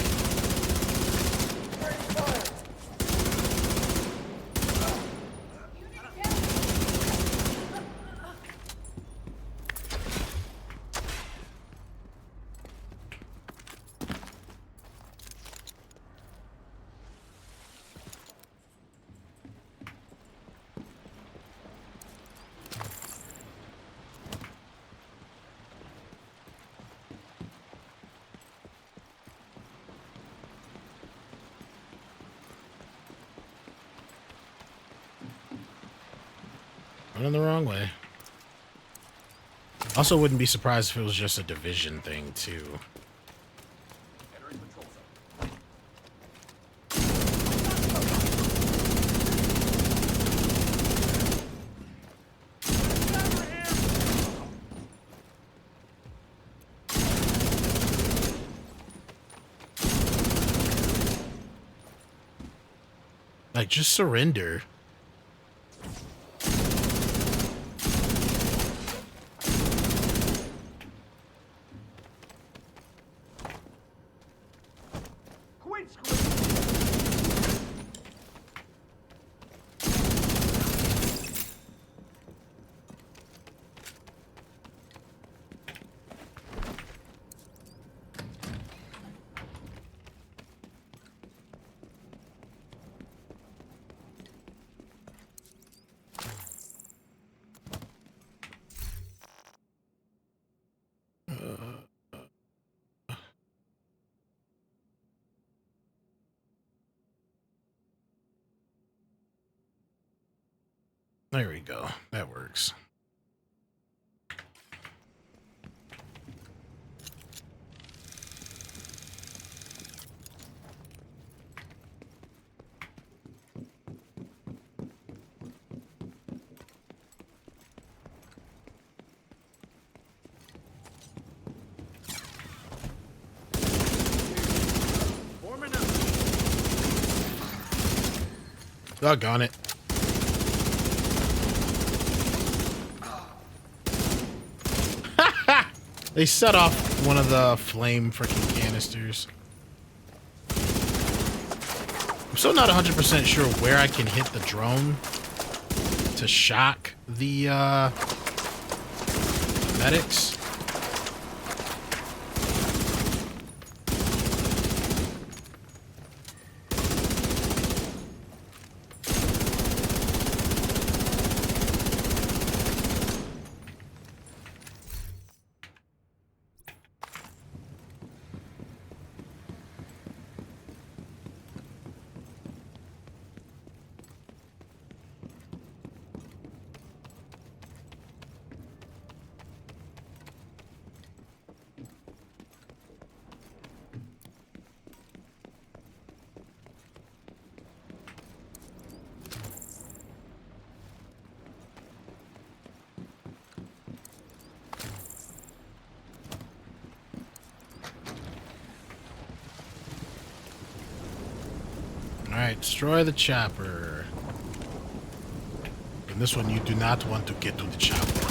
Running the wrong way. Also wouldn't be surprised if it was just a division thing too. Like, just surrender. There we go. That works. Doggone it. They set off one of the flame freaking canisters. I'm still not 100% sure where I can hit the drone to shock the medics. Alright, destroy the chopper. In this one, you do not want to get to the chopper.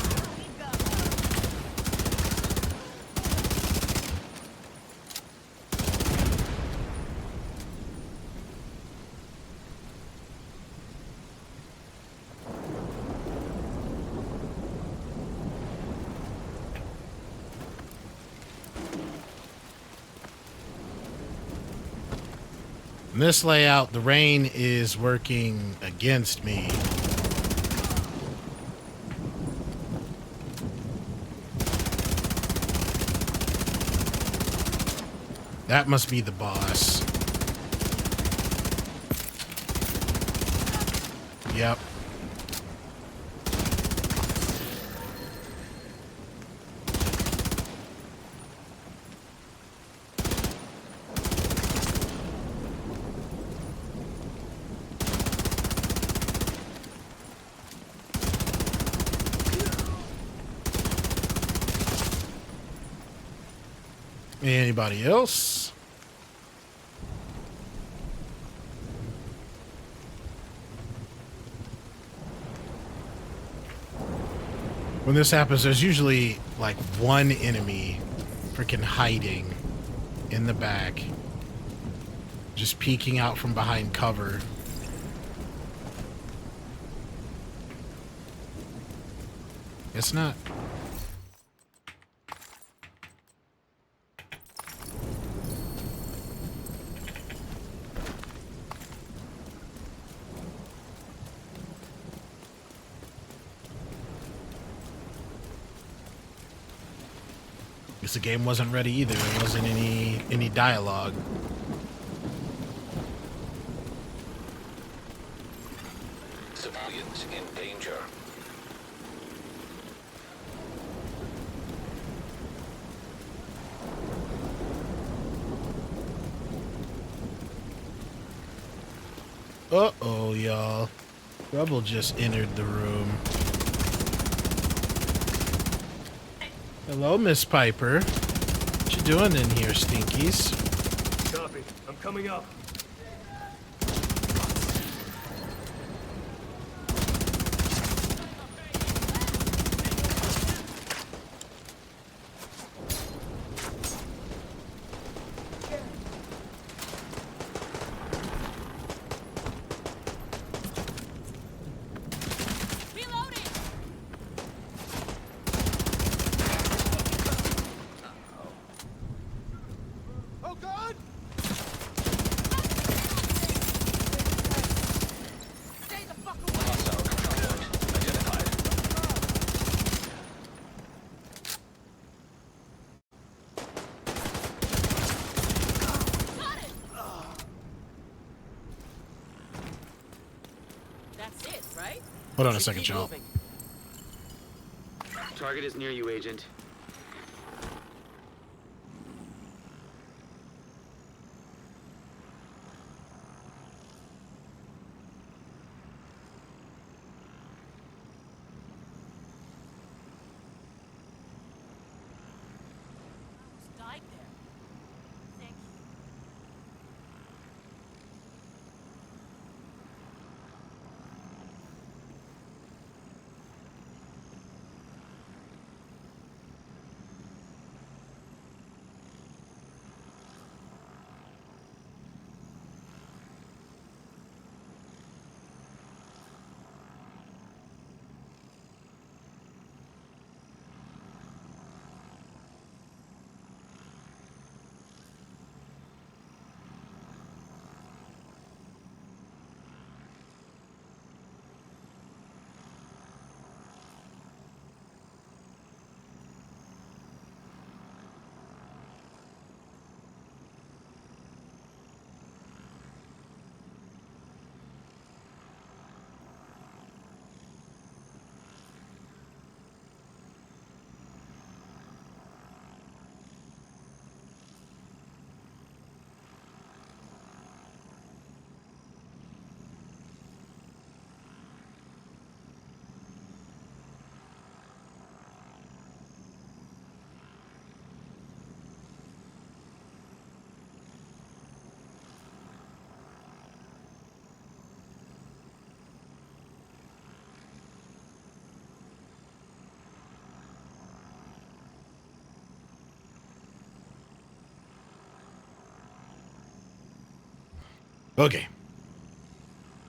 In this layout, the rain is working against me. That must be the boss. Yep. Anybody else? When this happens, there's usually like one enemy freaking hiding in the back, just peeking out from behind cover. It's not. Guess the game wasn't ready either. There wasn't any dialogue. Civilians in danger. Uh-oh, y'all. Trouble just entered the room. Hello, Miss Piper. What you doing in here, Stinkies? Copy. I'm coming up. Hold on a second, y'all. Target is near you, Agent. Died there. Thank you. Okay.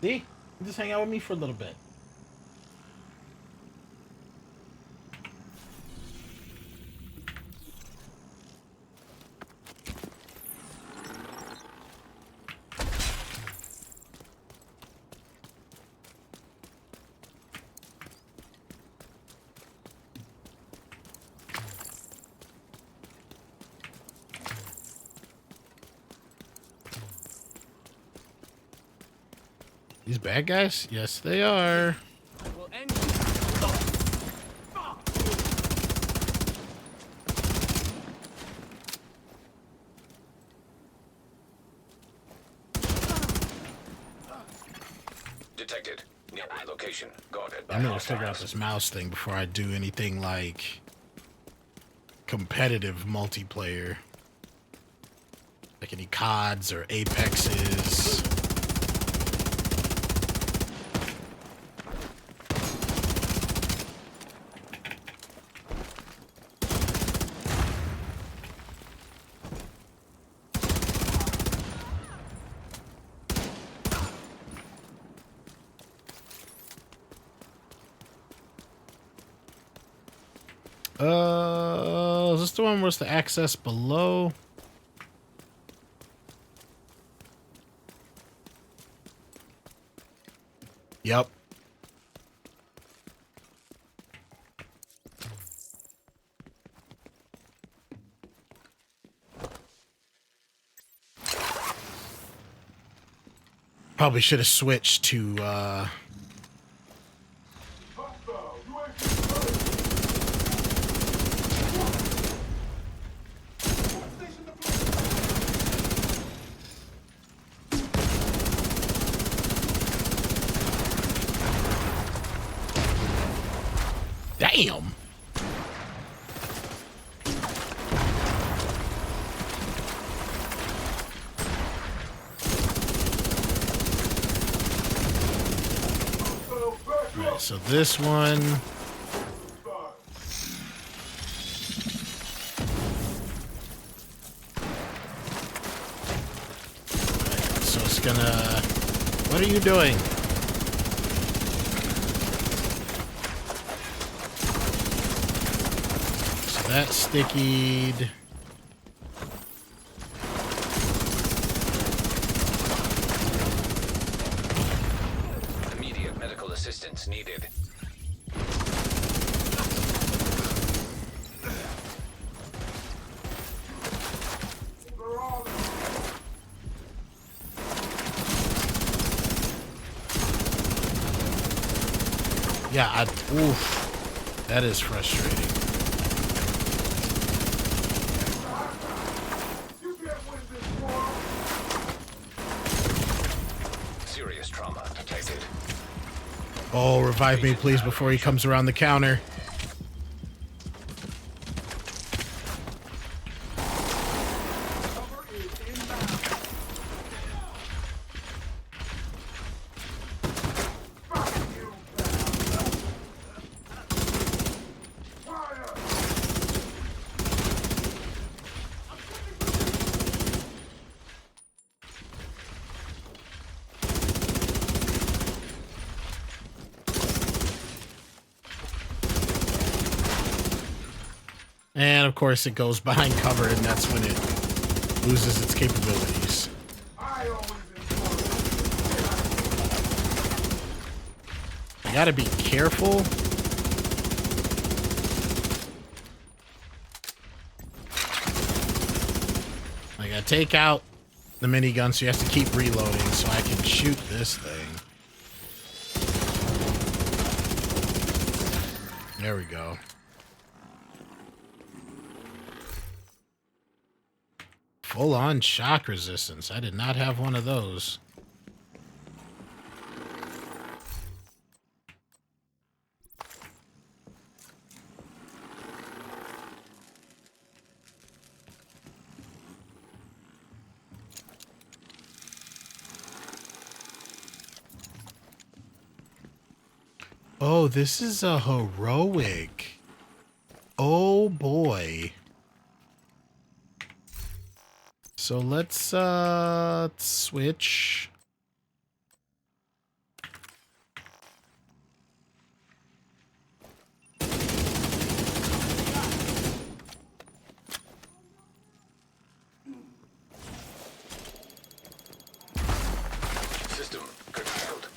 See? You just hang out with me for a little bit. These bad guys? Yes, they are. We'll end you. Detected. Nearby location. Guarded by I'm gonna hostiles. figure out this mouse thing before I do anything like competitive multiplayer. Like any CODs or Apexes. Is this the one where it's the access below? Yep. Probably should have switched to damn. Right, so this one. So it's gonna. What are you doing? So that's stickied. Immediate medical assistance needed. Yeah, oof. That is frustrating. Serious trauma detected. Oh, revive me, please, before he comes around the counter. And of course it goes behind cover, and that's when it loses its capabilities. You gotta be careful. I gotta take out the minigun, so you have to keep reloading so I can shoot this thing. There we go. Full-on shock resistance. I did not have one of those. Oh, this is a heroic. Oh boy. So let's switch. System curtailed.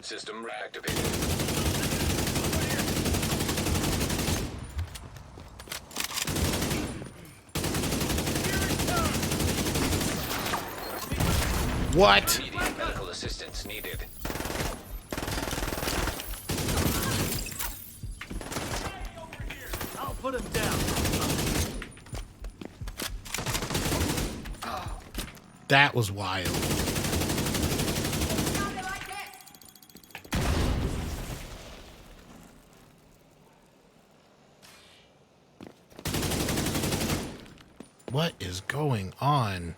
System reactivated. What? Immediate medical assistance needed. I'll put him down. That was wild. What is going on?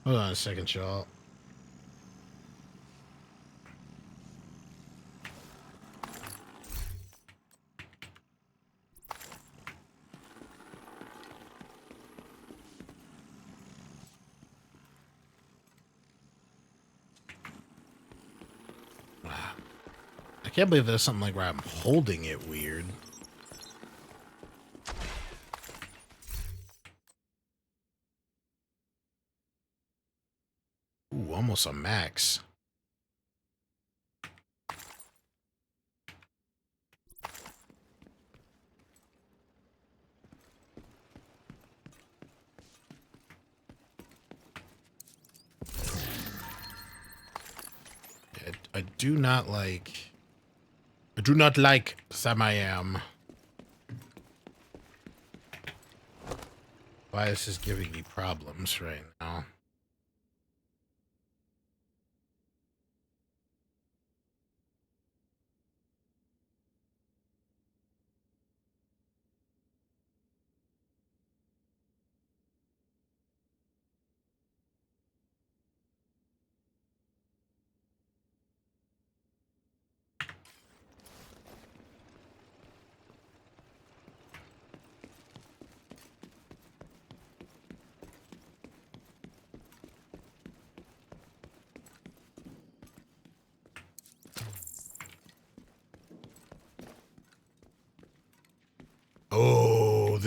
Hold on a second, y'all. I can't believe there's something like where I'm holding it weird. Ooh, almost a max. I do not like... I do not like Sam-I-Am. Why is this giving me problems right now?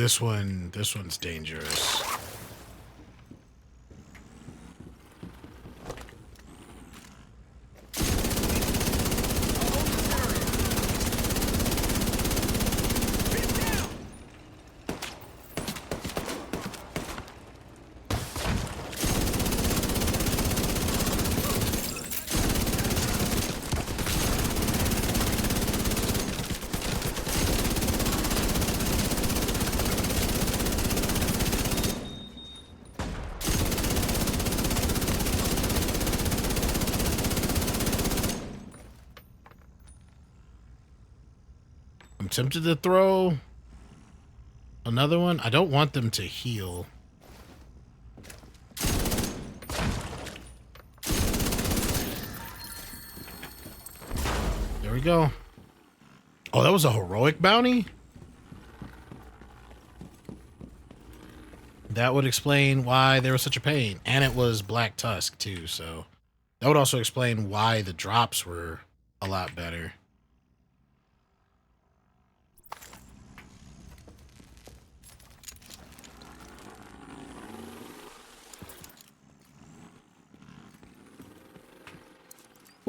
This one's dangerous. I'm tempted to throw another one. I don't want them to heal. There we go. Oh, that was a heroic bounty? That would explain why there was such a pain. And it was Black Tusk, too, so... That would also explain why the drops were a lot better.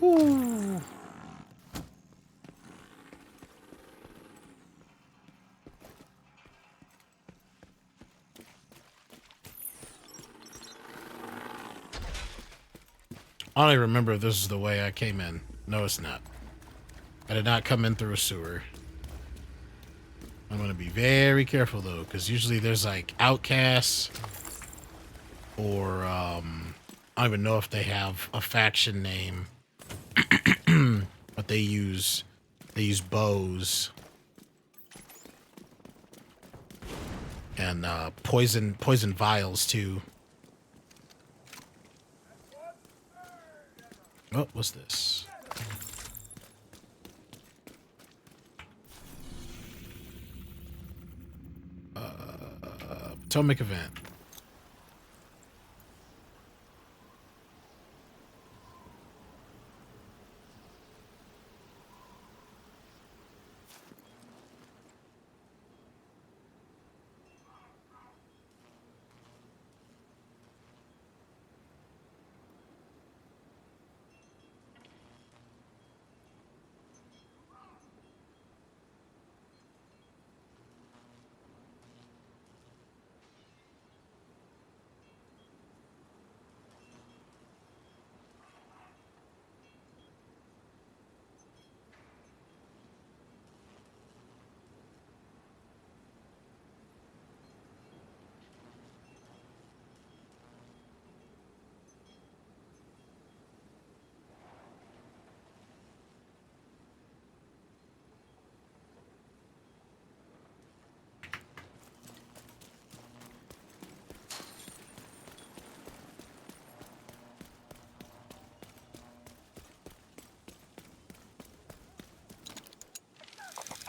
Ooh. I don't even remember if this is the way I came in. No, it's not. I did not come in through a sewer. I'm going to be very careful, though, because usually there's, like, outcasts or, I don't even know if they have a faction name, but they use bows and poison vials, too. Oh, what's this? Atomic event.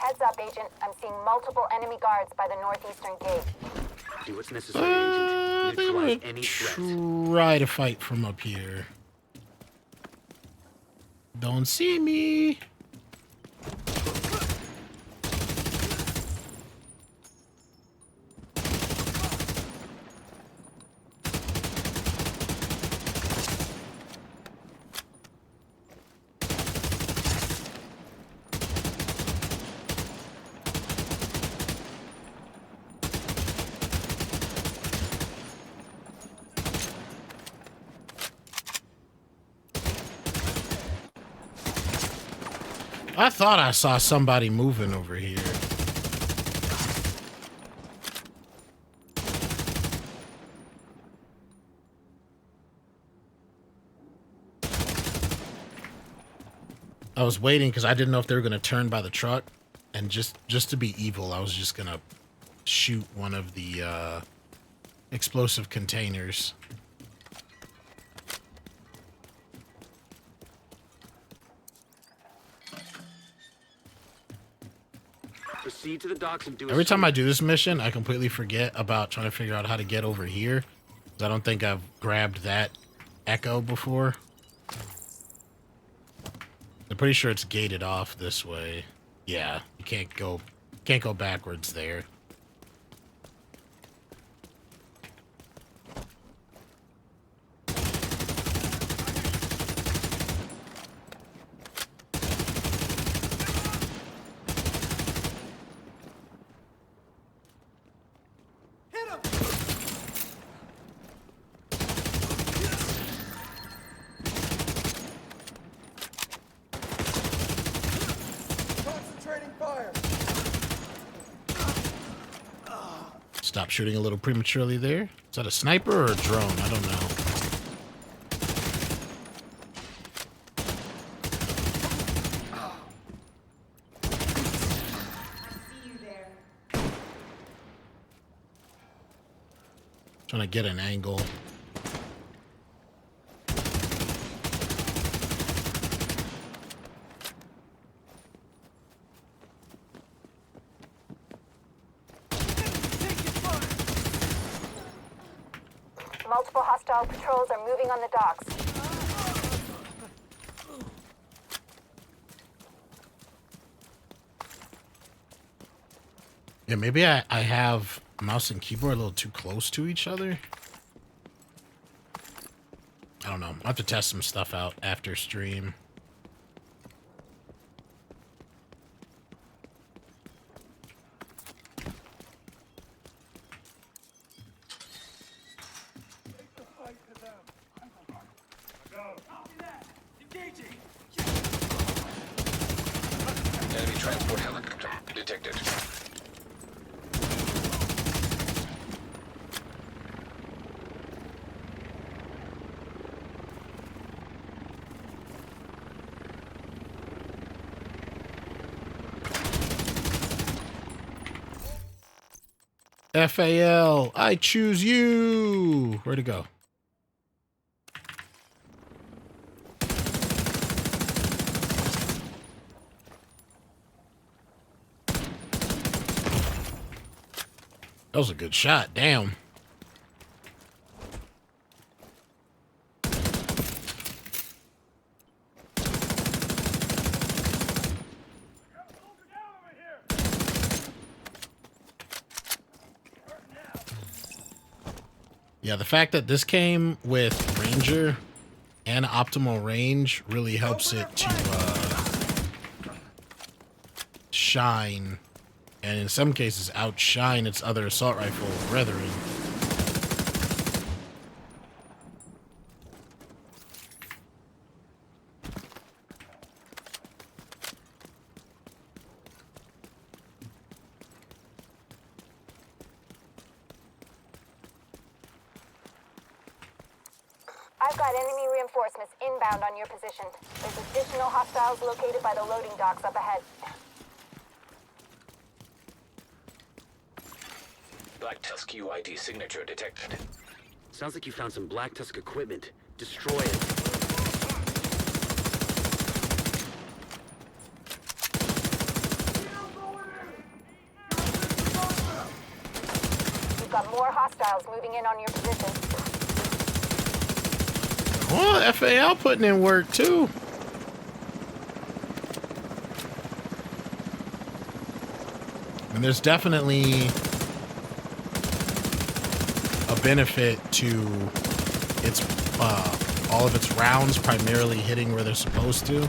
Heads up, Agent. I'm seeing multiple enemy guards by the northeastern gate. Do what's necessary, Agent. Neutralize any threats. Try to fight from up here. Don't see me. I thought I saw somebody moving over here. I was waiting because I didn't know if they were going to turn by the truck, and just to be evil, I was just going to shoot one of the explosive containers. Proceed to the docks and do Every time I do this mission, I completely forget about trying to figure out how to get over here. I don't think I've grabbed that echo before. I'm pretty sure it's gated off this way. Yeah, you can't go backwards there. Stop shooting a little prematurely there. Is that a sniper or a drone? I don't know. Trying to get an angle. Multiple hostile patrols are moving on the docks. Yeah, maybe I have mouse and keyboard a little too close to each other. I don't know. I'll have to test some stuff out after stream. Enemy transport helicopter detected. FAL, I choose you. Where'd it go? That was a good shot. Damn. Yeah, the fact that this came with Ranger and optimal range really helps it to shine, and in some cases outshine its other assault rifle brethren. I've got enemy reinforcements inbound on your position. There's additional hostiles located by the loading docks up ahead. Black Tusk UID signature detected. Sounds like you found some Black Tusk equipment. Destroy it. You've got more hostiles moving in on your position. Oh, FAL putting in work too. And there's definitely a benefit to its all of its rounds primarily hitting where they're supposed to.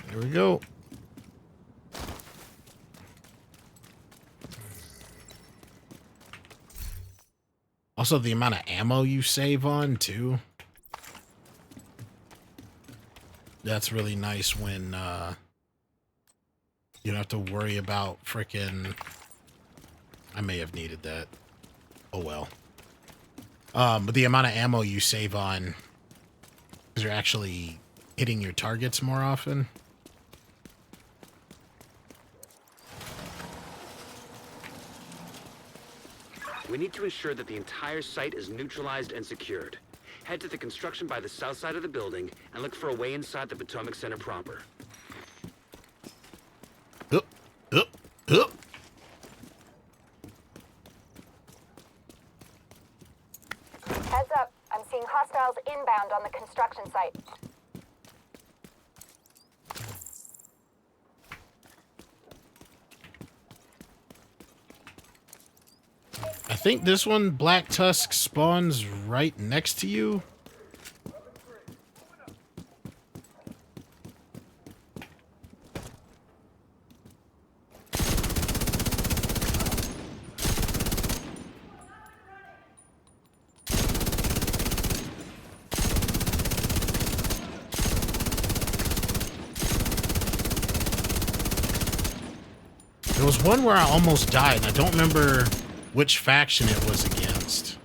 There we go. Also, the amount of ammo you save on, too. That's really nice when you don't have to worry about frickin'... I may have needed that. Oh, well. But the amount of ammo you save on, because you're actually hitting your targets more often. We need to ensure that the entire site is neutralized and secured. Head to the construction by the south side of the building and look for a way inside the Potomac Center proper. Up, up, up. Heads up, I'm seeing hostiles inbound on the construction site. think this one, Black Tusk, spawns right next to you. There was one where I almost died, and I don't remember which faction it was against.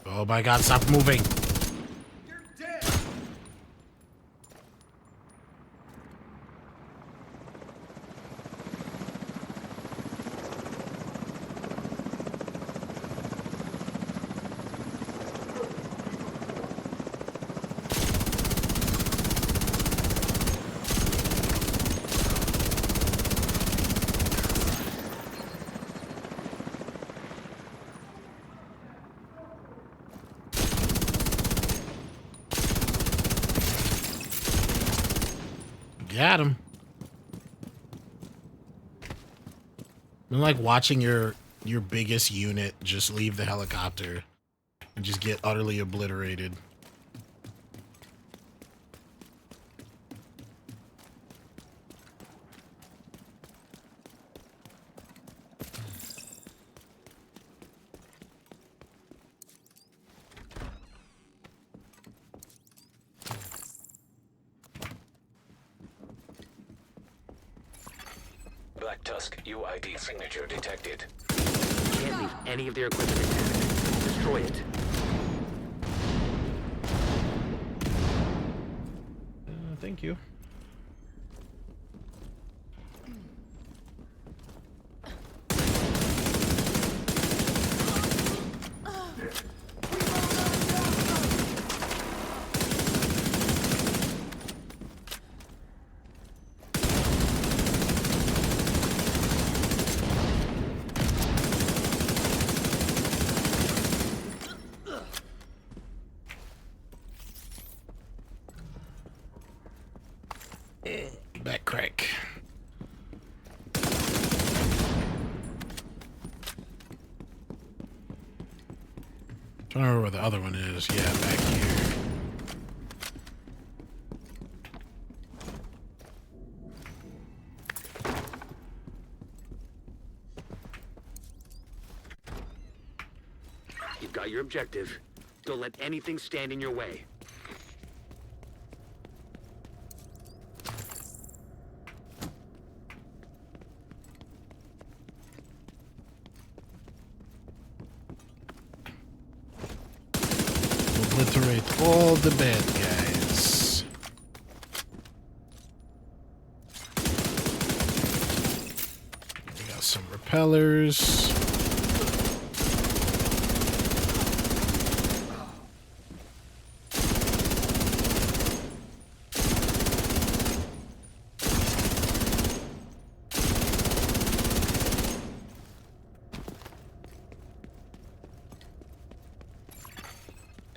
Oh my god, stop moving. Got him. I like watching your biggest unit just leave the helicopter and just get utterly obliterated. Black Tusk UID signature detected. Can't leave any of their equipment intact. Destroy it. Thank you. Back crack. Trying to remember where the other one is. Yeah, back here. You've got your objective. Don't let anything stand in your way. Obliterate all the bad guys. We got some repellers.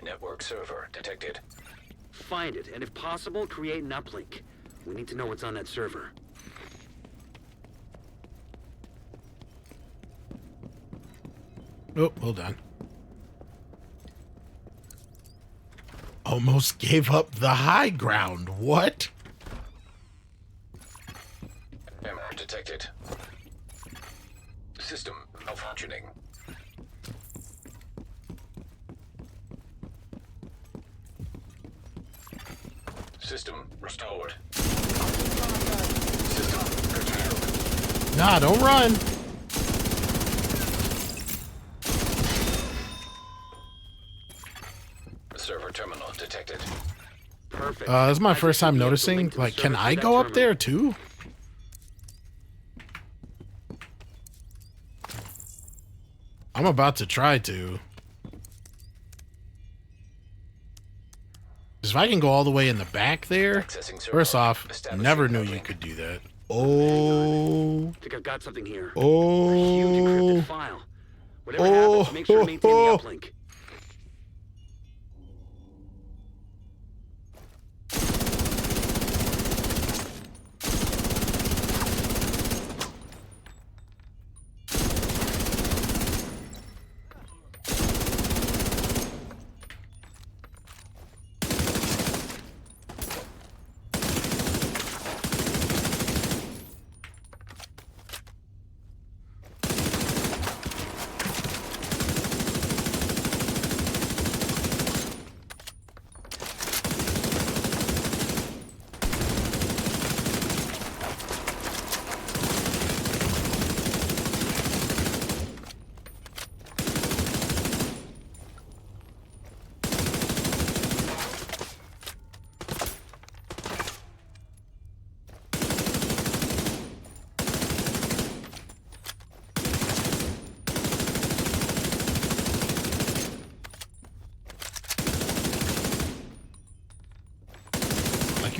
Network server detected. Find it, and if possible, create an uplink. We need to know what's on that server. Oh, hold on. Almost gave up the high ground. What? Error detected. System malfunctioning. System restored. System curtailed. Nah, don't run. Server terminal detected. Perfect. This is my I first just time need the noticing. link to the Like, can server I through go that up there terminal. too? I'm about to try to. If I can go all the way in the back there, Accessing server. first off, Establishing never knew you uplink. could do that. Oh, I think I've got something here. A huge oh, encrypted file. Whatever happens, make sure to maintain the uplink.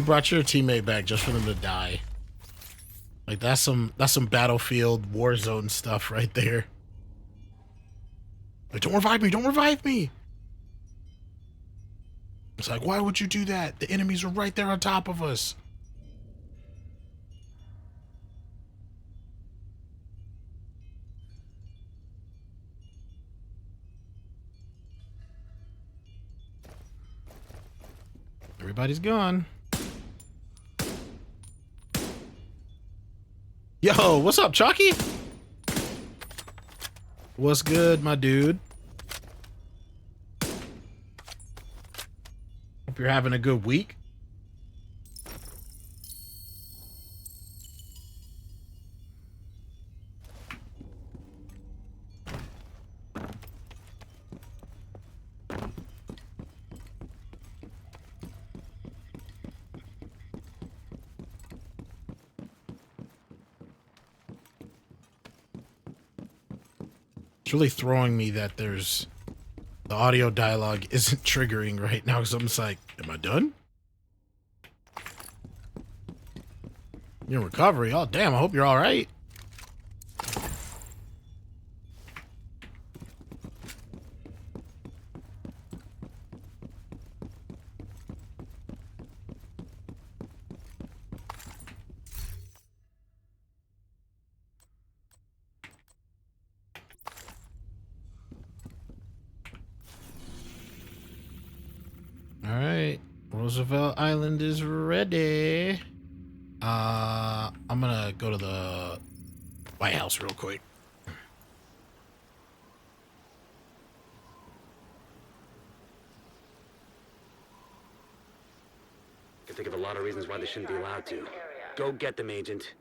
brought your teammate back just for them to die. Like that's some Battlefield Warzone stuff right there. Like, don't revive me, don't revive me. It's like, why would you do that? The enemies are right there on top of us. Everybody's gone. Yo, what's up, Chalky? What's good, my dude? Hope you're having a good week. It's really throwing me that the audio dialogue isn't triggering right now because I'm just like, am I done? You're in recovery. Oh, damn. I hope you're all right. All right. Roosevelt Island is ready. I'm gonna go to the White House real quick. Can think of a lot of reasons why they shouldn't be allowed to. Go get them, Agent.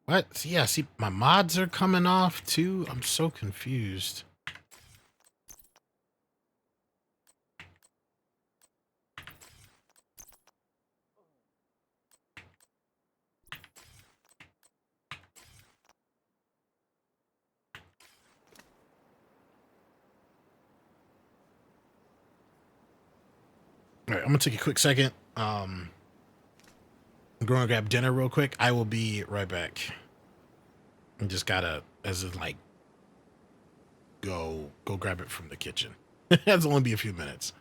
What? Yeah, see, my mods are coming off too. I'm so confused. All right, I'm gonna take a quick second. I'm going to grab dinner real quick. I will be right back. I just gotta, as in like, go grab it from the kitchen. That's only be a few minutes.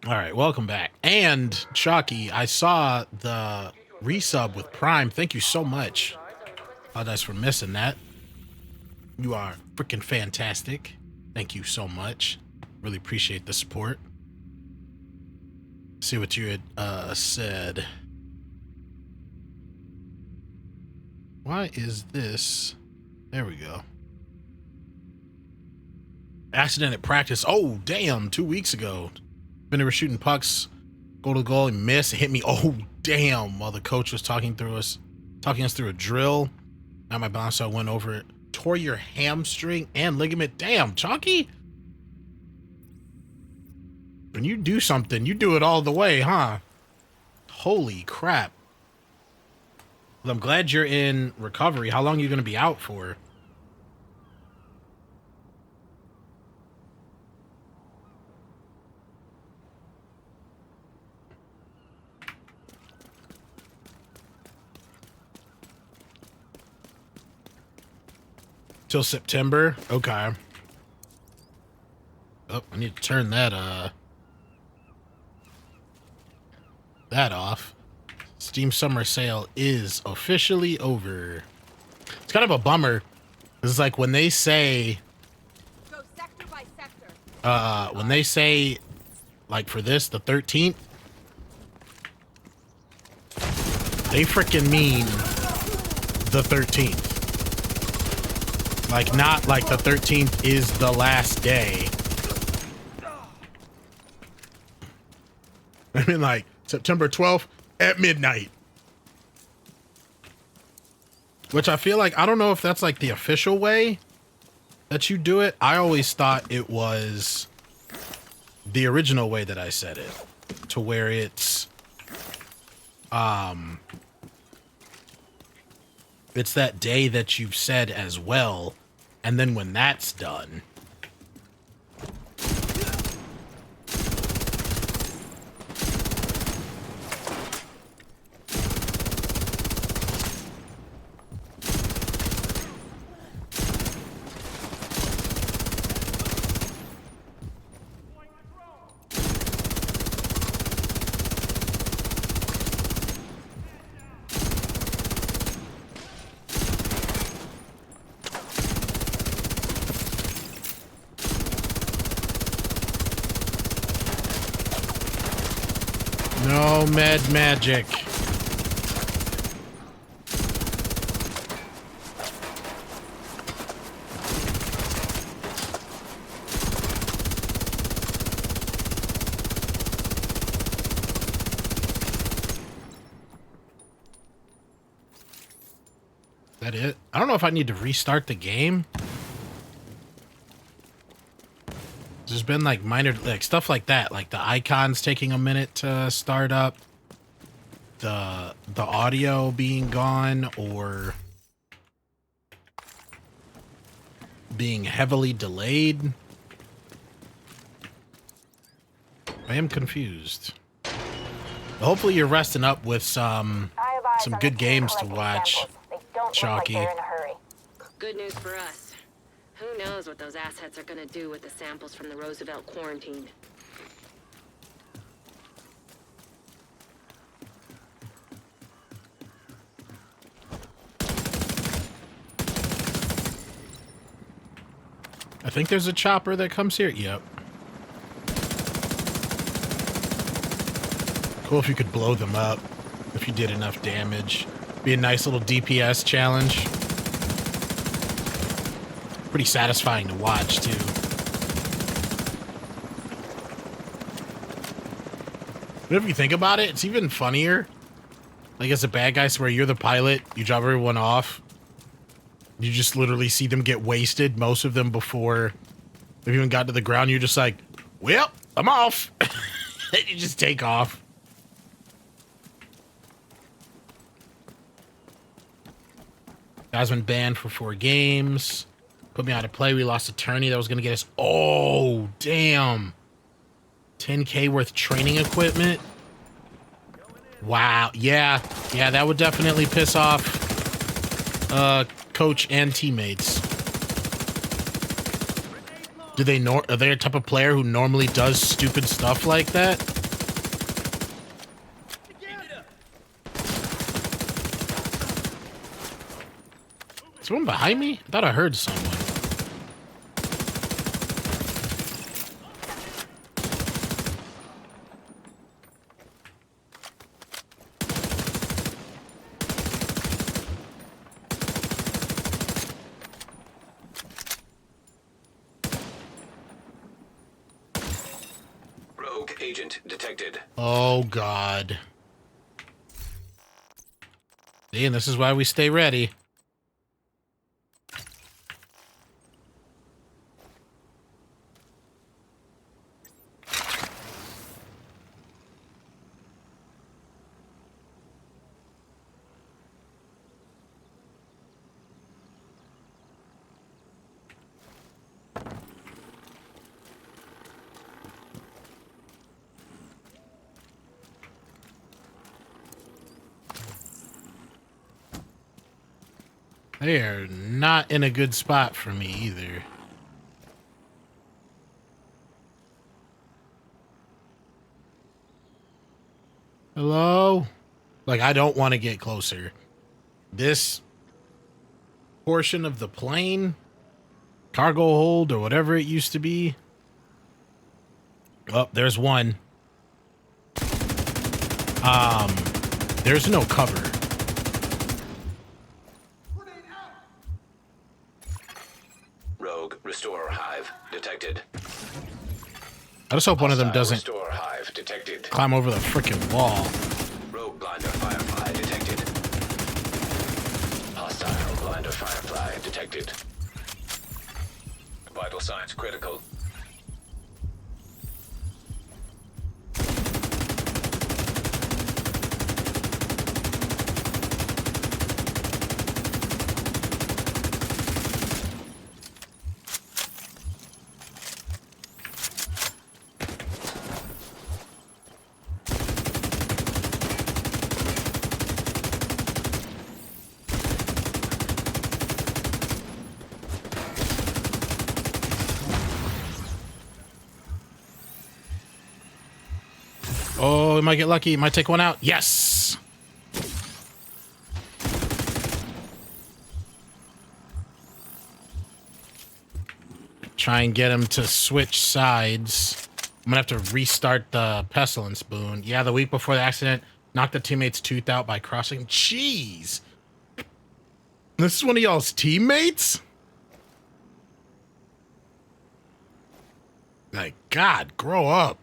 All right, welcome back. And Chalky, I saw the resub with Prime. Thank you so much. Apologize for missing that. You are freaking fantastic. Thank you so much. Really appreciate the support. See what you had said. Why is this? There we go. Accident at practice. Oh, damn. 2 weeks ago. When they were shooting pucks, go to goal and miss, hit me. Oh, damn. While the coach was talking us through a drill. Now my balance, so I went over it. Tore your hamstring and ligament. Damn, Chalky. When you do something, you do it all the way, huh? Holy crap. Well, I'm glad you're in recovery. How long are you going to be out for? Till September? Okay. Oh, I need to turn that off. Steam Summer Sale is officially over. It's kind of a bummer. It's like when they say Go sector by sector. when they say like for this, the 13th, they freaking mean the 13th. Like, not like the 13th is the last day. I mean, like, September 12th at midnight. Which I feel like, I don't know if that's like the official way that you do it. I always thought it was the original way that I said it. To where it's that day that you've said as well, and then when that's done, no med magic. Is that it? I don't know if I need to restart the game. There's been like minor like stuff like that, like the icons taking a minute to start up, the audio being gone or being heavily delayed. I am confused. Hopefully you're resting up with some good games to watch, Chalky. Good news for us. Who knows what those assets are gonna do with the samples from the Roosevelt quarantine? I think there's a chopper that comes here. Yep. Cool if you could blow them up if you did enough damage. Be a nice little DPS challenge. Pretty satisfying to watch, too. But if you think about it, it's even funnier. Like, as a bad guy, where you're the pilot, you drop everyone off. You just literally see them get wasted, most of them before they've even got to the ground. You're just like, well, I'm off. Then you just take off. Guy's been banned for 4 games. Put me out of play. We lost a tourney that was going to get us. Oh, damn. 10K worth training equipment. Wow. Yeah, that would definitely piss off coach and teammates. Are they a type of player who normally does stupid stuff like that? Someone behind me? I thought I heard someone. Rogue agent detected. Oh, God. See, and this is why we stay ready. They are not in a good spot for me either. Hello? Like, I don't want to get closer. This portion of the plane, cargo hold, or whatever it used to be. Oh, there's one. There's no cover. Rogue restore hive detected. I just hope one of them doesn't Restore hive detected. climb over the freaking wall. Rogue blinder firefly detected. Hostile blinder firefly detected. Vital signs critical. Oh, it might get lucky. It might take one out. Yes! Try and get him to switch sides. I'm gonna have to restart the pestilence boon. Yeah, the week before the accident, knocked the teammate's tooth out by crossing. Jeez! This is one of y'all's teammates? Like, God, grow up.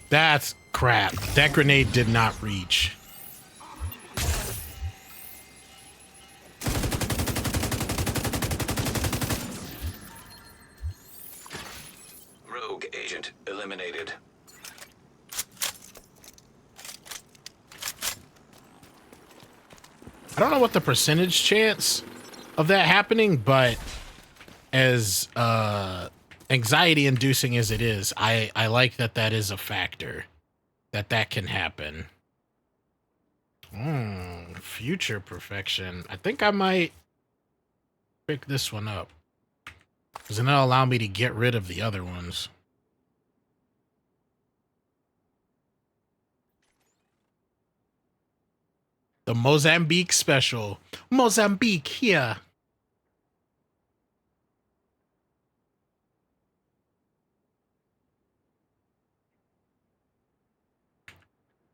That's crap. That grenade did not reach. Rogue agent eliminated. I don't know what the percentage chance of that happening, but as anxiety inducing as it is, I like that that is a factor, that can happen. Future perfection. I think I might pick this one up, because then that'll allow me to get rid of the other ones. The Mozambique special. Mozambique here.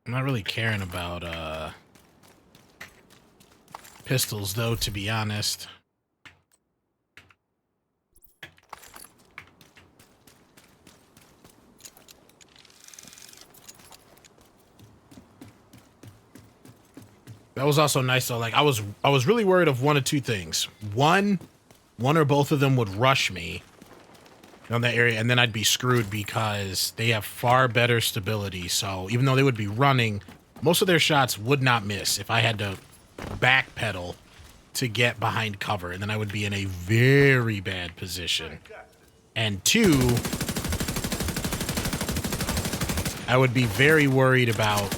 I'm not really caring about pistols though, to be honest. That was also nice though. Like I was really worried of one of two things. One or both of them would rush me on that area, and then I'd be screwed because they have far better stability. So even though they would be running, most of their shots would not miss if I had to backpedal to get behind cover, and then I would be in a very bad position. And two, I would be very worried about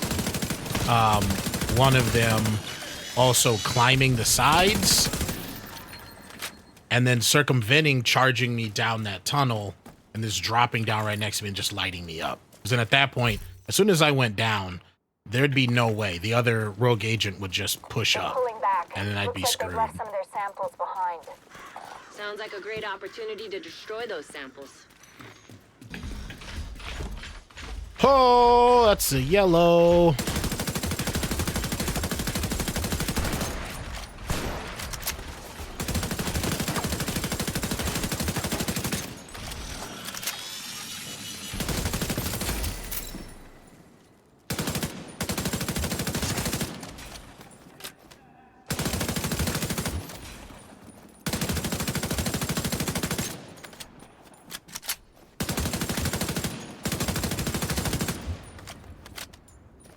one of them also climbing the sides and then circumventing, charging me down that tunnel, and this dropping down right next to me and just lighting me up. Because then at that point, as soon as I went down, there'd be no way. The other rogue agent would just push They're up, pulling back. and then I'd be Looks like screwed. they've left some of their samples behind. Sounds like a great opportunity to destroy those samples. Oh, that's a yellow.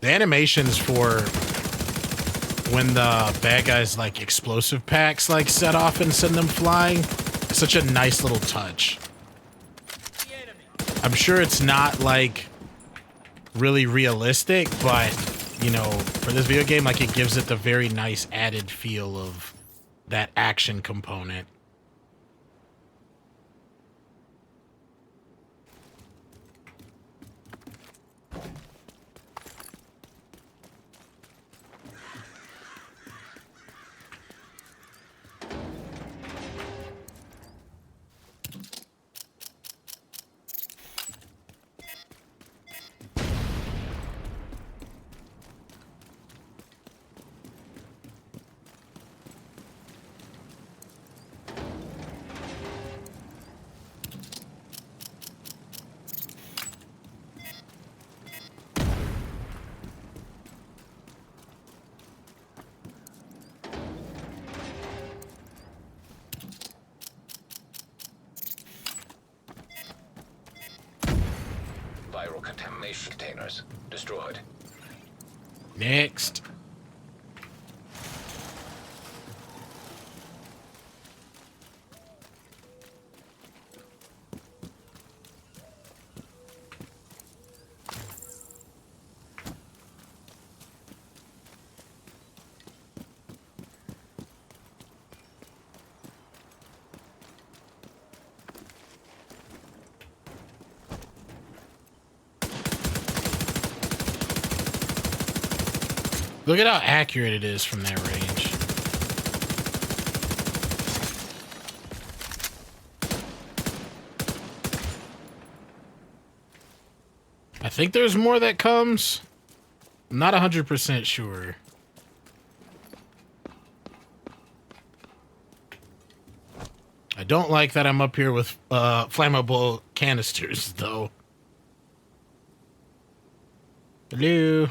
The animations for when the bad guys like explosive packs like set off and send them flying, is such a nice little touch. I'm sure it's not like really realistic, but you know, for this video game, like it gives it the very nice added feel of that action component. Viral contamination containers destroyed. Next. Look at how accurate it is from that range. I think there's more that comes. I'm not 100% sure. I don't like that I'm up here with flammable canisters, though. Hello.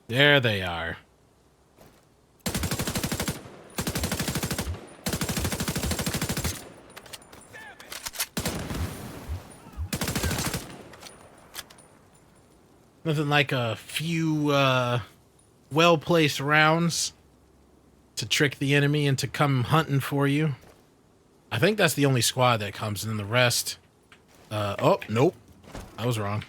There they are. Nothing like a few well-placed rounds to trick the enemy into come hunting for you. I think that's the only squad that comes, and then the rest... oh, nope. I was wrong.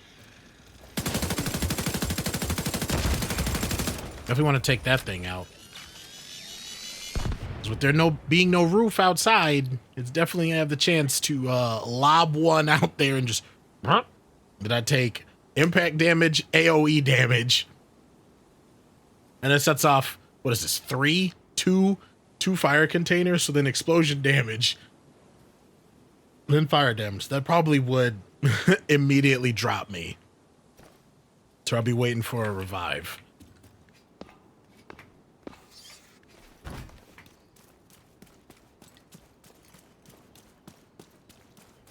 Definitely want to take that thing out. Because with there being no roof outside, it's definitely gonna have the chance to lob one out there and just... Did I take impact damage, AoE damage? And it sets off, what is this, two fire containers, so then explosion damage. Then fire damage. That probably would immediately drop me. So I'll be waiting for a revive.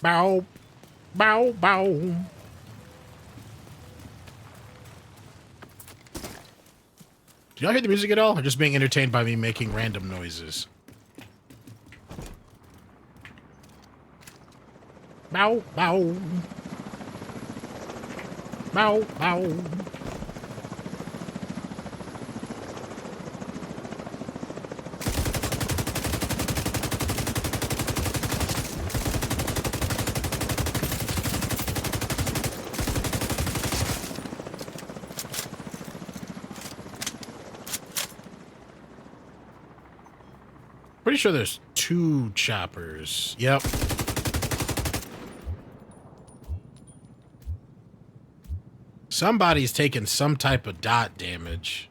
Bow, bow, bow. Do y'all hear the music at all? Or just being entertained by me making random noises? Bow, bow. Bow, bow. Pretty sure there's 2 choppers. Yep. Somebody's taking some type of dot damage.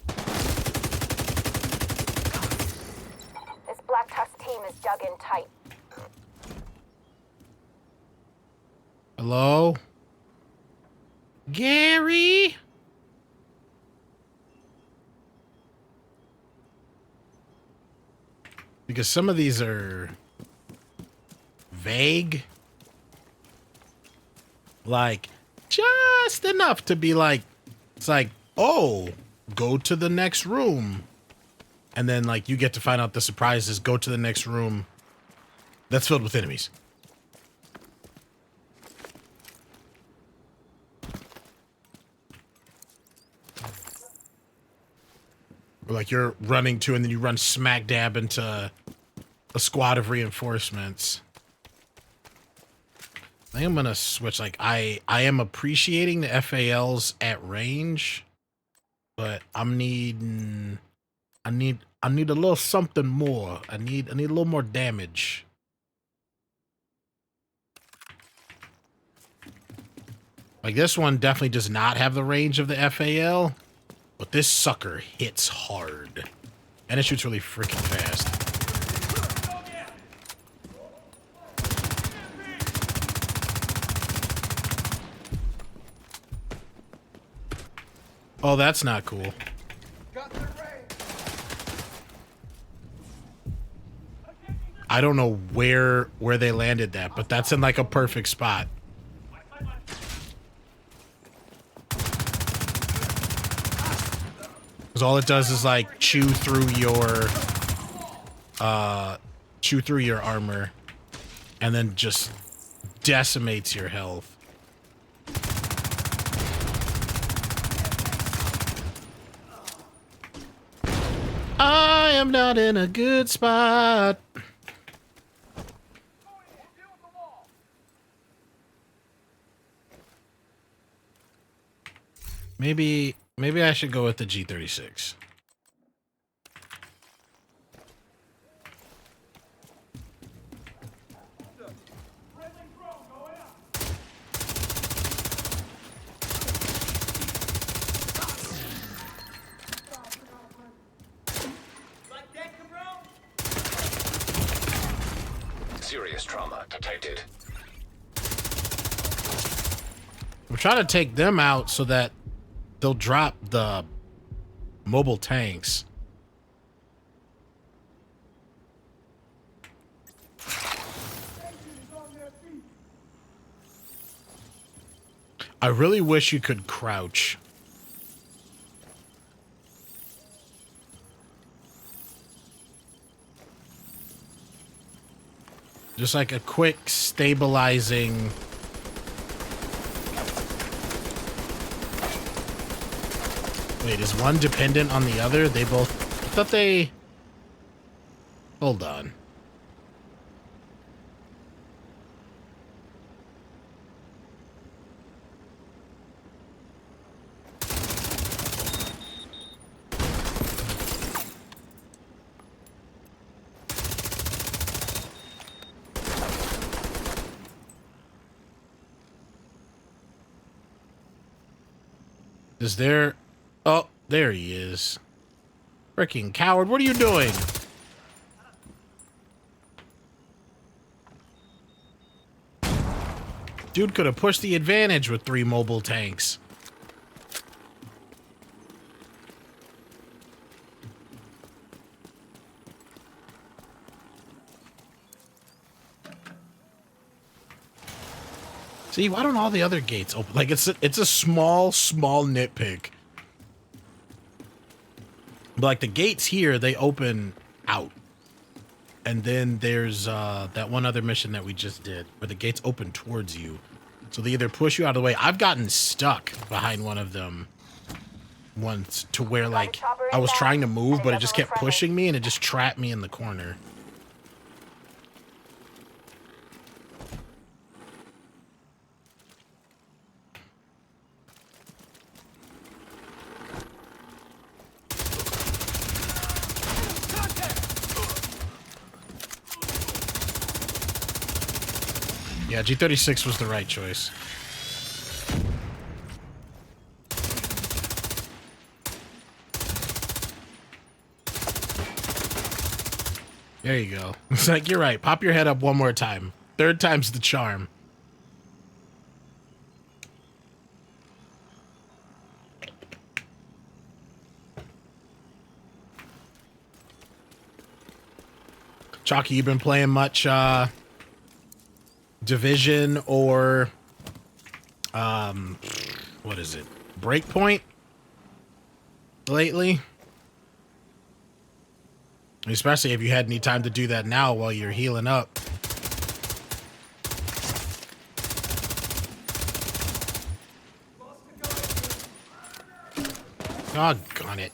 This Black Tusk team is dug in tight. Hello? Gary? Because some of these are vague. Like, just enough to be like, it's like, oh, go to the next room. And then, like, you get to find out the surprise is go to the next room that's filled with enemies. Or like you're running to and then you run smack dab into a squad of reinforcements. I think I'm gonna switch. Like I am appreciating the FALs at range, but I need a little something more. I need a little more damage. Like this one definitely does not have the range of the FAL, but this sucker hits hard. And it shoots really freaking fast. Oh, that's not cool. I don't know where they landed that, but that's in like a perfect spot. Because all it does is like chew through your armor and then just decimates your health. I am not in a good spot. Maybe I should go with the G36. Serious trauma detected. We're trying to take them out so that they'll drop the mobile tanks. I really wish you could crouch. Just like a quick stabilizing. Wait, is one dependent on the other? They both... I thought they... Hold on. Is there... Oh, there he is. Freaking coward, what are you doing? Dude could have pushed the advantage with 3 mobile tanks. See, why don't all the other gates open? Like, it's a small nitpick. But like the gates here, they open out. And then there's that one other mission that we just did where the gates open towards you. So they either push you out of the way. I've gotten stuck behind one of them once to where like I was trying to move, but it just kept pushing me and it just trapped me in the corner. Yeah, G36 was the right choice. There you go. It's like, you're right. Pop your head up one more time. Third time's the charm. Chalky, you been playing much Division or what is it? Breakpoint lately? Especially if you had any time to do that now while you're healing up. Doggone it.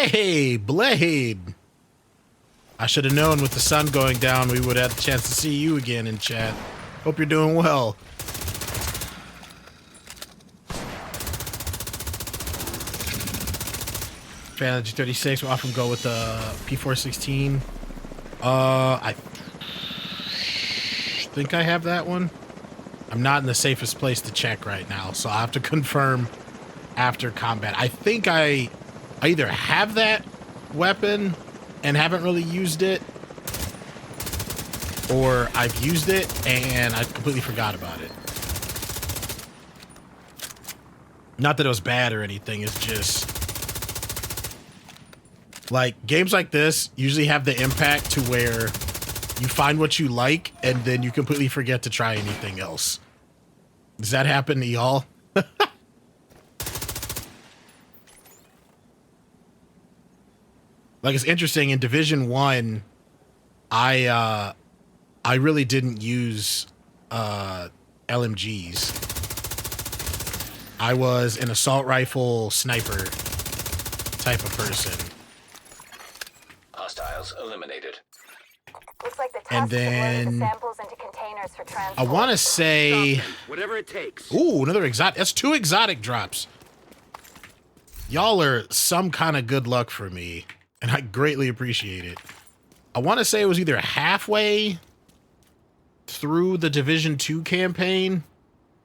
Hey, Blade! I should have known with the sun going down we would have the chance to see you again in chat. Hope you're doing well. Fan of G36 will often go with the P416. I think I have that one. I'm not in the safest place to check right now, so I'll have to confirm after combat. I think I either have that weapon and haven't really used it, or I've used it and I completely forgot about it. Not that it was bad or anything, it's just like games like this usually have the impact to where you find what you like and then you completely forget to try anything else. Does that happen to y'all? Like, it's interesting, in Division 1, I really didn't use LMGs. I was an assault rifle sniper type of person. Hostiles eliminated. Looks like the And tusks have loaded the then samples into containers for transport. I want to say, Whatever it takes. ooh, another exotic. That's 2 exotic drops. Y'all are some kind of good luck for me, and I greatly appreciate it. I want to say it was either halfway through the Division 2 campaign.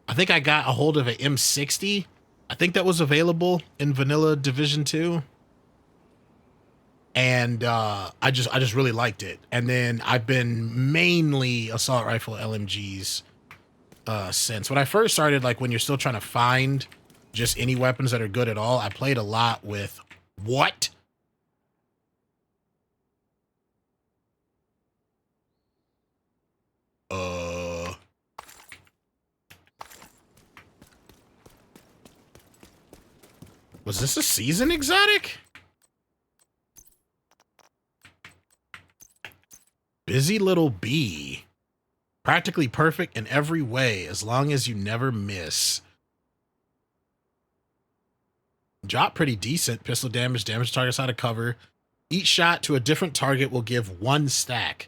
I think I got a hold of an M60. I think that was available in vanilla Division 2. And I just really liked it. And then I've been mainly assault rifle LMGs since. When I first started, like when you're still trying to find just any weapons that are good at all, I played a lot with what? Was this a season exotic? Busy Little Bee. Practically perfect in every way, as long as you never miss. Drop pretty decent. Pistol damage, damage targets out of cover. Each shot to a different target will give 1 stack.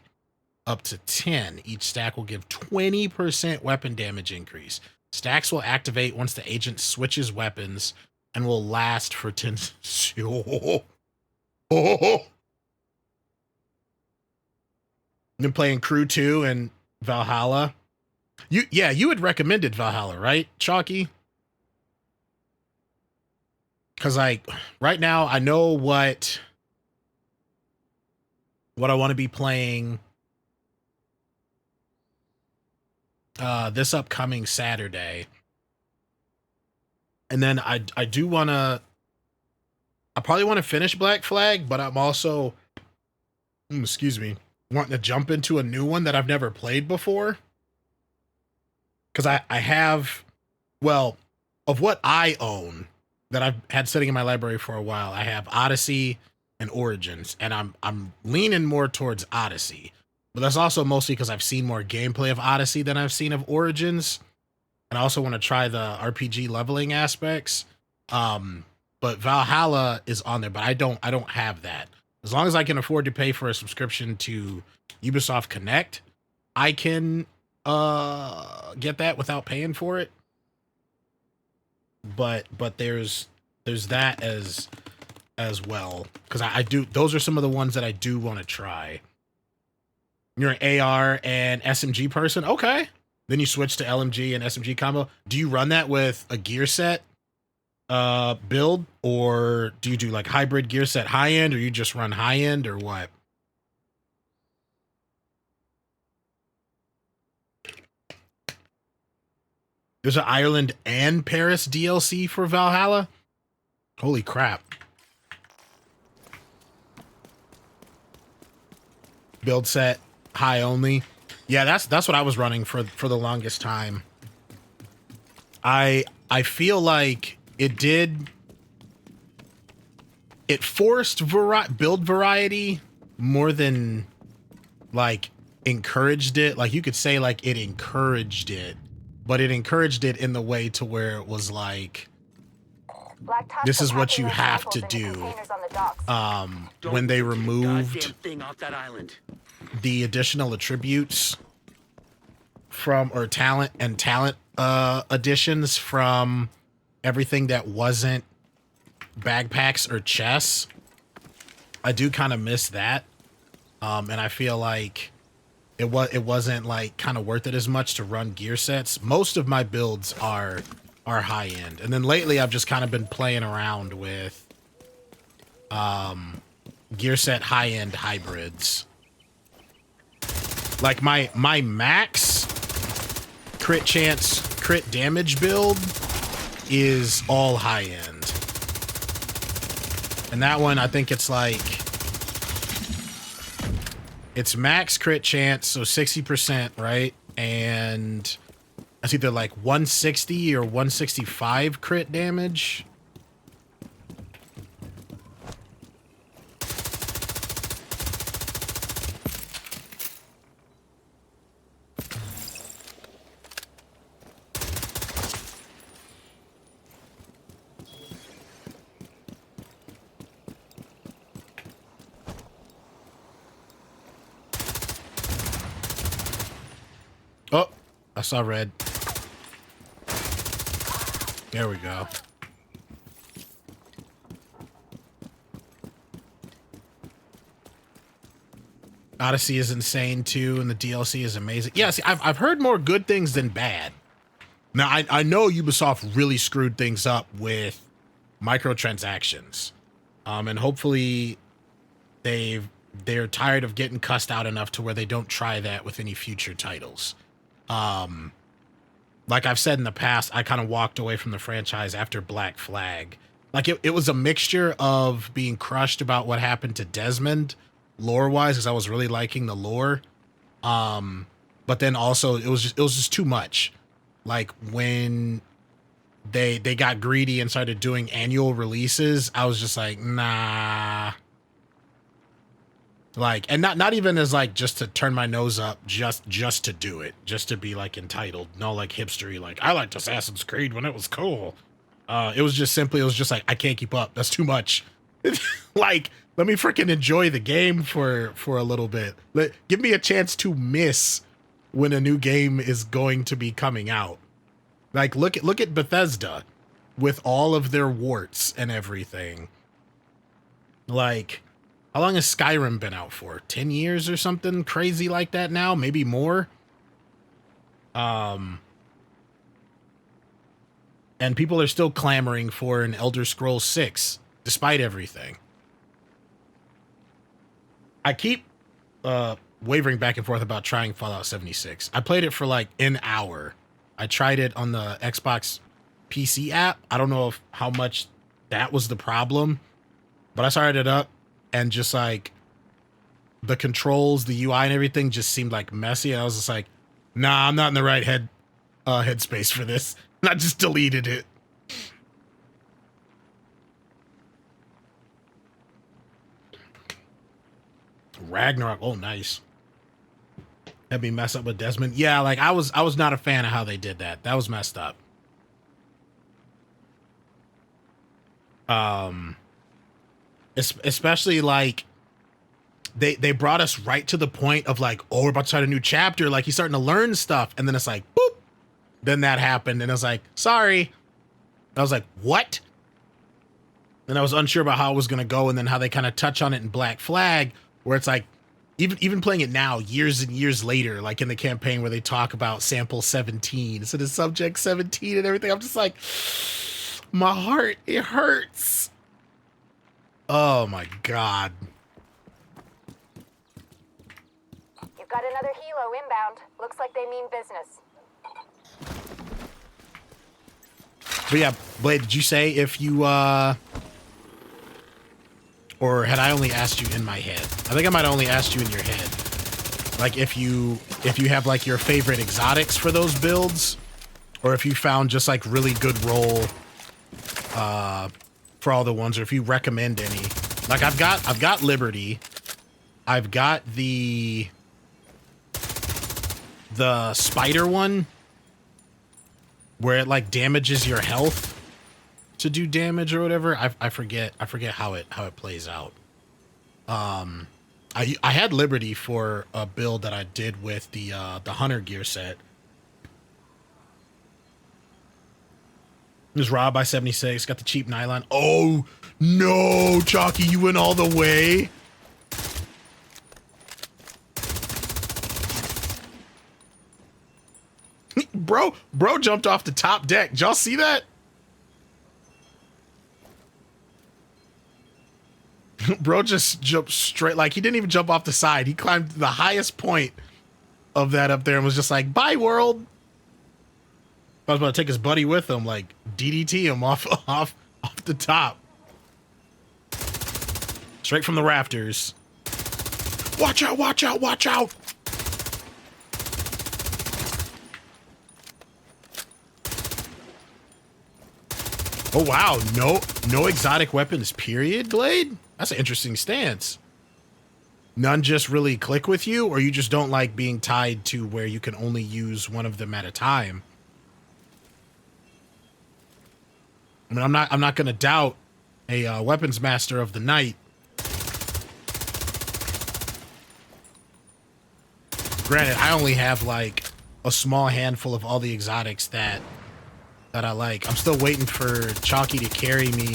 Up to 10. Each stack will give 20% weapon damage increase. Stacks will activate once the agent switches weapons and will last for 10. Been playing Crew 2 and Valhalla. You had recommended Valhalla, right, Chalky? Because like right now I know what I want to be playing this upcoming Saturday. And then I do want to, I probably want to finish Black Flag, but I'm also, excuse me, wanting to jump into a new one that I've never played before. Because I have, well, of what I own that I've had sitting in my library for a while, I have Odyssey and Origins, and I'm leaning more towards Odyssey. But that's also mostly because I've seen more gameplay of Odyssey than I've seen of Origins. And I also want to try the RPG leveling aspects. But but Valhalla is on there, but I don't have that. As long as I can afford to pay for a subscription to Ubisoft Connect, I can get that without paying for it. But there's that as well, because I do, those are some of the ones that I do want to try. You're an AR and SMG person, okay. Then you switch to LMG and SMG combo. Do you run that with a gear set build, or do you do like hybrid gear set high end, or you just run high end, or what? There's an Ireland and Paris DLC for Valhalla. Holy crap. Build set high only. Yeah, that's what I was running for the longest time. I feel like it forced build variety more than like encouraged it. Like you could say like it encouraged it, but it encouraged it in the way to where it was like, this is what you have to do. When they removed the additional attributes from, or talent additions from everything that wasn't backpacks or chests, I do kind of miss that. And I feel like it wasn't like kind of worth it as much to run gear sets. Most of my builds are high end, and then lately I've just kind of been playing around with gear set high end hybrids. Like my max crit chance crit damage build is all high end, and that one I think it's like, it's max crit chance, so 60%, right? And it's either like 160 or 165 crit damage. Oh, I saw red. There we go. Odyssey is insane too, and the DLC is amazing. Yeah, see, I've heard more good things than bad. Now, I know Ubisoft really screwed things up with microtransactions. And hopefully they're tired of getting cussed out enough to where they don't try that with any future titles. Like I've said in the past, I kind of walked away from the franchise after Black Flag. Like it was a mixture of being crushed about what happened to Desmond lore-wise, because I was really liking the lore. But then also it was just too much. Like when they got greedy and started doing annual releases, I was just like, nah. Like, and not even as like just to turn my nose up, just to do it, just to be like entitled, no like hipstery, like I liked Assassin's Creed when it was cool. It was just like, I can't keep up. That's too much. Like, let me freaking enjoy the game for a little bit. Give me a chance to miss when a new game is going to be coming out. Like, look at Bethesda with all of their warts and everything. Like, how long has Skyrim been out for? 10 years or something crazy like that now? Maybe more? And people are still clamoring for an Elder Scrolls 6, despite everything. I keep wavering back and forth about trying Fallout 76. I played it for like an hour. I tried it on the Xbox PC app. I don't know how much that was the problem, but I started it up. And just like the controls, the UI and everything just seemed like messy. And I was just like, nah, I'm not in the right headspace for this. And I just deleted it. Ragnarok. Oh, nice. Had me mess up with Desmond. Yeah, like I was not a fan of how they did that. That was messed up. Especially like they brought us right to the point of like, oh, we're about to start a new chapter. Like he's starting to learn stuff. And then it's like, boop. Then that happened. And I was like, sorry. I was like, what? And I was unsure about how it was going to go. And then how they kind of touch on it in Black Flag, where it's like, even playing it now, years and years later, like in the campaign where they talk about sample 17, so the subject 17 and everything, I'm just like, my heart, it hurts. Oh my God. You've got another helo inbound. Looks like they mean business. But yeah, Blade, did you say if you, or had I only asked you in my head? I think I might have only asked you in your head. Like if you have like your favorite exotics for those builds, or if you found just like really good roll for all the ones, or if you recommend any. Like I've got Liberty. I've got the spider one where it like damages your health to do damage or whatever. I forget how it plays out. I had Liberty for a build that I did with the Hunter gear set. It was robbed by 76, got the cheap nylon. Oh no, Chalky, you went all the way. Bro jumped off the top deck. Did y'all see that? Bro just jumped straight, like he didn't even jump off the side. He climbed to the highest point of that up there and was just like, bye world. I was about to take his buddy with him, like DDT him off the top. Straight from the rafters. Watch out, watch out, watch out. Oh wow, no exotic weapons, period, Blade? That's an interesting stance. None just really click with you, or you just don't like being tied to where you can only use one of them at a time? I mean, I'm not gonna doubt a weapons master of the night. Granted, I only have like a small handful of all the exotics that I like. I'm still waiting for Chalky to carry me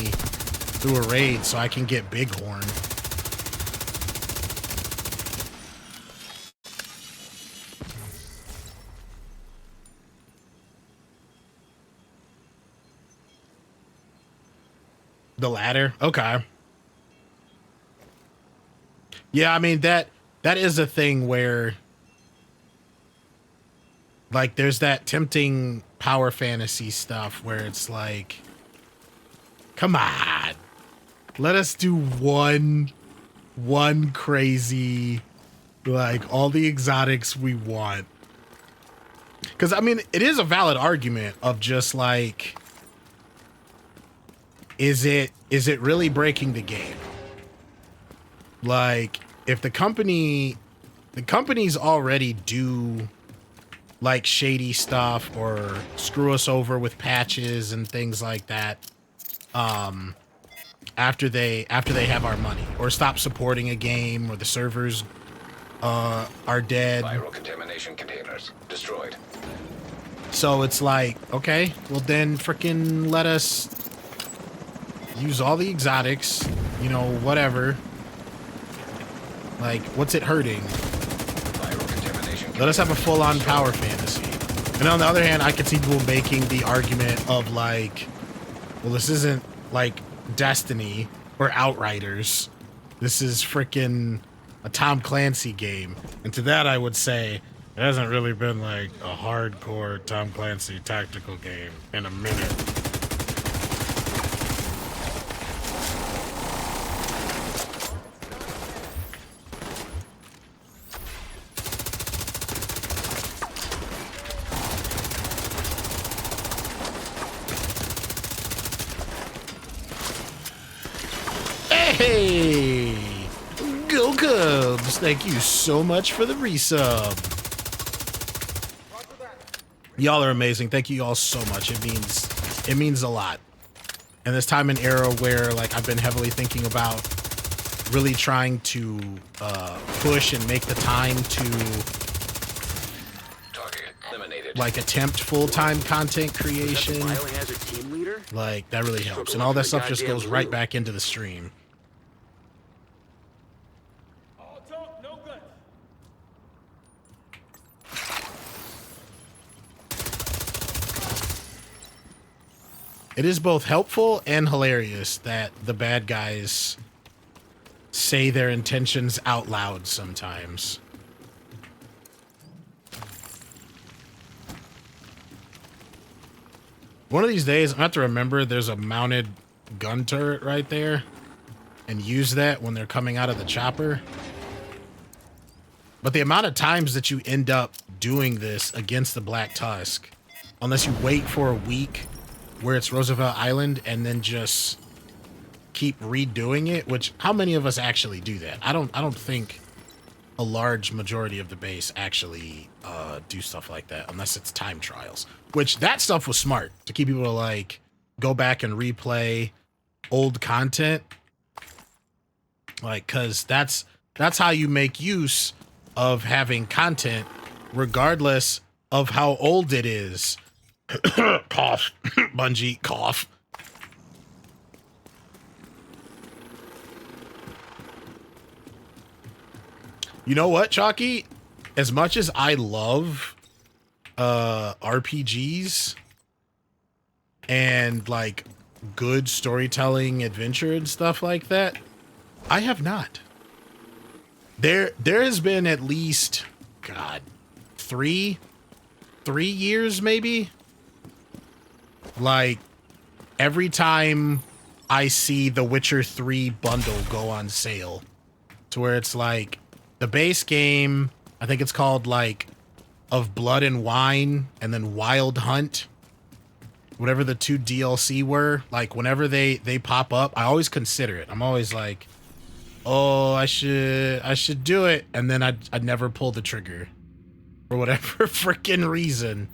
through a raid so I can get Bighorn. The ladder? Okay. Yeah, I mean, that is a thing where like there's that tempting power fantasy stuff where it's like, come on, let us do one crazy, like all the exotics we want. Because I mean, it is a valid argument of just like, is it really breaking the game? Like if the companies already do like shady stuff or screw us over with patches and things like that, after they have our money, or stop supporting a game, or the servers are dead. Viral contamination containers destroyed. So it's like, okay, well then frickin' let us use all the exotics, you know, whatever. Like, what's it hurting? Let us have a full-on power fantasy. And on the other hand, I could see people making the argument of like, well, this isn't like Destiny or Outriders. This is freaking a Tom Clancy game. And to that, I would say it hasn't really been like a hardcore Tom Clancy tactical game in a minute. Hey, go Cubs! Thank you so much for the resub. Y'all are amazing. Thank you all so much. It means a lot. and this time and era where like I've been heavily thinking about really trying to push and make the time to Target eliminated. like attempt full-time content creation. Biohazard team leader? Like that really helps, and all that stuff just goes right back into the stream. All talk, no guts. It is both helpful and hilarious that the bad guys say their intentions out loud sometimes. One of these days, I'm gonna have to remember there's a mounted gun turret right there and use that when they're coming out of the chopper. But the amount of times that you end up doing this against the Black Tusk, unless you wait for a week where it's Roosevelt Island and then just keep redoing it, which how many of us actually do that? I don't think a large majority of the base actually do stuff like that unless it's time trials, which that stuff was smart to keep people to like go back and replay old content, like because that's how you make use of having content regardless of how old it is. Cough. Bungie, cough. You know what, Chalky? As much as I love RPGs and like good storytelling, adventure and stuff like that, I have not. There has been at least, God, three years maybe. Like every time I see the Witcher 3 bundle go on sale, to where it's like the base game, I think it's called like Of Blood and Wine and then Wild Hunt, whatever the 2 DLC were, like whenever they pop up, I always consider it. I'm always like, oh, I should do it. And then I'd never pull the trigger for whatever freaking reason.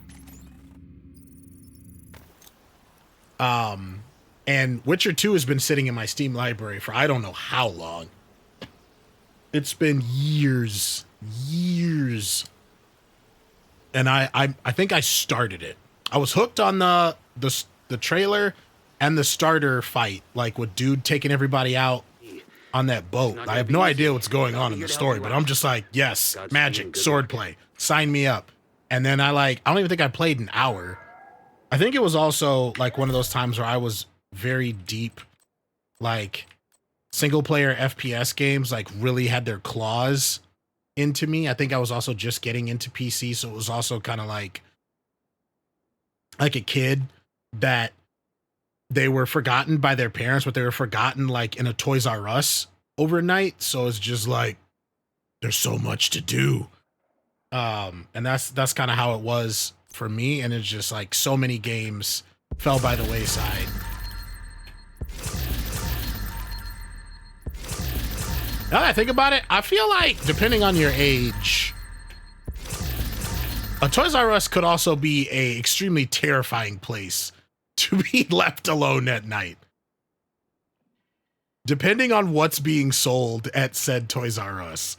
And Witcher 2 has been sitting in my Steam library for I don't know how long. It's been years. And I think I started it. I was hooked on the trailer and the starter fight, like with dude taking everybody out on that boat. I have no idea what's going on in the story, but I'm just like, yes, magic, swordplay, sign me up. And then I don't even think I played an hour. I think it was also like one of those times where I was very deep, like single player FPS games, like really had their claws into me. I think I was also just getting into PC. So it was also kind of like a kid that they were forgotten by their parents, but they were forgotten like in a Toys R Us overnight. So it's just like, there's so much to do. And that's kind of how it was for me. And it's just like so many games fell by the wayside. Now that I think about it, I feel like depending on your age, a Toys R Us could also be a extremely terrifying place to be left alone at night. Depending on what's being sold at said Toys R Us.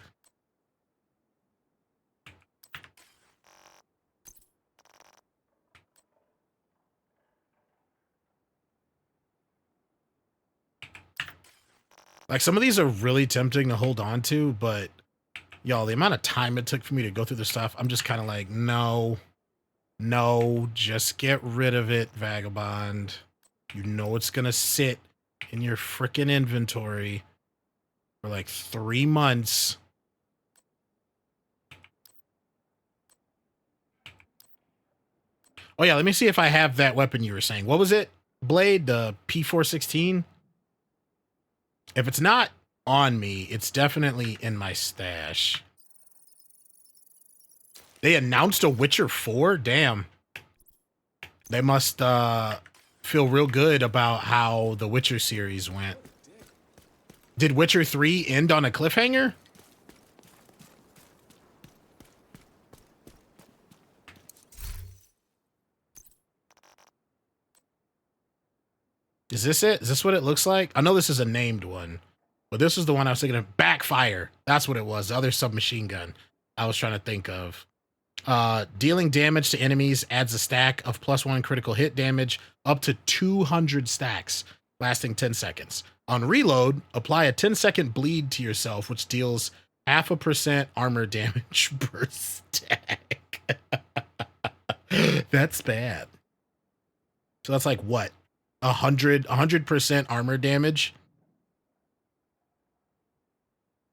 Like some of these are really tempting to hold on to, but y'all, the amount of time it took for me to go through the stuff, I'm just kind of like, no, just get rid of it, Vagabond. You know it's gonna sit in your freaking inventory for like 3 months. Oh yeah, let me see if I have that weapon you were saying. What was it? Blade, the P416? If it's not on me, it's definitely in my stash. They announced a Witcher 4? Damn. They must feel real good about how the Witcher series went. Did Witcher 3 end on a cliffhanger? Is this it? Is this what it looks like? I know this is a named one, but this is the one I was thinking of. Backfire. That's what it was. The other submachine gun I was trying to think of. Dealing damage to enemies adds a stack of +1 critical hit damage up to 200 stacks, lasting 10 seconds. On reload, apply a 10-second bleed to yourself, which deals 0.5% armor damage per stack. That's bad. So that's like what? 100% armor damage?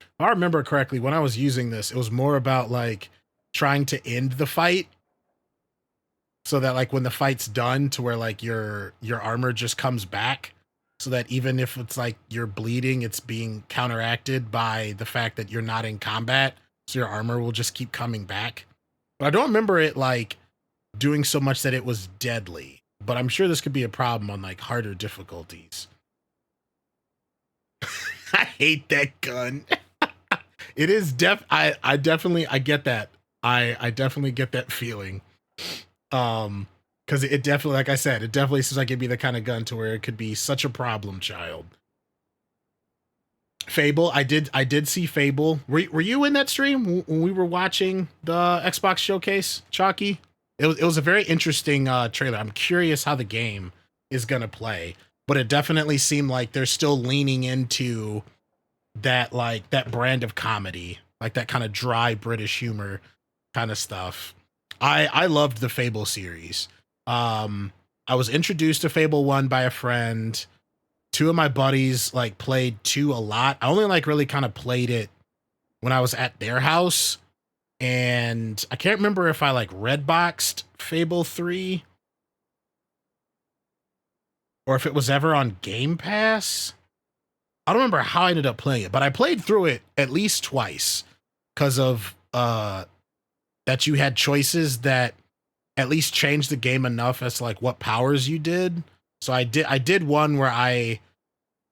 If I remember correctly, when I was using this, it was more about like trying to end the fight, so that like when the fight's done, to where like your armor just comes back, so that even if it's like you're bleeding, it's being counteracted by the fact that you're not in combat, so your armor will just keep coming back. But I don't remember it like doing so much that it was deadly. But I'm sure this could be a problem on like harder difficulties. I hate that gun. It is I definitely get that. I definitely get that feeling. Because it definitely, like I said, it definitely seems like it'd be the kind of gun to where it could be such a problem child. Fable, I did see Fable. Were you in that stream when we were watching the Xbox showcase, Chalky? It was a very interesting trailer. I'm curious how the game is gonna play, but it definitely seemed like they're still leaning into that, like that brand of comedy, like that kind of dry British humor kind of stuff. I loved the Fable series. I was introduced to Fable 1 by a friend. Two of my buddies like played 2 a lot. I only like really kind of played it when I was at their house. And I can't remember if I like redboxed Fable 3 or if it was ever on Game Pass. I don't remember how I ended up playing it, but I played through it at least twice because of that you had choices that at least changed the game enough as to like what powers you did. So I did one where I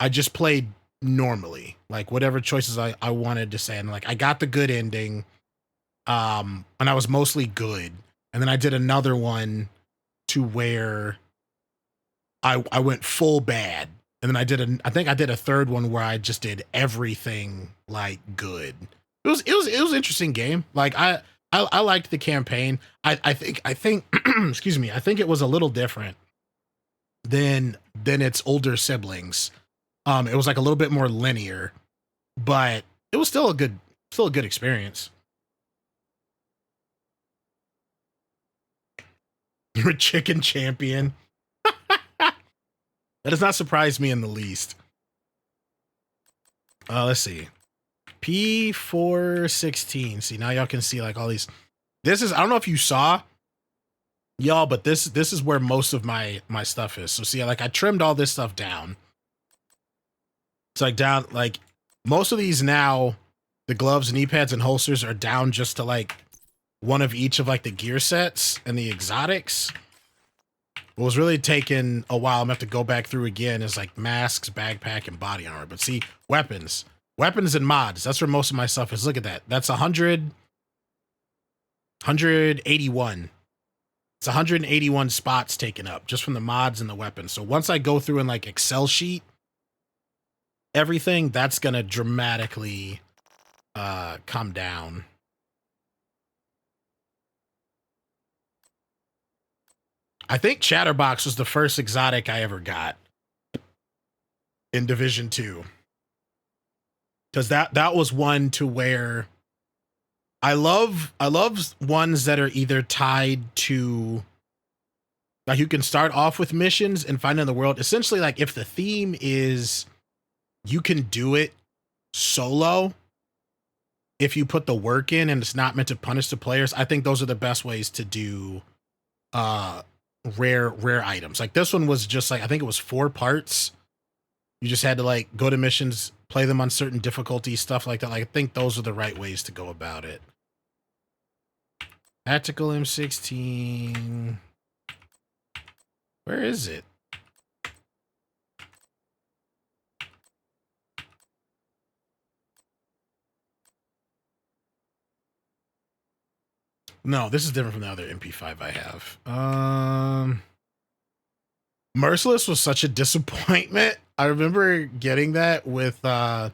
just played normally, like whatever choices I wanted to say, and like I got the good ending. And I was mostly good. And then I did another one to where I went full bad. And then I think I did a third one where I just did everything like good. It was an interesting game. Like I liked the campaign. I think excuse me, I think it was a little different than its older siblings. It was like a little bit more linear, but it was still a good experience. You're a chicken champion. That does not surprise me in the least. Let's see. P416. See, now y'all can see like all these. This is, I don't know if you saw, y'all, but this is where most of my stuff is. So see, like I trimmed all this stuff down. It's like down, like most of these now, the gloves, knee pads, and holsters are down just to like one of each of like the gear sets and the exotics. What was really taking a while, I'm gonna have to go back through again, is like masks, backpack, and body armor. But see, weapons and mods, that's where most of my stuff is. Look at that. That's 181. It's 181 spots taken up just from the mods and the weapons. So once I go through and like Excel sheet everything, that's gonna dramatically come down. I think Chatterbox was the first exotic I ever got in Division 2. Because that was one to where I love ones that are either tied to, like, you can start off with missions and find in the world. Essentially, like, if the theme is you can do it solo, if you put the work in and it's not meant to punish the players, I think those are the best ways to do rare items. Like this one was just like, I think it was 4 parts. You just had to like go to missions, play them on certain difficulty, stuff like that. Like I think those are the right ways to go about it. Tactical M16. Where is it? No, this is different from the other MP5 I have. Merciless was such a disappointment. I remember getting that with the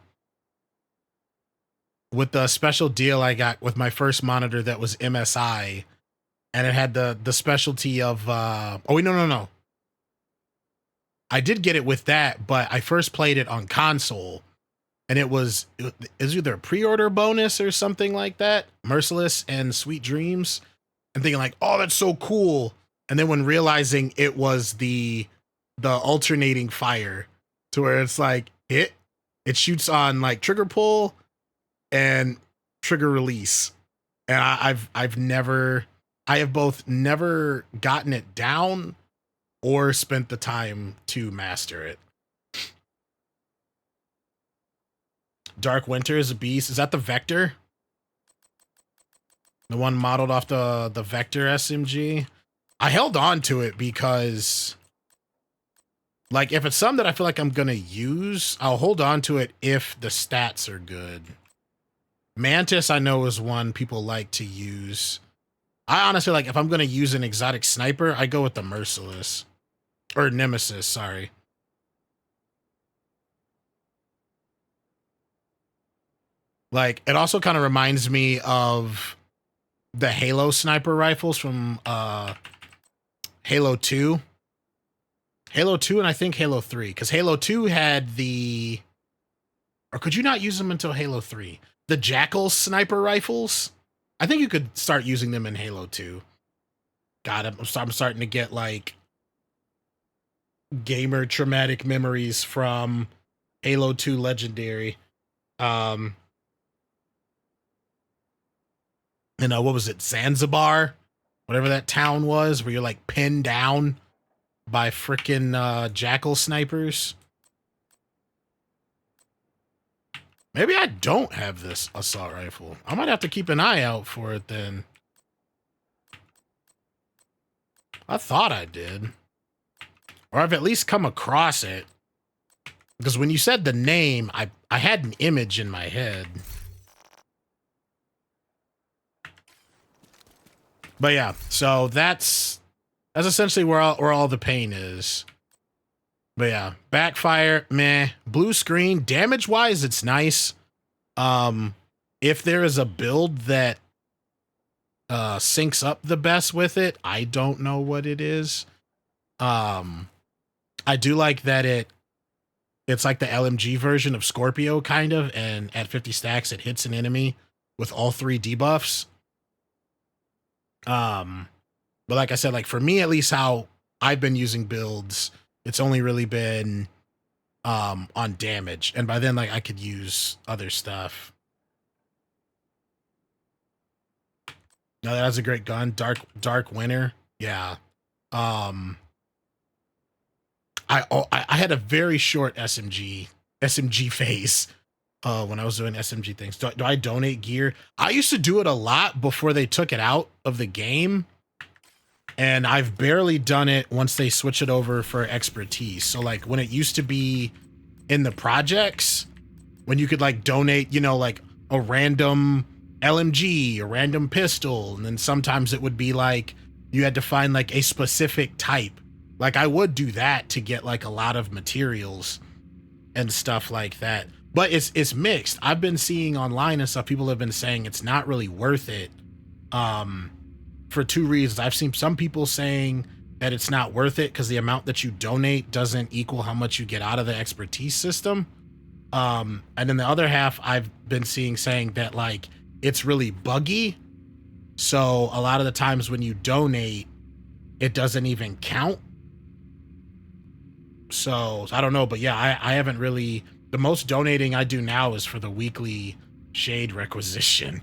special deal I got with my first monitor that was MSI, and it had the specialty of oh wait, no. I did get it with that, but I first played it on console, and it was either a pre-order bonus or something like that. Merciless and Sweet Dreams, and thinking like, oh, that's so cool. And then when realizing it was the alternating fire, to where it's like it shoots on like trigger pull and trigger release, and I have both never gotten it down or spent the time to master it. Dark Winter is a beast. Is that the Vector? The one modeled off the Vector SMG? I held on to it because, like, if it's something that I feel like I'm going to use, I'll hold on to it if the stats are good. Mantis, I know, is one people like to use. I honestly, like, if I'm going to use an exotic sniper, I go with the Merciless. Or Nemesis, sorry. Like, it also kind of reminds me of the Halo sniper rifles from Halo 2. Halo 2 and I think Halo 3. Because Halo 2 had the... Or could you not use them until Halo 3? The Jackal sniper rifles? I think you could start using them in Halo 2. God, I'm starting to get, like, gamer traumatic memories from Halo 2 Legendary. What was it? Zanzibar? Whatever that town was, where you're like pinned down by frickin' Jackal snipers. Maybe I don't have this assault rifle. I might have to keep an eye out for it then. I thought I did. Or I've at least come across it. Because when you said the name, I had an image in my head. But yeah, so that's essentially where all the pain is. But yeah, backfire, meh. Blue screen, damage-wise, it's nice. If there is a build that syncs up the best with it, I don't know what it is. I do like that it's like the LMG version of Scorpio, kind of, and at 50 stacks, it hits an enemy with all 3 debuffs. But like I said, like for me, at least how I've been using builds, it's only really been on damage. And by then, like, I could use other stuff. No, that's a great gun. Dark Winter. Yeah. I had a very short SMG phase when I was doing SMG things. Do I donate gear? I used to do it a lot before they took it out of the game. And I've barely done it once they switch it over for expertise. So like when it used to be in the projects, when you could like donate, you know, like a random LMG, a random pistol. And then sometimes it would be like, you had to find like a specific type. Like I would do that to get like a lot of materials and stuff like that. But it's mixed. I've been seeing online and stuff, people have been saying it's not really worth it. For 2 reasons. I've seen some people saying that it's not worth it because the amount that you donate doesn't equal how much you get out of the expertise system. And then the other half I've been seeing saying that like it's really buggy. So a lot of the times when you donate, it doesn't even count. So I don't know, but yeah, I haven't really, the most donating I do now is for the weekly shade requisition.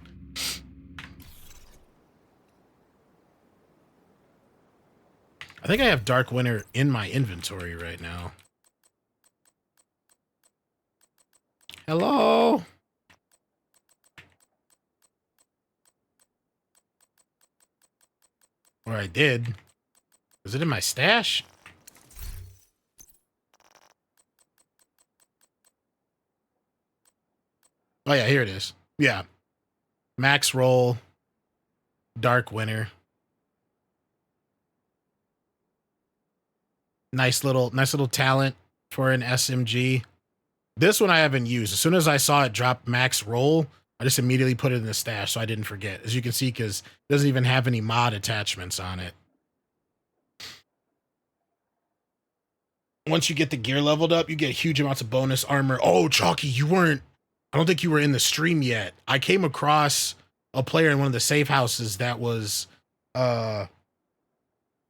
I think I have Dark Winter in my inventory right now. Hello? Or I did. Is it in my stash? Oh yeah, here it is. Yeah. Max roll. Dark Winter. Nice little talent for an SMG. This one I haven't used. As soon as I saw it drop max roll, I just immediately put it in the stash so I didn't forget. As you can see, because it doesn't even have any mod attachments on it. Once you get the gear leveled up, you get huge amounts of bonus armor. Oh, Chalky, I don't think you were in the stream yet. I came across a player in one of the safe houses that was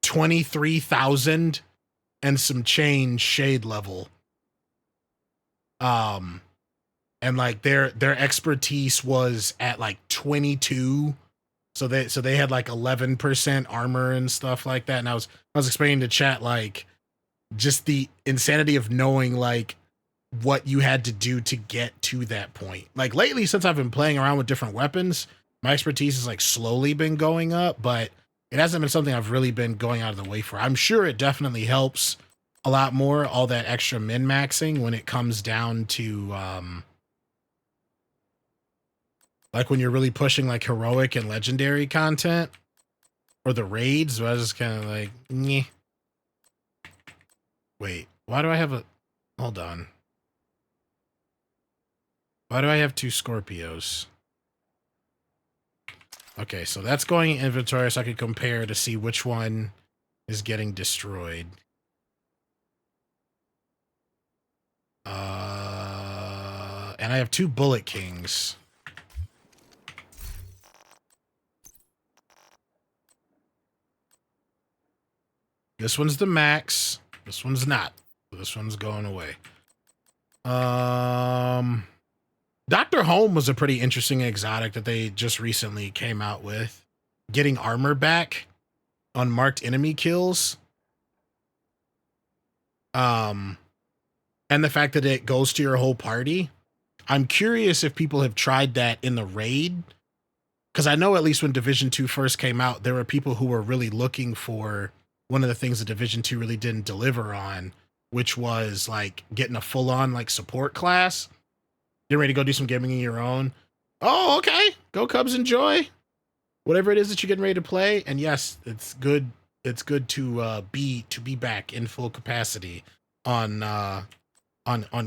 23,000 and some change shade level. And like their expertise was at like 22. So they had like 11% armor and stuff like that. And I was explaining to chat like just the insanity of knowing like what you had to do to get to that point. Like lately, since I've been playing around with different weapons, my expertise has like slowly been going up, but it hasn't been something I've really been going out of the way for. I'm sure it definitely helps a lot more, all that extra min-maxing when it comes down to like when you're really pushing like heroic and legendary content or the raids. So I was just kind of like, nyeh. Wait, why do I have a... Hold on. Why do I have 2 Scorpios? Okay, so that's going in inventory so I can compare to see which one is getting destroyed. And I have 2 Bullet Kings. This one's the max. This one's not. This one's going away. Dr. Home was a pretty interesting exotic that they just recently came out with. Getting armor back on marked enemy kills. And the fact that it goes to your whole party. I'm curious if people have tried that in the raid. Because I know at least when Division 2 first came out, there were people who were really looking for one of the things that Division 2 really didn't deliver on, which was like getting a full-on like support class. You're ready to go do some gaming in your own. Oh, okay. Go Cubs, enjoy whatever it is that you're getting ready to play. And yes, it's good. It's good to be back in full capacity on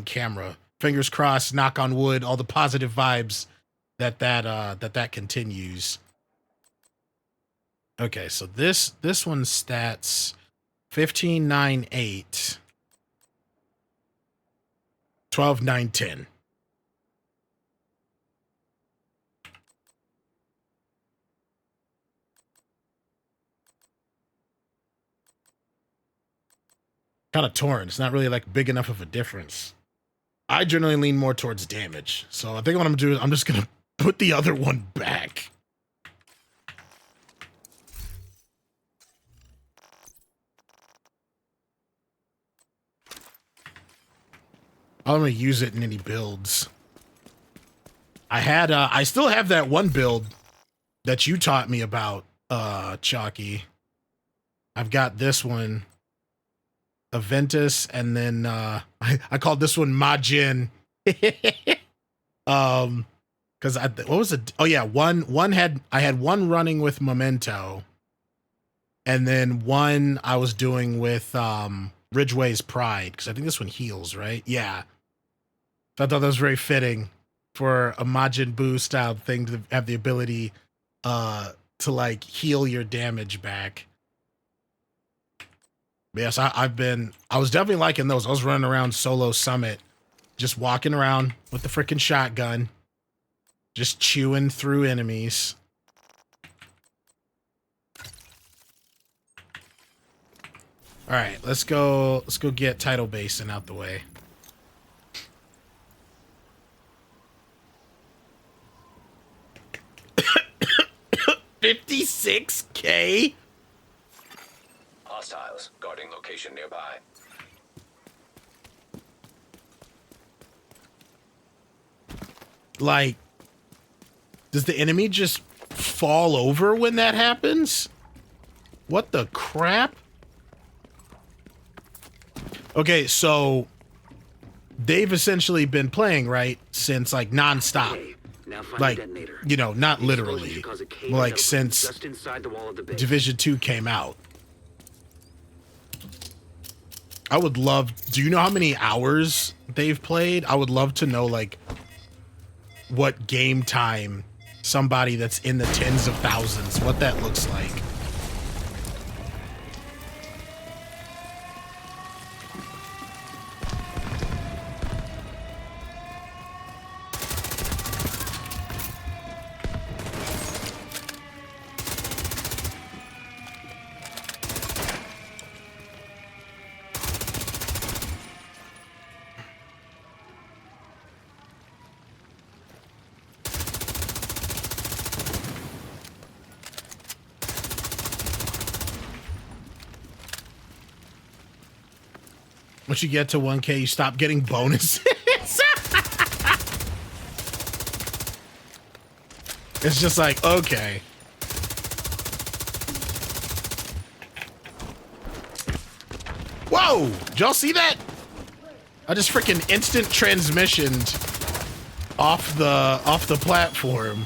camera. Fingers crossed. Knock on wood. All the positive vibes that continues. Okay, so this one's stats 15, 9, 8, 12, 9, 10. Kind of torn. It's not really like big enough of a difference. I generally lean more towards damage. So I think what I'm gonna do is I'm just gonna put the other one back. I'm gonna use it in any builds. I still have that one build that you taught me about, Chalky. I've got this one, Aventus, and then I called this one Majin. Because what was it? Oh yeah, I had one running with Memento, and then one I was doing with Ridgeway's Pride, because I think this one heals, right? Yeah. So I thought that was very fitting for a Majin Buu style thing to have the ability to like heal your damage back. But yes, I was definitely liking those. I was running around solo Summit, just walking around with the freaking shotgun, just chewing through enemies. All right, let's go get Tidal Basin out the way. $56K? Hostiles guarding location nearby. Like, does the enemy just fall over when that happens? What the crap? Okay, so they've essentially been playing, right, since like nonstop. Like, you know, not literally, like since Division 2 came out. I would love. Do you know how many hours they've played? I would love to know like what game time somebody that's in the tens of thousands, what that looks like. Once you get to 1K, you stop getting bonuses. It's just like, okay. Whoa! Did y'all see that? I just freaking instant transmissioned off the platform.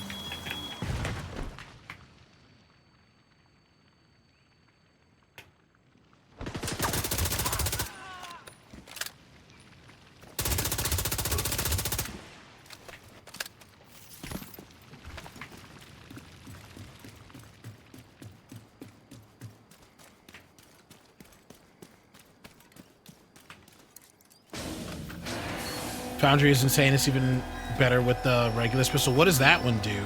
Foundry is insane. It's even better with the regular pistol. What does that one do?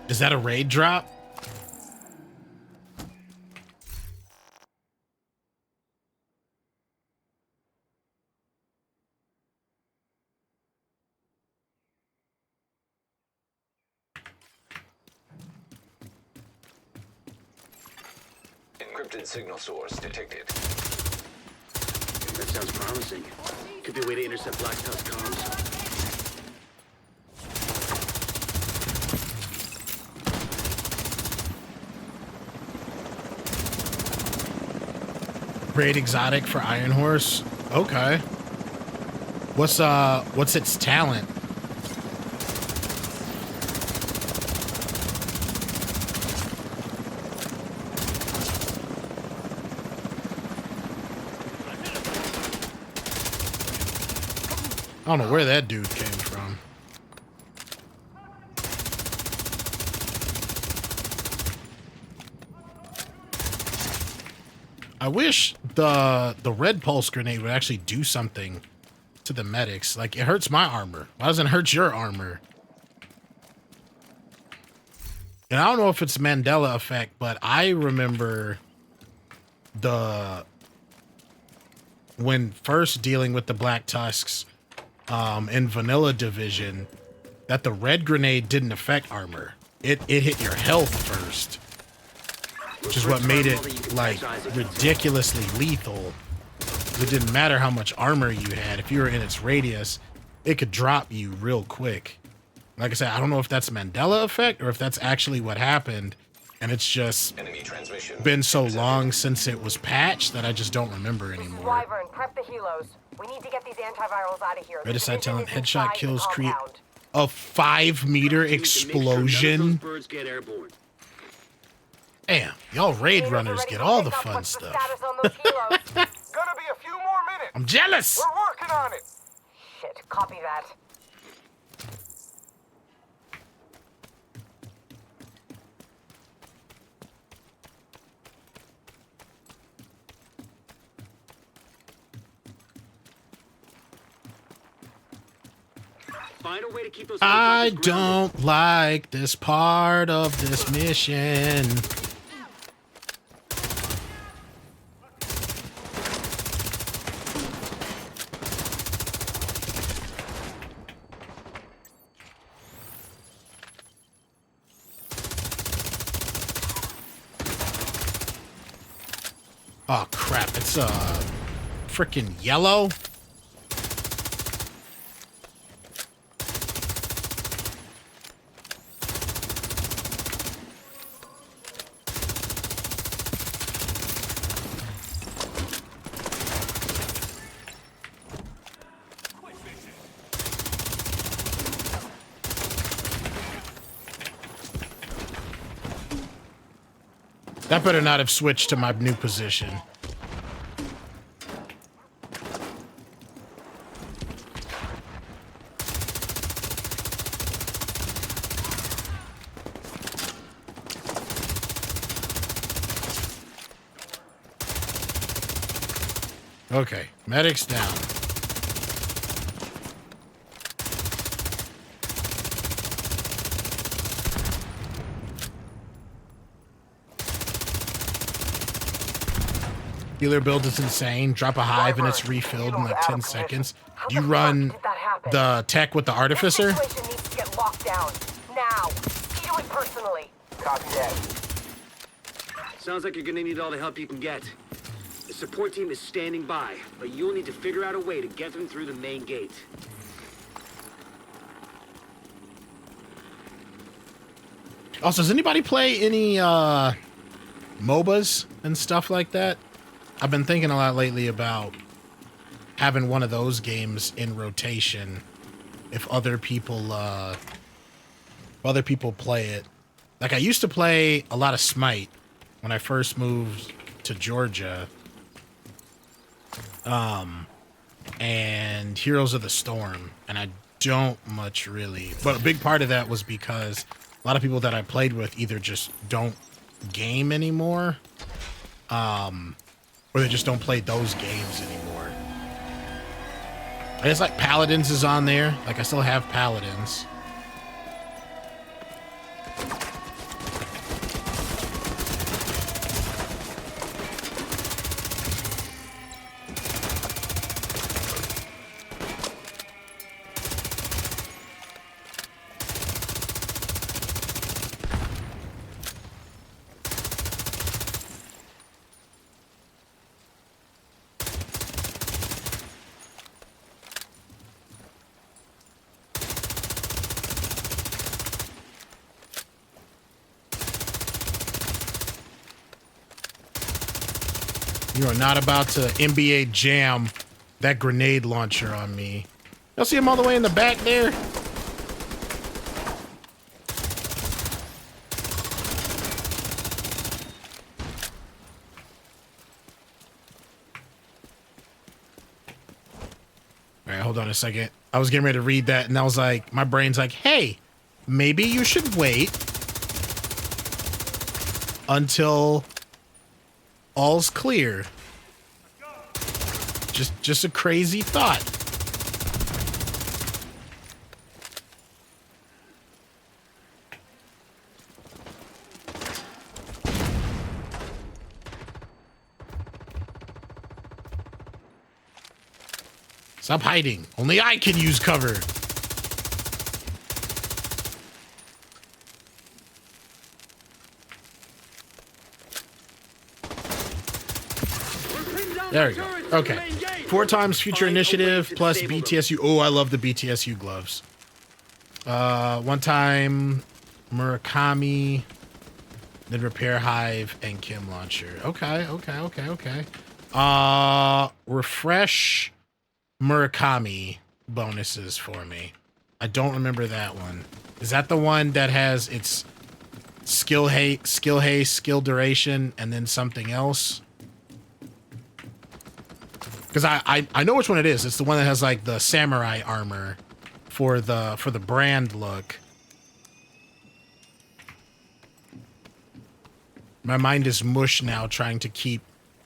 Is that a raid drop? Encrypted signal source detected. That sounds promising. Could be a way to intercept Black House comms. Raid exotic for Iron Horse. Okay. What's its talent? I don't know where that dude came from. I wish the red pulse grenade would actually do something to the medics. Like, it hurts my armor. Why doesn't it hurt your armor? And I don't know if it's Mandela effect, but I remember when first dealing with the Black Tusks in Vanilla Division, that the red grenade didn't affect armor. It hit your health first, which is what made it like ridiculously lethal. It didn't matter how much armor you had. If you were in its radius, it could drop you real quick. Like I said, I don't know if that's Mandela effect or if that's actually what happened, and it's just been so long since it was patched that I just don't remember anymore. Wyvern, prep the helos. We need to get these antivirals out of here. Redicide talent, headshot kills create a 5-meter explosion. Birds get airborne. Damn, y'all raid runners get all the fun stuff. Gonna be a few more minutes. I'm jealous. We're working on it. Shit, copy that. Find a way to keep those I don't like this part of this mission. Oh crap, it's freaking yellow. That better not have switched to my new position. Okay, medic's down. Healer build is insane. Drop a hive and it's refilled in like 10 seconds. Do you run the tech with the artificer? This situation needs to get locked down. Now. Do it personally. Copy that. Sounds like you're gonna need all the help you can get. The support team is standing by, but you'll need to figure out a way to get them through the main gate. Also, does anybody play any MOBAs and stuff like that? I've been thinking a lot lately about having one of those games in rotation if other people play it. Like I used to play a lot of Smite when I first moved to Georgia. And Heroes of the Storm, and I don't much really, but a big part of that was because a lot of people that I played with either just don't game anymore, or they just don't play those games anymore. I guess like Paladins is on there. Like I still have Paladins. You are not about to NBA jam that grenade launcher on me. Y'all see him all the way in the back there? All right, hold on a second. I was getting ready to read that, and I was like, my brain's like, hey, maybe you should wait until all's clear. Just a crazy thought. Stop hiding. Only I can use cover. There we go. Okay. 4 times future initiative plus BTSU. Oh, I love the BTSU gloves. 1 time Murakami, then repair hive and Kim launcher. Okay. Refresh Murakami bonuses for me. I don't remember that one. Is that the one that has its skill haste, skill duration, and then something else? Because I know which one it is. It's the one that has like the samurai armor for the brand look. My mind is mush now trying to keep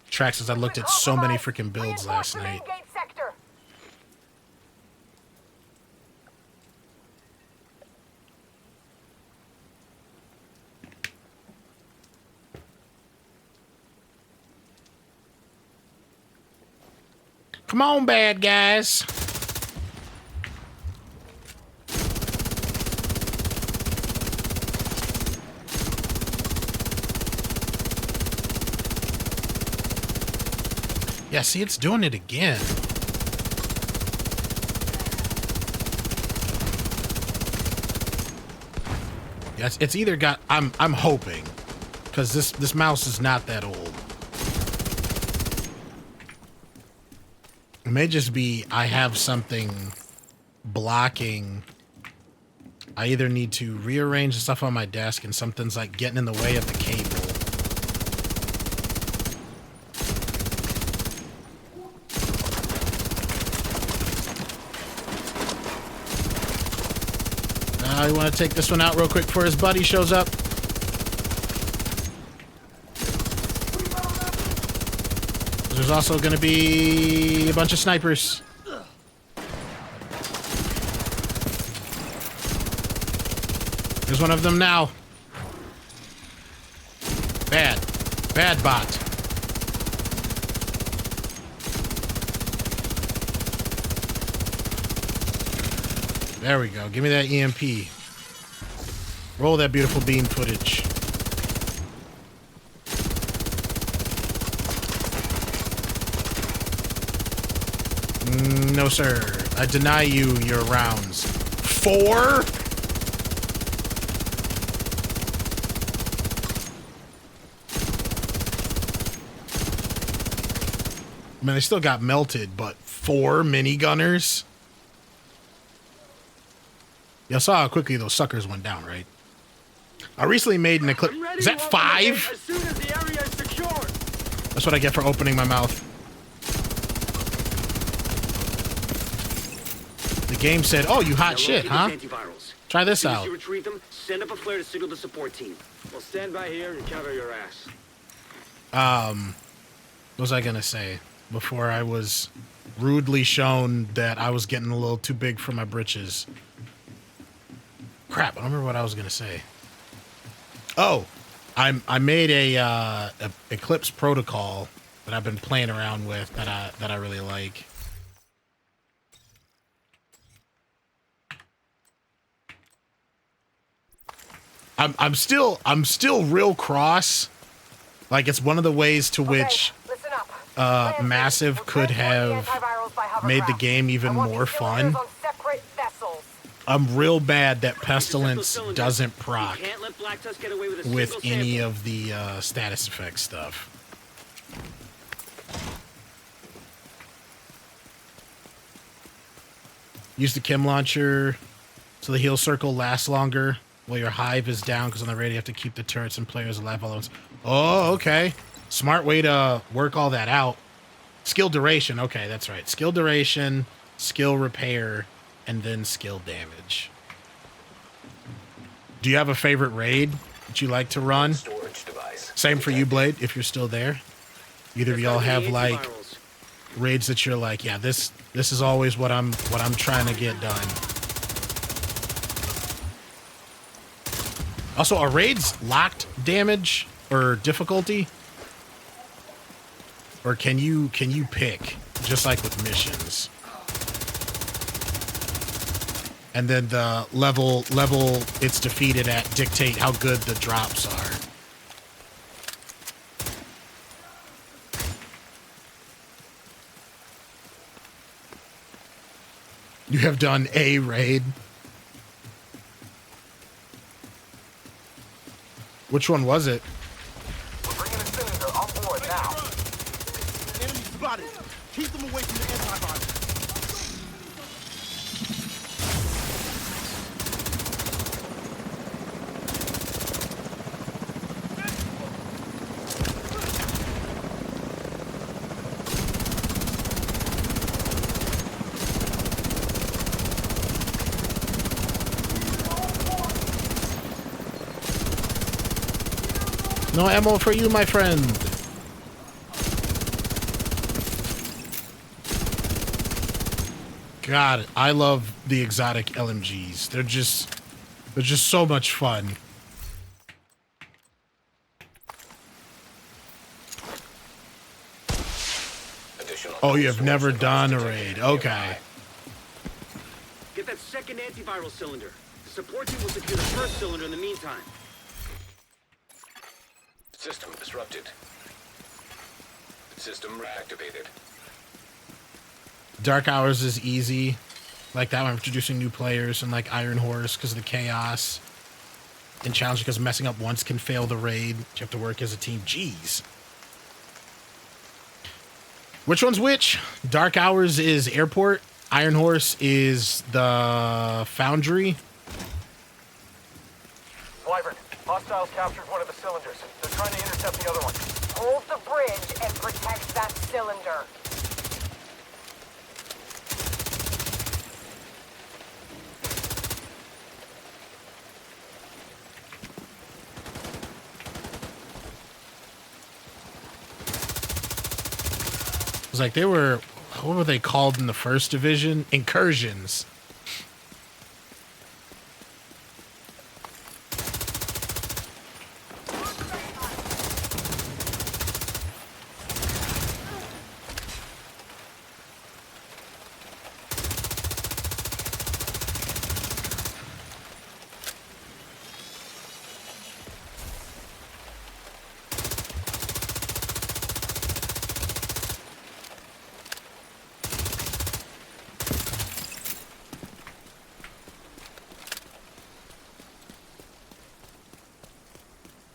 tracks as I looked at so many freaking builds last night. Come on, bad guys. Yeah, see, it's doing it again. Yes, it's either got. I'm hoping, because this mouse is not that old. It may just be I have something blocking. I either need to rearrange the stuff on my desk and something's like getting in the way of the cable. You want to take this one out real quick before his buddy shows up? There's also going to be a bunch of snipers. There's one of them now. Bad. Bad bot. There we go. Give me that EMP. Roll that beautiful beam footage. No, sir. I deny you your rounds. 4? I mean, they still got melted, but 4 minigunners? Y'all saw how quickly those suckers went down, right? I recently made an eclipse. Is that 5? As soon as the area is secured. That's what I get for opening my mouth. The game said, "Oh, you hot shit, huh? Try this out." You retrieve them, send up a flare to signal the support team. We'll stand by here and cover your ass. What was I gonna say? Before I was rudely shown that I was getting a little too big for my britches. Crap, I don't remember what I was gonna say. Oh, I made a Eclipse protocol that I've been playing around with that I really like. I'm still real cross. Like, it's one of the ways to which Massive could have made the game even more fun. I'm real bad that Pestilence doesn't proc with any of the status effect stuff. Use the Chem Launcher so the heal circle lasts longer while your hive is down, because on the radio you have to keep the turrets and players alive all at once. Oh, okay. Smart way to work all that out. Skill duration. Okay, that's right. Skill duration, skill repair, and then skill damage. Do you have a favorite raid that you like to run? Same for you, Blade, if you're still there. Either of y'all have like raids that you're like, yeah, this is always what I'm trying to get done. Also, are raids locked damage or difficulty? Or can you pick, just like with missions? And then the level it's defeated at dictate how good the drops are. You have done a raid. Which one was it? We're bringing a cylinder on board now. Enemy spotted. Keep them away from the antivirus. No ammo for you, my friend. God, I love the exotic LMGs. They're just so much fun. Oh, you have never done a raid. Okay. Get that second antiviral cylinder. The support team will secure the first cylinder in the meantime. System disrupted. System reactivated. Dark Hours is easy. Like that one, introducing new players, and like Iron Horse because of the chaos. And Challenge because messing up once can fail the raid. You have to work as a team. Jeez. Which one's which? Dark Hours is Airport. Iron Horse is the Foundry. Wyvern, hostiles captured one of the cylinders. They're trying to intercept the other one. Hold the bridge and protect that cylinder. like they were, what were they called in the first division? Incursions.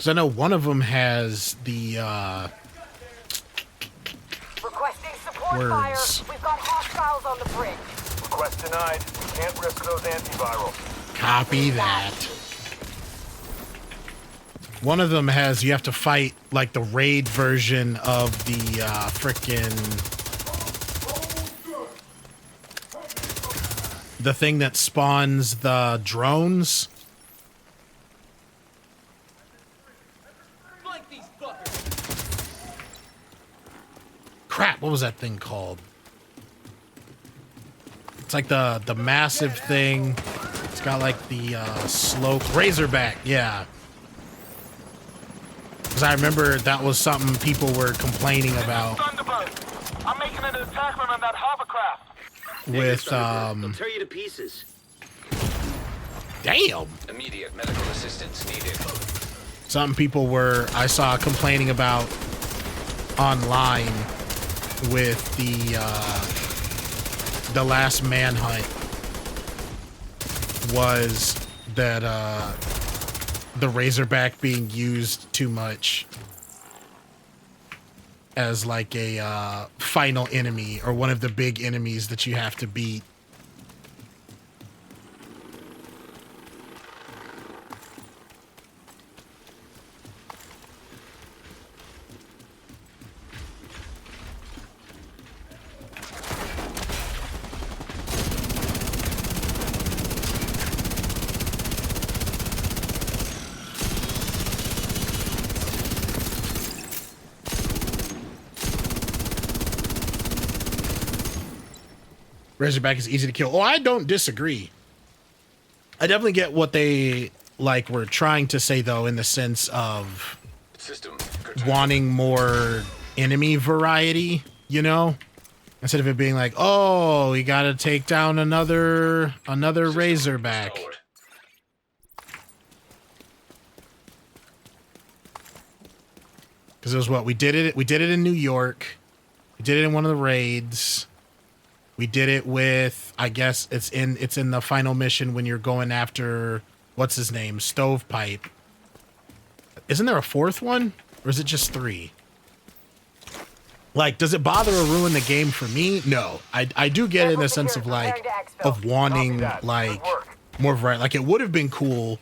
I know one of them has the Requesting support words. fire. We've got hostiles on the bridge. Request denied. We can't risk those antivirals. Copy that. One of them has, you have to fight like the raid version of the frickin' the thing that spawns the drones. Crap, what was that thing called? It's like the massive thing. It's got like the slope. Razorback, yeah. Because I remember that was something people were complaining about. Thunderbird, I'm making an attack run on that hovercraft. With They'll tear you to pieces. Damn. Immediate medical assistance needed. Some people were, I saw, complaining about online with the last manhunt was that the Razorback being used too much as like a final enemy or one of the big enemies that you have to beat. Razorback is easy to kill. Oh, I don't disagree. I definitely get what they like were trying to say though, in the sense of wanting more enemy variety, you know? Instead of it being like, oh, you gotta take down another Razorback. Because it was what we did it in New York. We did it in one of the raids. We did it with, I guess it's in the final mission when you're going after, what's his name? Stovepipe. Isn't there a fourth one? Or is it just 3? Like, does it bother or ruin the game for me? No. I do get it in the sense of like, of wanting like more variety. Like, it would have been cool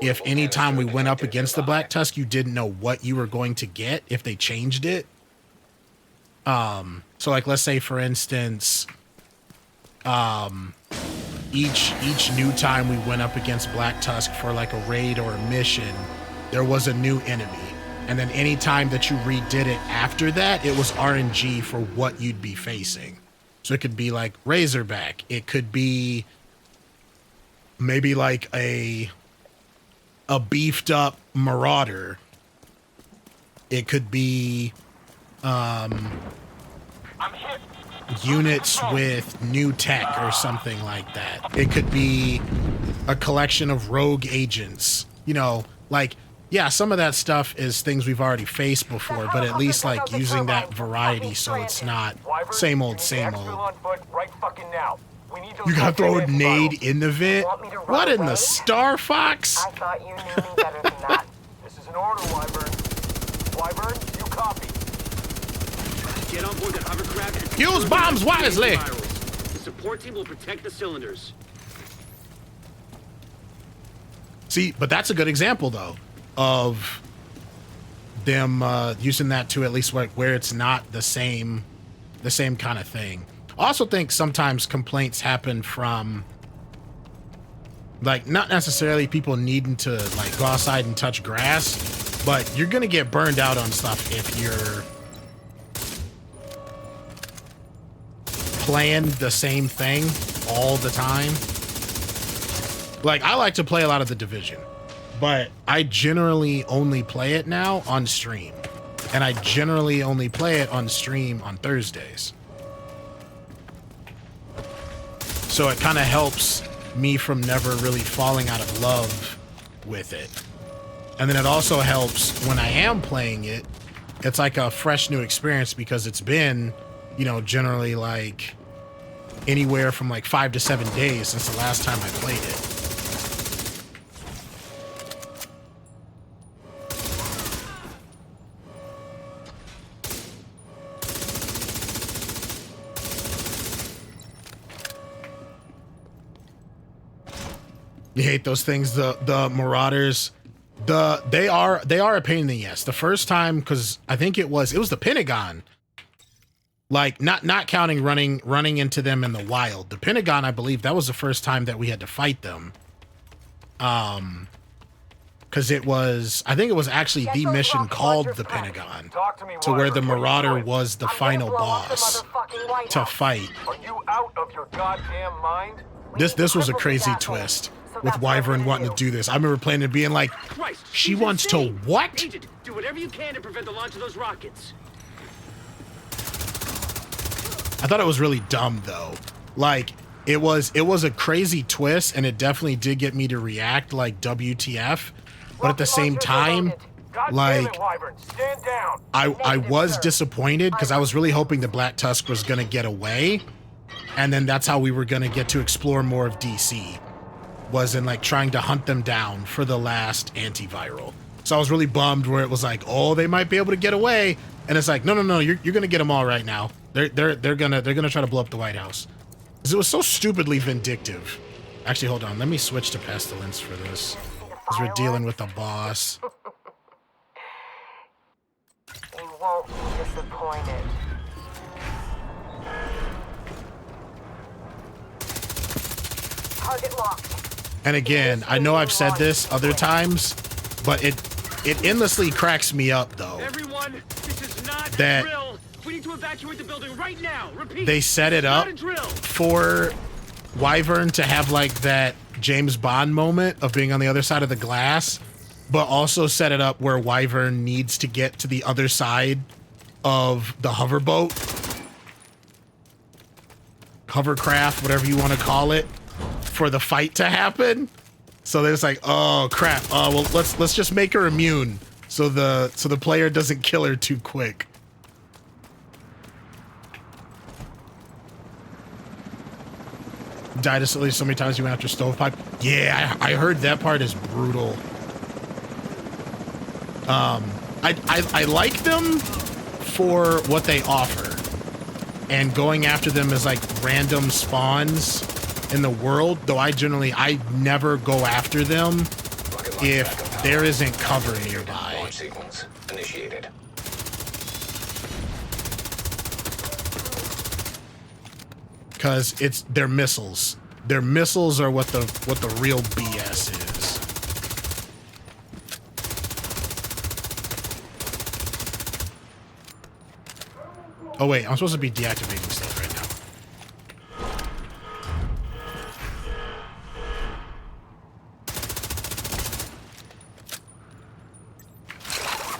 if anytime we went up against the Black Tusk, you didn't know what you were going to get if they changed it. So like, let's say for instance, each new time we went up against Black Tusk for like a raid or a mission, there was a new enemy. And then any time that you redid it after that, it was RNG for what you'd be facing. So it could be like Razorback. It could be maybe like a beefed up Marauder. It could be units with new tech or something like that. It could be a collection of rogue agents. You know, like, yeah, some of that stuff is things we've already faced before, but at least like using that variety so it's not same old, same old. You gotta throw a nade in the vent? What in the Star Fox? I thought you knew me better than that. This is an order, Wyvern. Wyvern, you copy. Get on board the hovercraft and use bombs wisely. The support team will protect the cylinders. See, but that's a good example though of them using that to at least where it's not the same kind of thing. I also think sometimes complaints happen from like not necessarily people needing to like go outside and touch grass, but you're gonna get burned out on stuff if playing the same thing all the time. Like, I like to play a lot of The Division, but I generally only play it now on stream. And I generally only play it on stream on Thursdays. So it kind of helps me from never really falling out of love with it. And then it also helps when I am playing it, it's like a fresh new experience because it's been, you know, generally like anywhere from like 5 to 7 days since the last time I played it. You hate those things, the Marauders. They are a pain in the ass. The first time, because I think it was the Pentagon. Like not counting running into them in the wild. The Pentagon, I believe, that was the first time that we had to fight them. Because I think it was actually the mission called the Pentagon, to where the Marauder was the final boss to fight. Are you out of your goddamn mind? This was a crazy twist with Wyvern wanting to do this. I remember playing it being like, she wants to what? Agent, do whatever you can to prevent the launch of those rockets. I thought it was really dumb though. Like it was a crazy twist, and it definitely did get me to react like WTF. But at the same time, like I was disappointed because I was really hoping the Black Tusk was gonna get away, and then that's how we were gonna get to explore more of DC. Was in like trying to hunt them down for the last antiviral. So I was really bummed where it was like, oh, they might be able to get away, and it's like, no, you're gonna get them all right now. They're gonna try to blow up the White House. Because it was so stupidly vindictive. Actually, hold on, let me switch to Pestilence for this, because we're dealing with a boss. You won't be disappointed. Target locked. And again, I know I've said this other times, but it endlessly cracks me up though. Everyone, this is not that a drill. We need to evacuate the building right now. Repeat. They set it up for Wyvern to have like that James Bond moment of being on the other side of the glass, but also set it up where Wyvern needs to get to the other side of the hovercraft, whatever you want to call it, for the fight to happen. So they're just like, oh crap, well let's just make her immune so the player doesn't kill her too quick. Died so many times you went after Stovepipe. Yeah, I heard that part is brutal. I like them for what they offer, and going after them as like random spawns in the world, though I never go after them if there isn't cover nearby. Launch sequence initiated. Because their missiles. Their missiles are what the real BS is. Oh wait, I'm supposed to be deactivating stuff right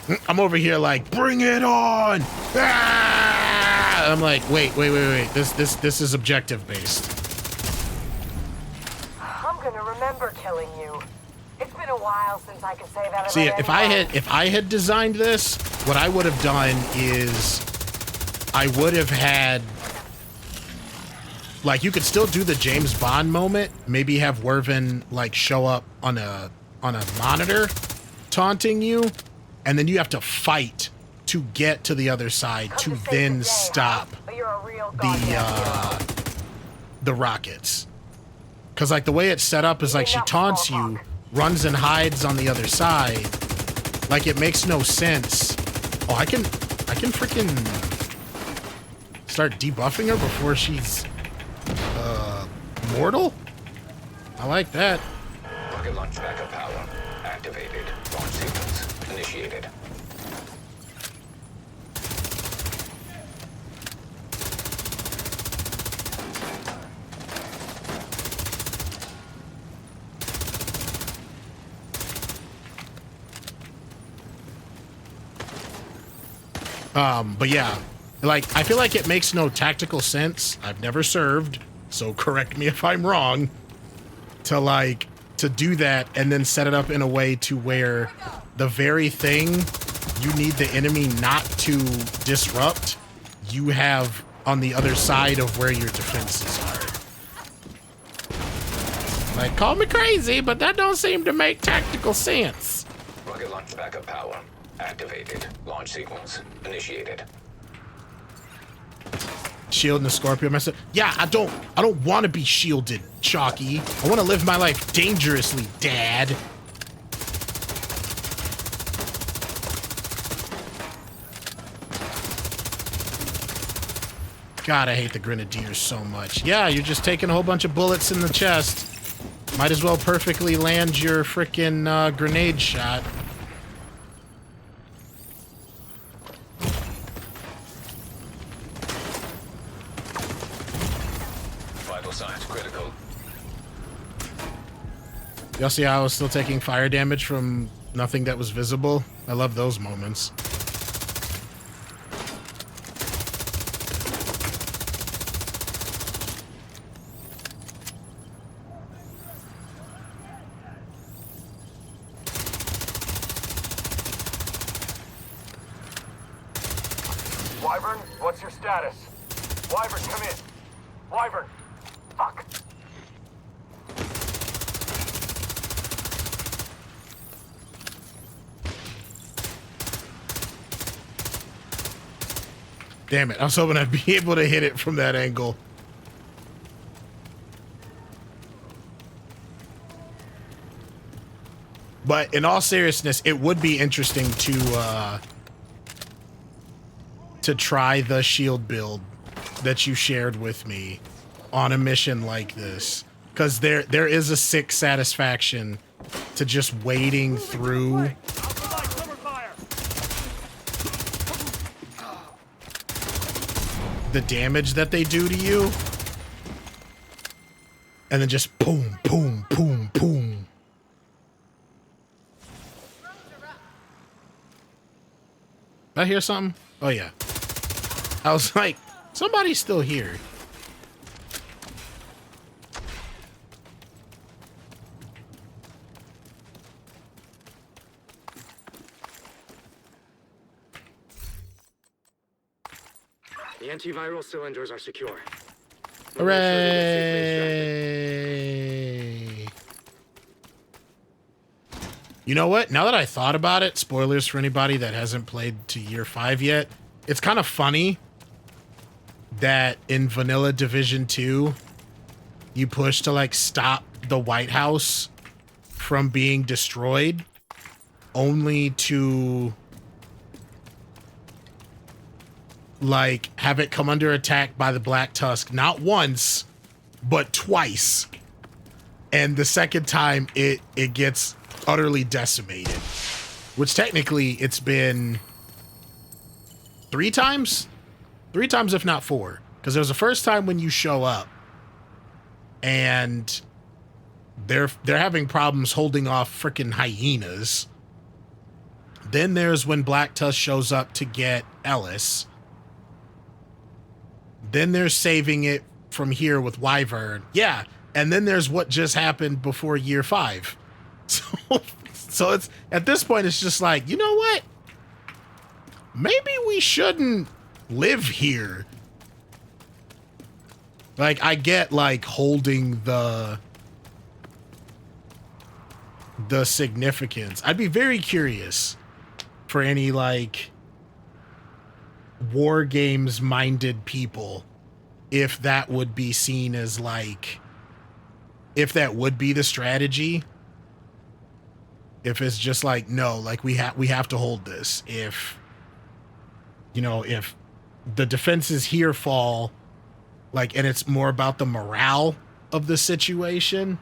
now. I'm over here like, bring it on! Ah! I'm like, wait. This is objective based. I'm gonna remember killing you. It's been a while since I could say that. See, if I had designed this, what I would have done is I would have had, like, you could still do the James Bond moment, maybe have Wervin like show up on a monitor taunting you, and then you have to fight to get to the other side to then stop the rockets. Because like the way it's set up is like she taunts you, runs and hides on the other side. Like it makes no sense. Oh, I can freaking start debuffing her before she's mortal? I like that. Rocket launch backup power activated. Launch sequence initiated. But yeah, like, I feel like it makes no tactical sense. I've never served, so correct me if I'm wrong, to do that and then set it up in a way to where the very thing you need the enemy not to disrupt, you have on the other side of where your defenses are. Like, call me crazy, but that don't seem to make tactical sense. Rocket launch backup power activated. Launch sequence initiated. Shield and the Scorpio message. Yeah, I don't want to be shielded, Chalky. I want to live my life dangerously, Dad. God, I hate the Grenadiers so much. Yeah, you're just taking a whole bunch of bullets in the chest. Might as well perfectly land your frickin' grenade shot. Vital signs critical. Y'all see how I was still taking fire damage from nothing that was visible? I love those moments. Wyvern, what's your status? Wyvern, come in. Wyvern. Fuck. Damn it, I was hoping I'd be able to hit it from that angle. But in all seriousness, it would be interesting to try the shield build that you shared with me on a mission like this, because there is a sick satisfaction to just wading through the damage that they do to you, and then just boom, boom, boom, boom. Did I hear something? Oh yeah. I was like, somebody's still here. The antiviral cylinders are secure. Hooray! You know what? Now that I thought about it, spoilers for anybody that hasn't played to year 5 yet, it's kind of funny that in vanilla Division 2, you push to like stop the White House from being destroyed, only to like have it come under attack by the Black Tusk, not once, but twice. And the second time it gets utterly decimated, which technically it's been 3 times, if not 4, because there was the first time when you show up and they're having problems holding off freaking hyenas. Then there's when Black Tusk shows up to get Ellis. Then there's saving it from here with Wyvern. Yeah, and then there's what just happened before year 5. So it's at this point it's just like, you know what? Maybe we shouldn't live here. Like, I get like holding the significance. I'd be very curious for any like war games minded people if that would be seen as like, if that would be the strategy. If it's just like, no, like we have to hold this. If, you know, if the defenses here fall, like, and it's more about the morale of the situation.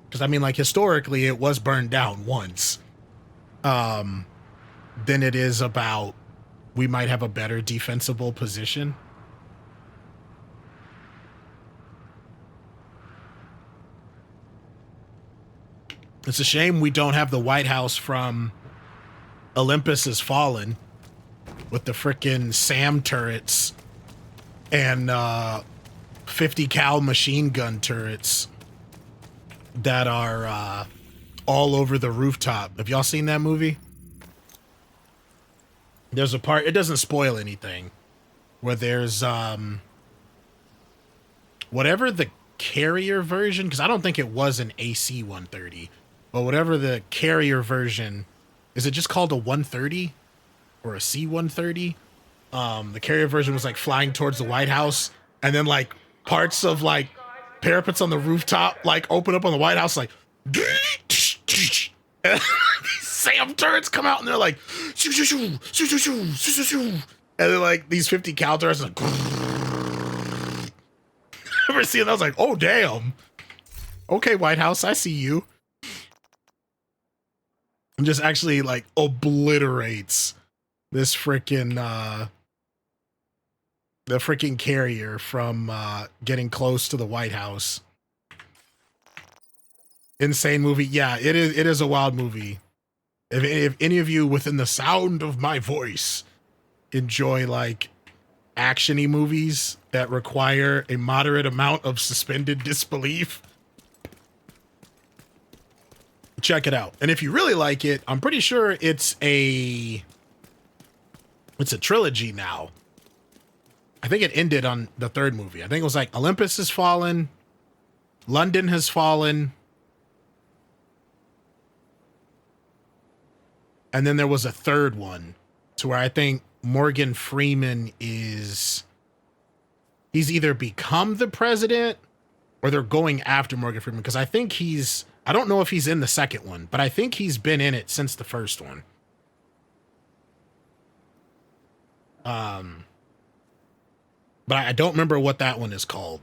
Because I mean, like, historically it was burned down once. Then it is about, we might have a better defensible position. It's a shame we don't have the White House from Olympus Has Fallen with the frickin' SAM turrets and 50 cal machine gun turrets that are all over the rooftop. Have y'all seen that movie? There's a part, it doesn't spoil anything, where there's whatever the carrier version, because I don't think it was an AC-130, but whatever the carrier version, is it just called a 130 or a C-130? The carrier version was like flying towards the White House, and then like parts of like parapets on the rooftop like open up on the White House, like and these SAM turrets come out and they're like shoo, shoo, shoo, shoo, shoo, shoo, shoo, shoo, and then like these 50 cal turrets like ever seen that? I was like, oh damn. Okay, White House, I see you. And just actually like obliterates this freaking the freaking carrier from getting close to the White House. Insane movie. Yeah, it is a wild movie. If any of you within the sound of my voice enjoy like action-y movies that require a moderate amount of suspended disbelief, check it out. And if you really like it, I'm pretty sure it's a trilogy now. I think it ended on the third movie. I think it was like Olympus Has Fallen, London Has Fallen, and then there was a third one to where I think Morgan Freeman he's either become the president or they're going after Morgan Freeman, because I think I don't know if he's in the second one, but I think he's been in it since the first one. But I don't remember what that one is called.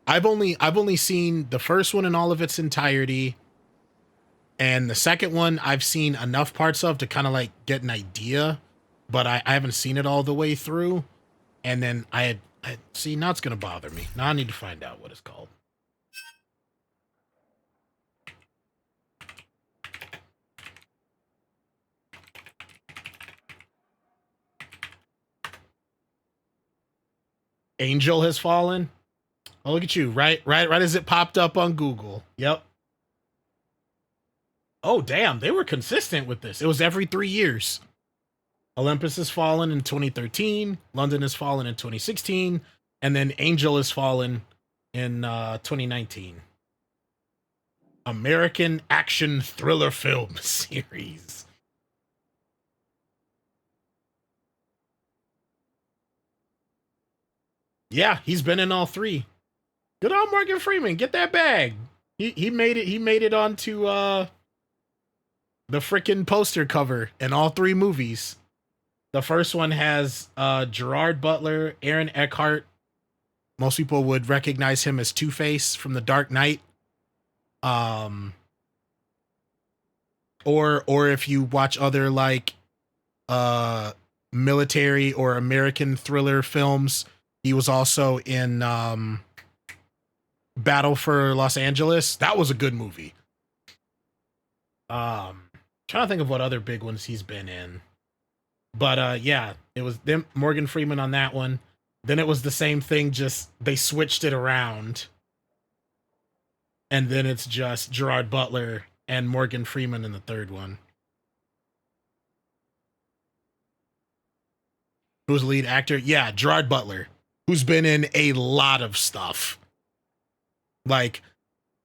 I've only seen the first one in all of its entirety, and the second one I've seen enough parts of to kind of like get an idea, but I haven't seen it all the way through. And then I see, now it's gonna bother me. Now I need to find out what it's called. Angel Has Fallen. Oh, look at you. Right as it popped up on Google. Yep. Oh, damn. They were consistent with this. It was every 3 years. Olympus Has Fallen in 2013. London Has Fallen in 2016. And then Angel Has Fallen in 2019. American action thriller film series. Yeah, he's been in all three. Good on Morgan Freeman. Get that bag. He made it. He made it onto the freaking poster cover in all three movies. The first one has Gerard Butler, Aaron Eckhart. Most people would recognize him as Two-Face from The Dark Knight. Or if you watch other like military or American thriller films, he was also in Battle for Los Angeles. That was a good movie. Trying to think of what other big ones he's been in. But yeah, it was them, Morgan Freeman on that one. Then it was the same thing, just they switched it around. And then it's just Gerard Butler and Morgan Freeman in the third one. Who's the lead actor? Yeah, Gerard Butler, who's been in a lot of stuff. Like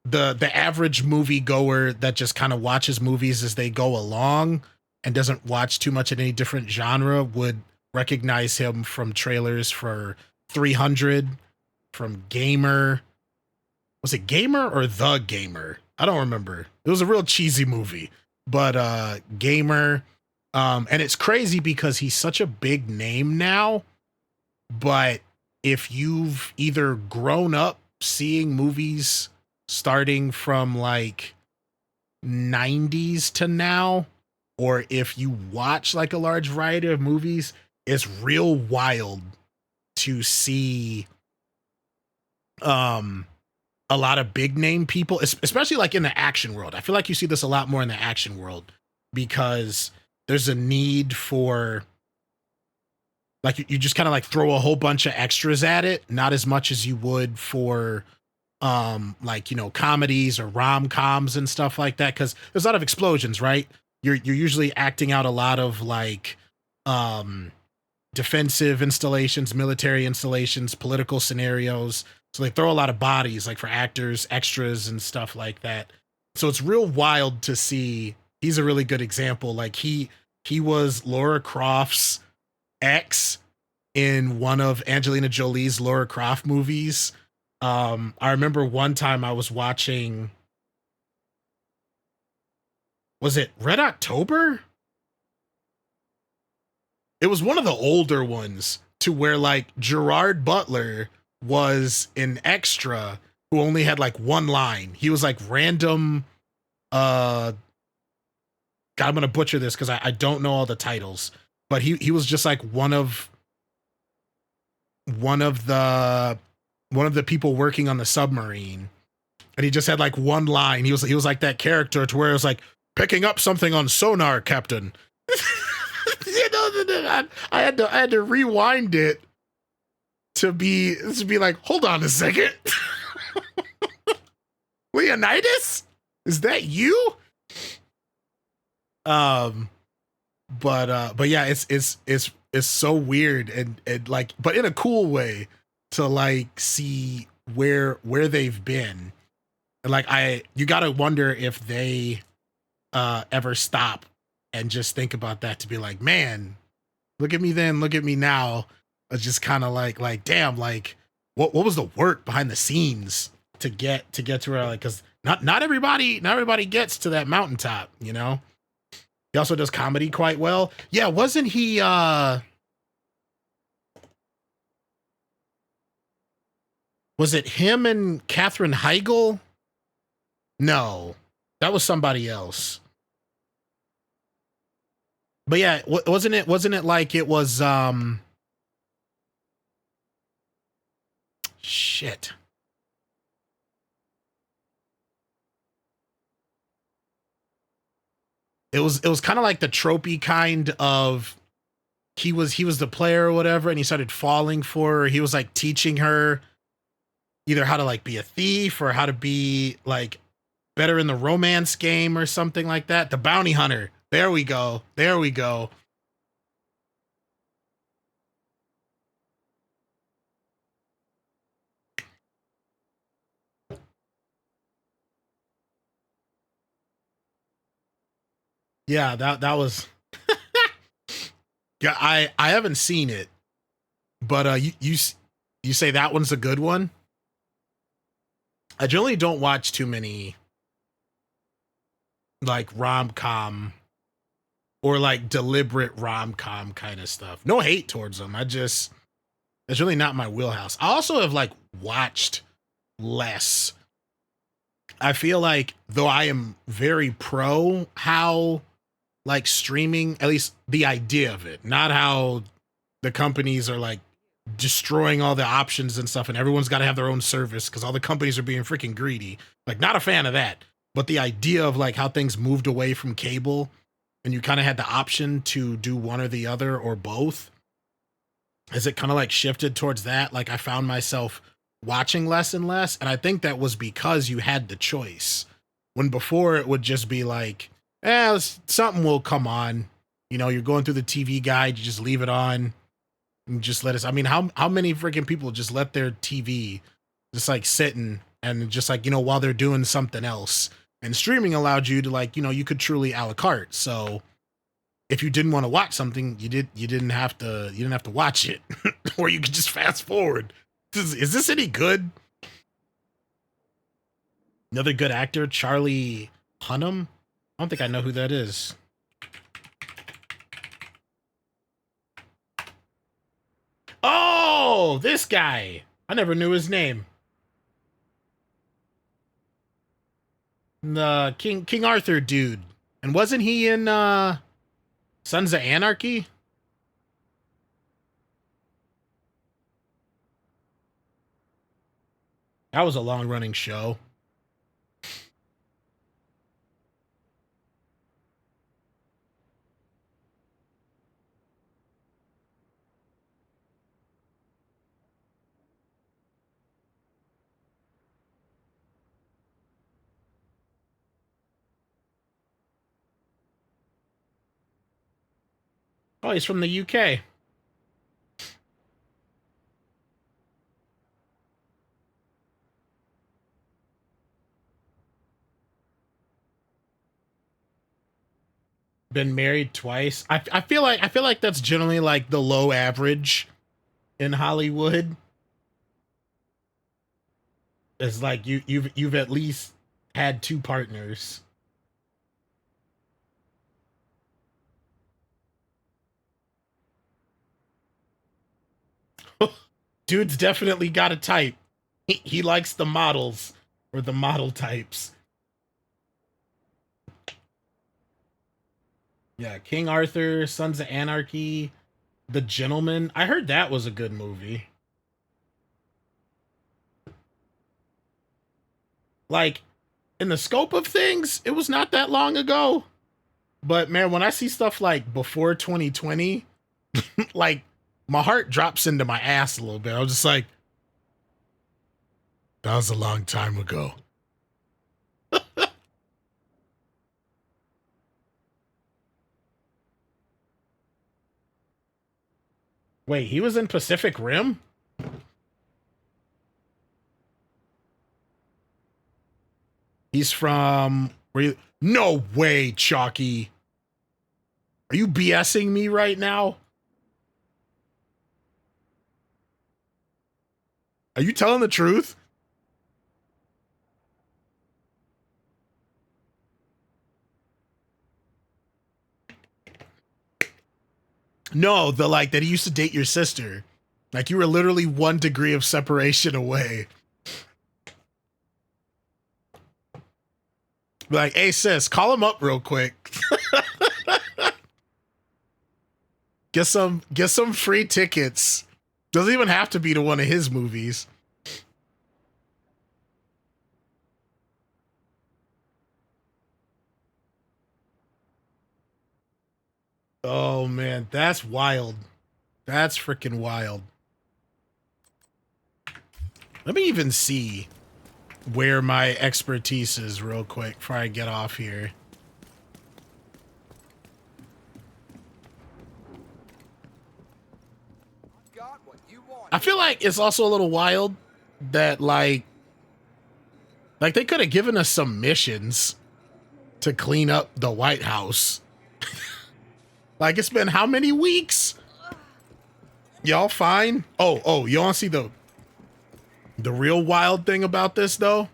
the average movie goer that just kind of watches movies as they go along and doesn't watch too much in any different genre would recognize him from trailers for 300, from Gamer. Was it Gamer or The Gamer? I don't remember. It was a real cheesy movie, but Gamer. And it's crazy because he's such a big name now, but if you've either grown up seeing movies starting from like 90s to now, or if you watch like a large variety of movies, it's real wild to see a lot of big name people, especially like in the action world. I feel like you see this a lot more in the action world because there's a need for like you just kind of like throw a whole bunch of extras at it, not as much as you would for like, you know, comedies or rom-coms and stuff like that, because there's a lot of explosions, right? You're usually acting out a lot of like defensive installations, military installations, political scenarios. So they throw a lot of bodies like for actors, extras and stuff like that. So it's real wild to see. He's a really good example. Like he was Laura Croft's ex in one of Angelina Jolie's Laura Croft movies. I remember one time I was watching, was it Red October? It was one of the older ones to where like Gerard Butler was an extra who only had like one line. He was like random, God, I'm gonna butcher this because I don't know all the titles, but he was just like one of the people working on the submarine, and he just had like one line. He was like that character to where it was like picking up something on sonar, Captain. You know, I had to rewind it to be like, hold on a second. Leonidas? Is that you? But yeah, it's so weird and like, but in a cool way to like see where they've been. And like you gotta wonder if they ever stop and just think about that, to be like, man, look at me then, look at me now. It's just kind of like damn, like what was the work behind the scenes to get to where, like, because not everybody gets to that mountaintop, you know. He also does comedy quite well. Yeah, wasn't he was it him and Katherine Heigl? No, that was somebody else. But yeah, wasn't it like it was shit. It was kind of like the tropey kind of, he was the player or whatever, and he started falling for her. He was like teaching her either how to like be a thief or how to be like better in the romance game or something like that. The bounty hunter. There we go. There we go. Yeah, that was yeah, I haven't seen it, but you say that one's a good one? I generally don't watch too many like rom-com or like deliberate rom-com kind of stuff. No hate towards them. It's really not my wheelhouse. I also have like watched less. I feel like, though I am very pro how like streaming, at least the idea of it, not how the companies are like destroying all the options and stuff, and everyone's got to have their own service because all the companies are being freaking greedy. Like, not a fan of that. But the idea of like how things moved away from cable and you kind of had the option to do one or the other or both, as it kind of like shifted towards that, like I found myself watching less and less. And I think that was because you had the choice, when before it would just be like, something will come on. You know, you're going through the TV guide, you just leave it on and just let us. I mean, how many freaking people just let their TV just like sitting and just like, you know, while they're doing something else? And streaming allowed you to like, you know, you could truly a la carte. So if you didn't want to watch something, you didn't have to watch it, or you could just fast forward. Is this any good? Another good actor, Charlie Hunnam. I don't think I know who that is. Oh, this guy. I never knew his name. The King Arthur dude. And wasn't he in Sons of Anarchy? That was a long running show. Oh, he's from the UK. Been married twice. I feel like that's generally like the low average in Hollywood. It's like you've at least had two partners. Dude's definitely got a type. He likes the models or the model types. Yeah, King Arthur, Sons of Anarchy, The Gentleman. I heard that was a good movie. Like, in the scope of things, it was not that long ago. But man, when I see stuff like before 2020, like my heart drops into my ass a little bit. I was just like, that was a long time ago. Wait, he was in Pacific Rim? He's from no way, Chalky. Are you BSing me right now? Are you telling the truth? No, the like that he used to date your sister. Like you were literally 1 degree of separation away. Like, hey sis, call him up real quick. Get some free tickets. Doesn't even have to be to one of his movies. Oh man, that's wild. That's freaking wild. Let me even see where my expertise is real quick before I get off here. I feel like it's also a little wild that like they could have given us some missions to clean up the White House. Like it's been how many weeks? Y'all fine? Oh, you want to see the real wild thing about this though?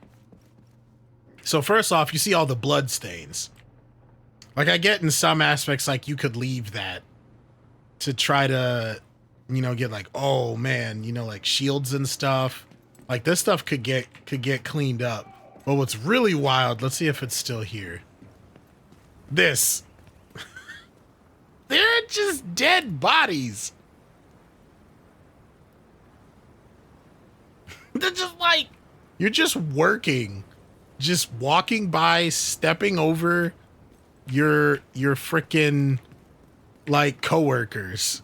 So first off, you see all the blood stains. Like I get in some aspects like you could leave that to try to, you know, get like, oh man, you know, like shields and stuff. Like this stuff could get cleaned up. But what's really wild, let's see if it's still here. This. They're just dead bodies. They're just like, you're just working, just walking by, stepping over your freaking like coworkers.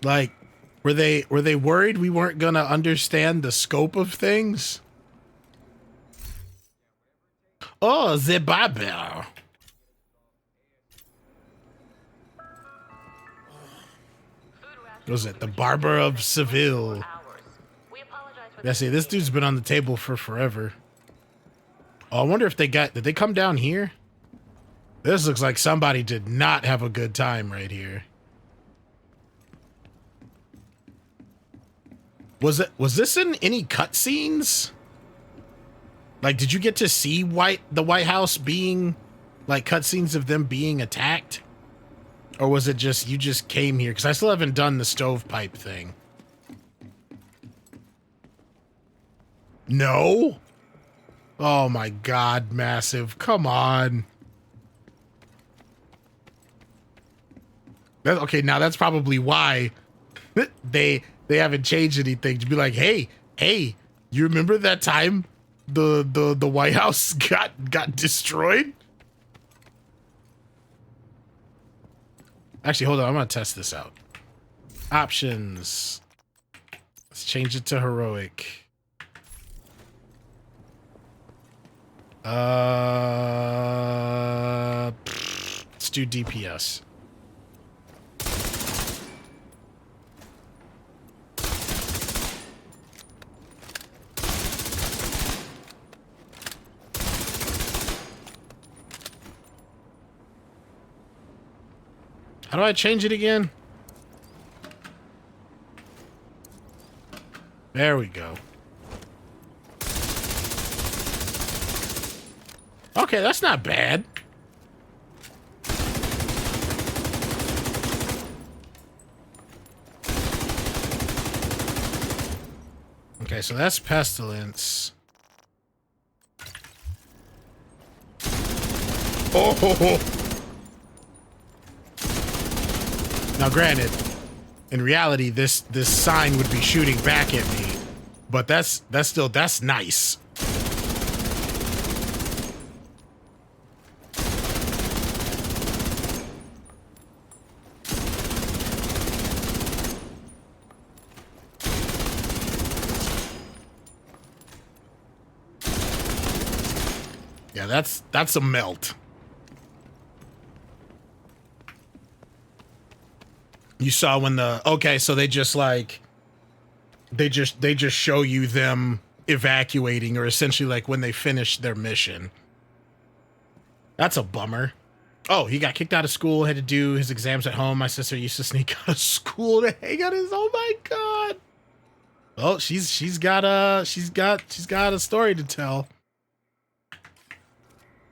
Like, were they worried we weren't gonna understand the scope of things? Oh, the barber. Was it the barber of Seville? Yeah, see, this dude's been on the table for forever. Oh, I wonder if did they come down here? This looks like somebody did not have a good time right here. Was this in any cutscenes? Like, did you get to see the White House being, like, cutscenes of them being attacked? Or was it just, you just came here? Because I still haven't done the stovepipe thing. No? Oh my god, Massive. Come on. Okay, now that's probably why they haven't changed anything. To be like, hey, you remember that time the White House got destroyed? Actually, hold on. I'm going to test this out. Options. Let's change it to heroic. Let's do DPS. How do I change it again? There we go. Okay, that's not bad. Okay, so that's pestilence. Oh. Now, granted, in reality, this sign would be shooting back at me, but that's nice. Yeah, that's a melt. You saw when so they just like they just show you them evacuating, or essentially like when they finish their mission. That's a bummer. Oh, he got kicked out of school, had to do his exams at home. My sister used to sneak out of school to hang out his. Oh my god. Oh, she's got a story to tell.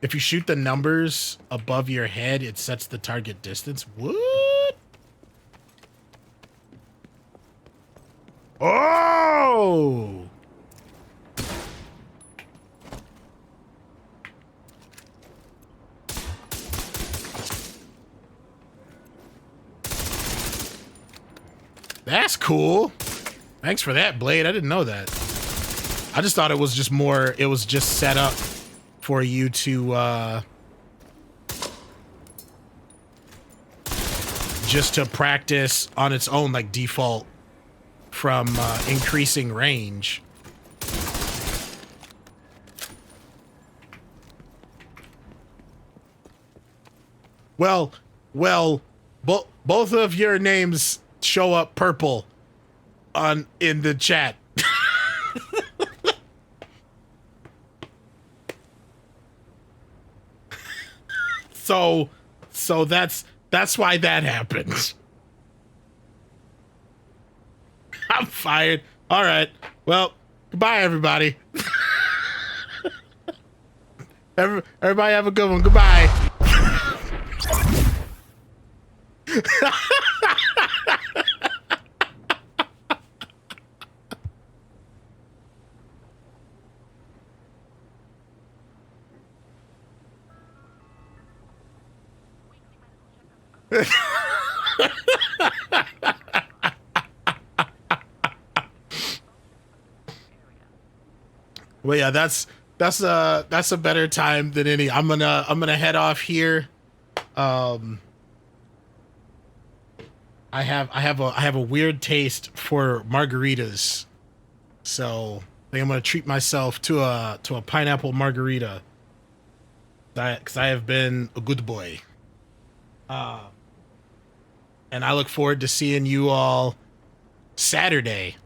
If you shoot the numbers above your head, it sets the target distance. What? Oh! That's cool. Thanks for that, Blade. I didn't know that. I just thought it was just set up for you to just to practice on its own, like default from increasing range. Well, both of your names show up purple in the chat. So that's why that happens. I'm fired. All right. Well, goodbye, everybody. Everybody have a good one. Goodbye. Well, yeah, that's a better time than any. I'm gonna head off here. I have a weird taste for margaritas, so I think I'm gonna treat myself to a pineapple margarita. Because I have been a good boy. And I look forward to seeing you all Saturday.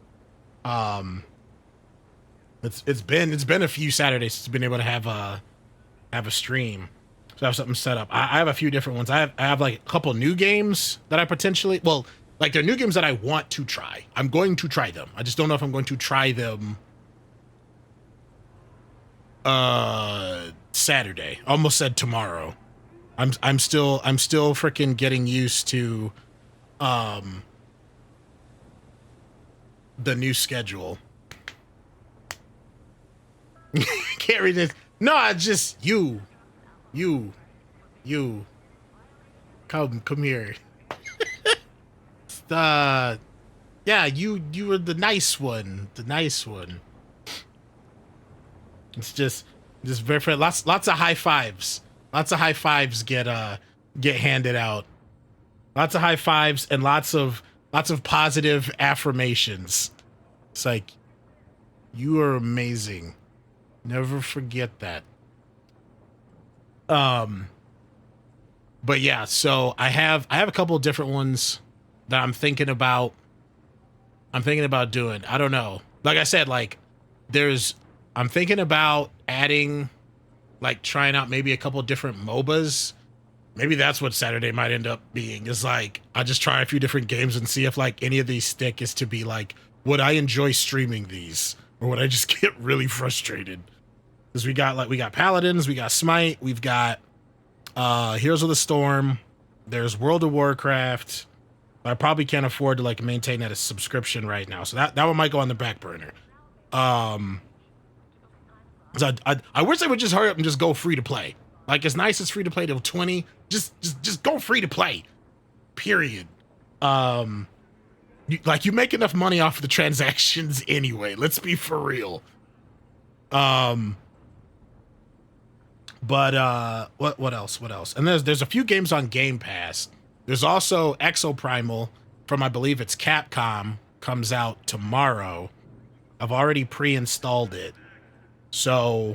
It's been a few Saturdays since I've been able to have a stream. So I have something set up. I have a few different ones. I have like a couple new games that I potentially, well, like they're new games that I want to try. I'm going to try them. I just don't know if I'm going to try them Saturday. Almost said tomorrow. I'm still freaking getting used to the new schedule. Can't read this. No, I just you. Come here. Yeah, you were the nice one. The nice one. It's just very lots of high fives. Lots of high fives get handed out. Lots of high fives and lots of positive affirmations. It's like, you are amazing. Never forget that. But yeah, so I have a couple of different ones that I'm thinking about. I'm thinking about doing. I don't know. Like I said, like I'm thinking about adding, like trying out maybe a couple of different MOBAs. Maybe that's what Saturday might end up being. Is like I just try a few different games and see if like any of these stick is to be like, would I enjoy streaming these or would I just get really frustrated? Because we got Paladins, we got Smite, we've got Heroes of the Storm, there's World of Warcraft. But I probably can't afford to like maintain that as subscription right now, so that one might go on the back burner. So I wish they would just hurry up and just go free to play. Like it's nice it's free to play till 20. Just go free to play. Period. You make enough money off of the transactions anyway. Let's be for real. But what else? What else? And there's a few games on Game Pass. There's also Exo-Primal from I believe it's Capcom comes out tomorrow. I've already pre-installed it. So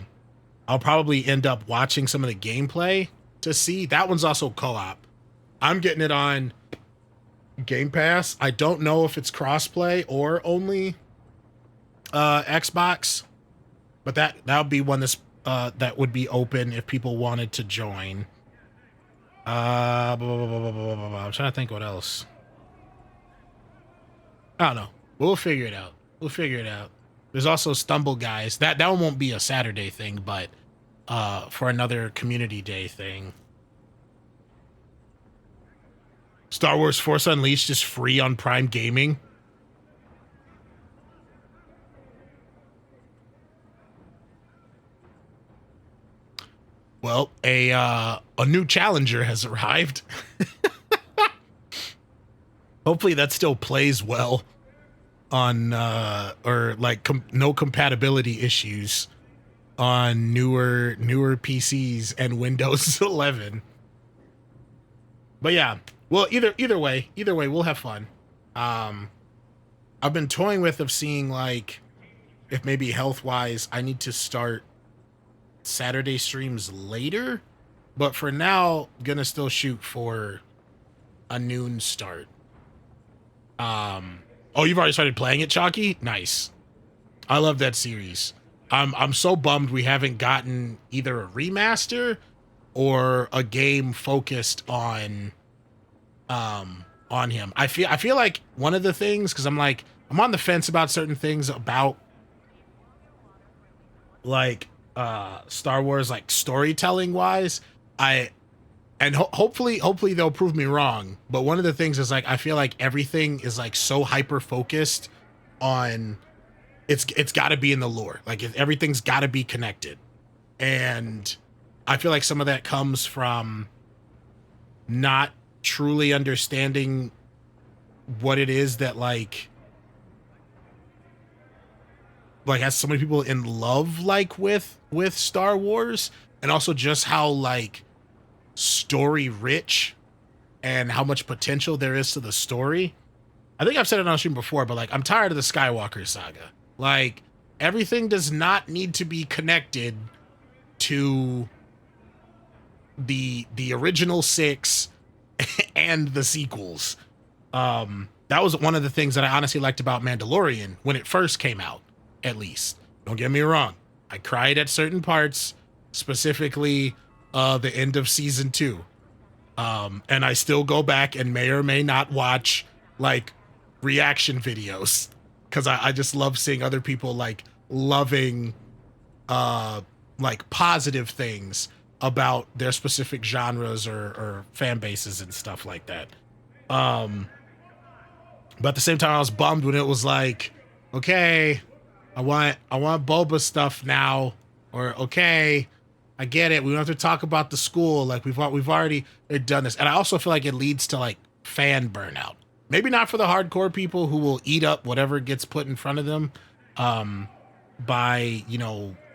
I'll probably end up watching some of the gameplay to see. That one's also co-op. I'm getting it on Game Pass. I don't know if it's crossplay or only Xbox, but that would be one that would be open if people wanted to join. I'm trying to think what else. I don't know. We'll figure it out. There's also Stumble Guys. That one won't be a Saturday thing, but for another community day thing. Star Wars Force Unleashed is free on Prime Gaming. Well, a new challenger has arrived. Hopefully that still plays well on or like no compatibility issues on newer PCs and Windows 11. But yeah, well either way we'll have fun. I've been toying with seeing like if maybe health-wise I need to start Saturday streams later, but for now gonna still shoot for a noon start. Oh, you've already started playing it, Chalky? Nice. I love that series. I'm so bummed we haven't gotten either a remaster or a game focused on him. I feel like one of the things, because I'm on the fence about certain things about like Star Wars, like storytelling wise. Hopefully they'll prove me wrong. But one of the things is like I feel like everything is like so hyper focused on it's got to be in the lore. Like everything's got to be connected, and I feel like some of that comes from not truly understanding what it is that like has so many people in love like with Star Wars, and also just how like story rich and how much potential there is to the story. I think I've said it on stream before, but like I'm tired of the Skywalker saga. Like everything does not need to be connected to the original 6 and the sequels. That was one of the things that I honestly liked about Mandalorian when it first came out, at least. Don't get me wrong. I cried at certain parts, specifically the end of season 2. And I still go back and may or may not watch like reaction videos because I just love seeing other people like loving like positive things about their specific genres or fan bases and stuff like that. But at the same time, I was bummed when it was like, okay, I want Boba stuff now, or okay, I get it. We don't have to talk about the school. Like we've already done this. And I also feel like it leads to like fan burnout. Maybe not for the hardcore people who will eat up whatever gets put in front of them by,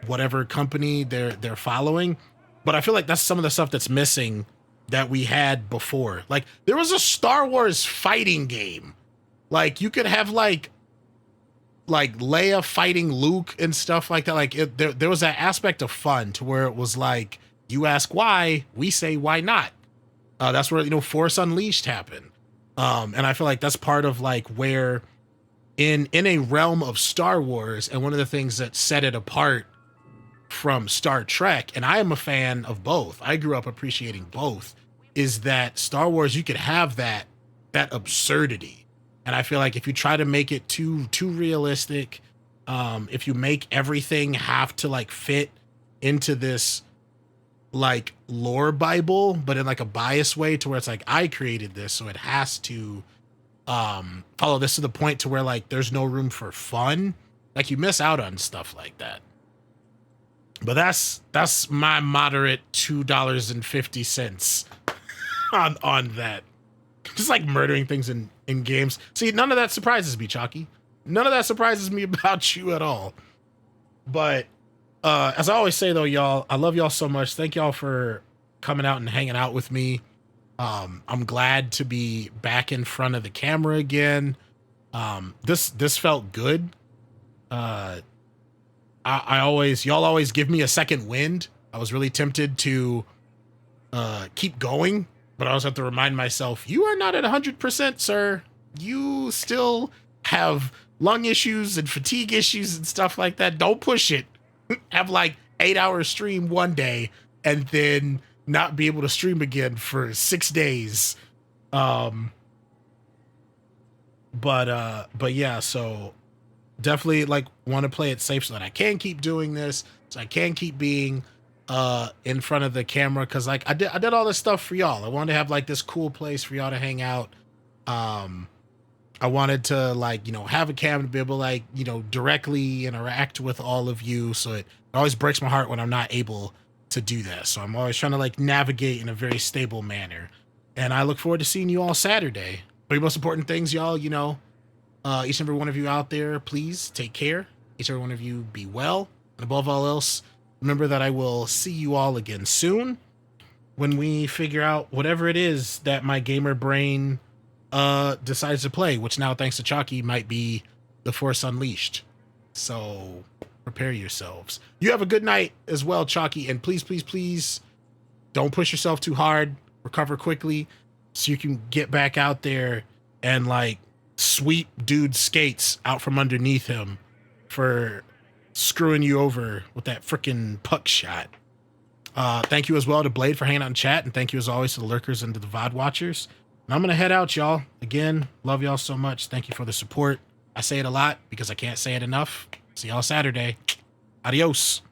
whatever company they're following. But I feel like that's some of the stuff that's missing that we had before. Like there was a Star Wars fighting game. Like you could have like Leia fighting Luke and stuff like that. Like there was that aspect of fun to where it was like You ask why, we say why not. That's where, you know, Force Unleashed happened. And I feel like that's part of like where in a realm of Star Wars, and one of the things that set it apart from Star Trek, and I am a fan of both, I grew up appreciating both, is that Star Wars, you could have that absurdity. And I feel like if you try to make it too realistic, if you make everything have to like fit into this like lore Bible, but in like a biased way to where it's like, I created this, so it has to follow this to the point to where like there's no room for fun, like you miss out on stuff like that. But that's my moderate $2.50 on that. Just like murdering things in games. See, none of that surprises me, Chalky. None of that surprises me about you at all. But as I always say though, y'all, I love y'all so much. Thank y'all for coming out and hanging out with me. I'm glad to be back in front of the camera again. This felt good. Y'all always give me a second wind. I was really tempted to keep going, but I always have to remind myself, you are not at 100%, sir. You still have lung issues and fatigue issues and stuff like that. Don't push it. Have like 8-hour stream one day and then not be able to stream again for 6 days. But yeah, so definitely like want to play it safe so that I can keep doing this, so I can keep being in front of the camera, because like I did all this stuff for y'all. I wanted to have like this cool place for y'all to hang out. I wanted to like, you know, have a camera to be able to like, you know, directly interact with all of you. So it always breaks my heart when I'm not able to do that. So I'm always trying to like navigate in a very stable manner. And I look forward to seeing you all Saturday. But the most important things, y'all, you know, each and every one of you out there, please take care. Each and every one of you be well. And above all else, remember that I will see you all again soon when we figure out whatever it is that my gamer brain decides to play, which now, thanks to Chalky, might be The Force Unleashed. So prepare yourselves. You have a good night as well, Chalky, and please, please, please don't push yourself too hard. Recover quickly so you can get back out there and like sweep dude's skates out from underneath him for screwing you over with that freaking puck shot. Thank you as well to Blade for hanging out in chat, and thank you as always to the lurkers and to the VOD watchers. And I'm gonna head out, y'all. Again, love y'all so much. Thank you for the support. I say it a lot because I can't say it enough. See y'all Saturday. Adios.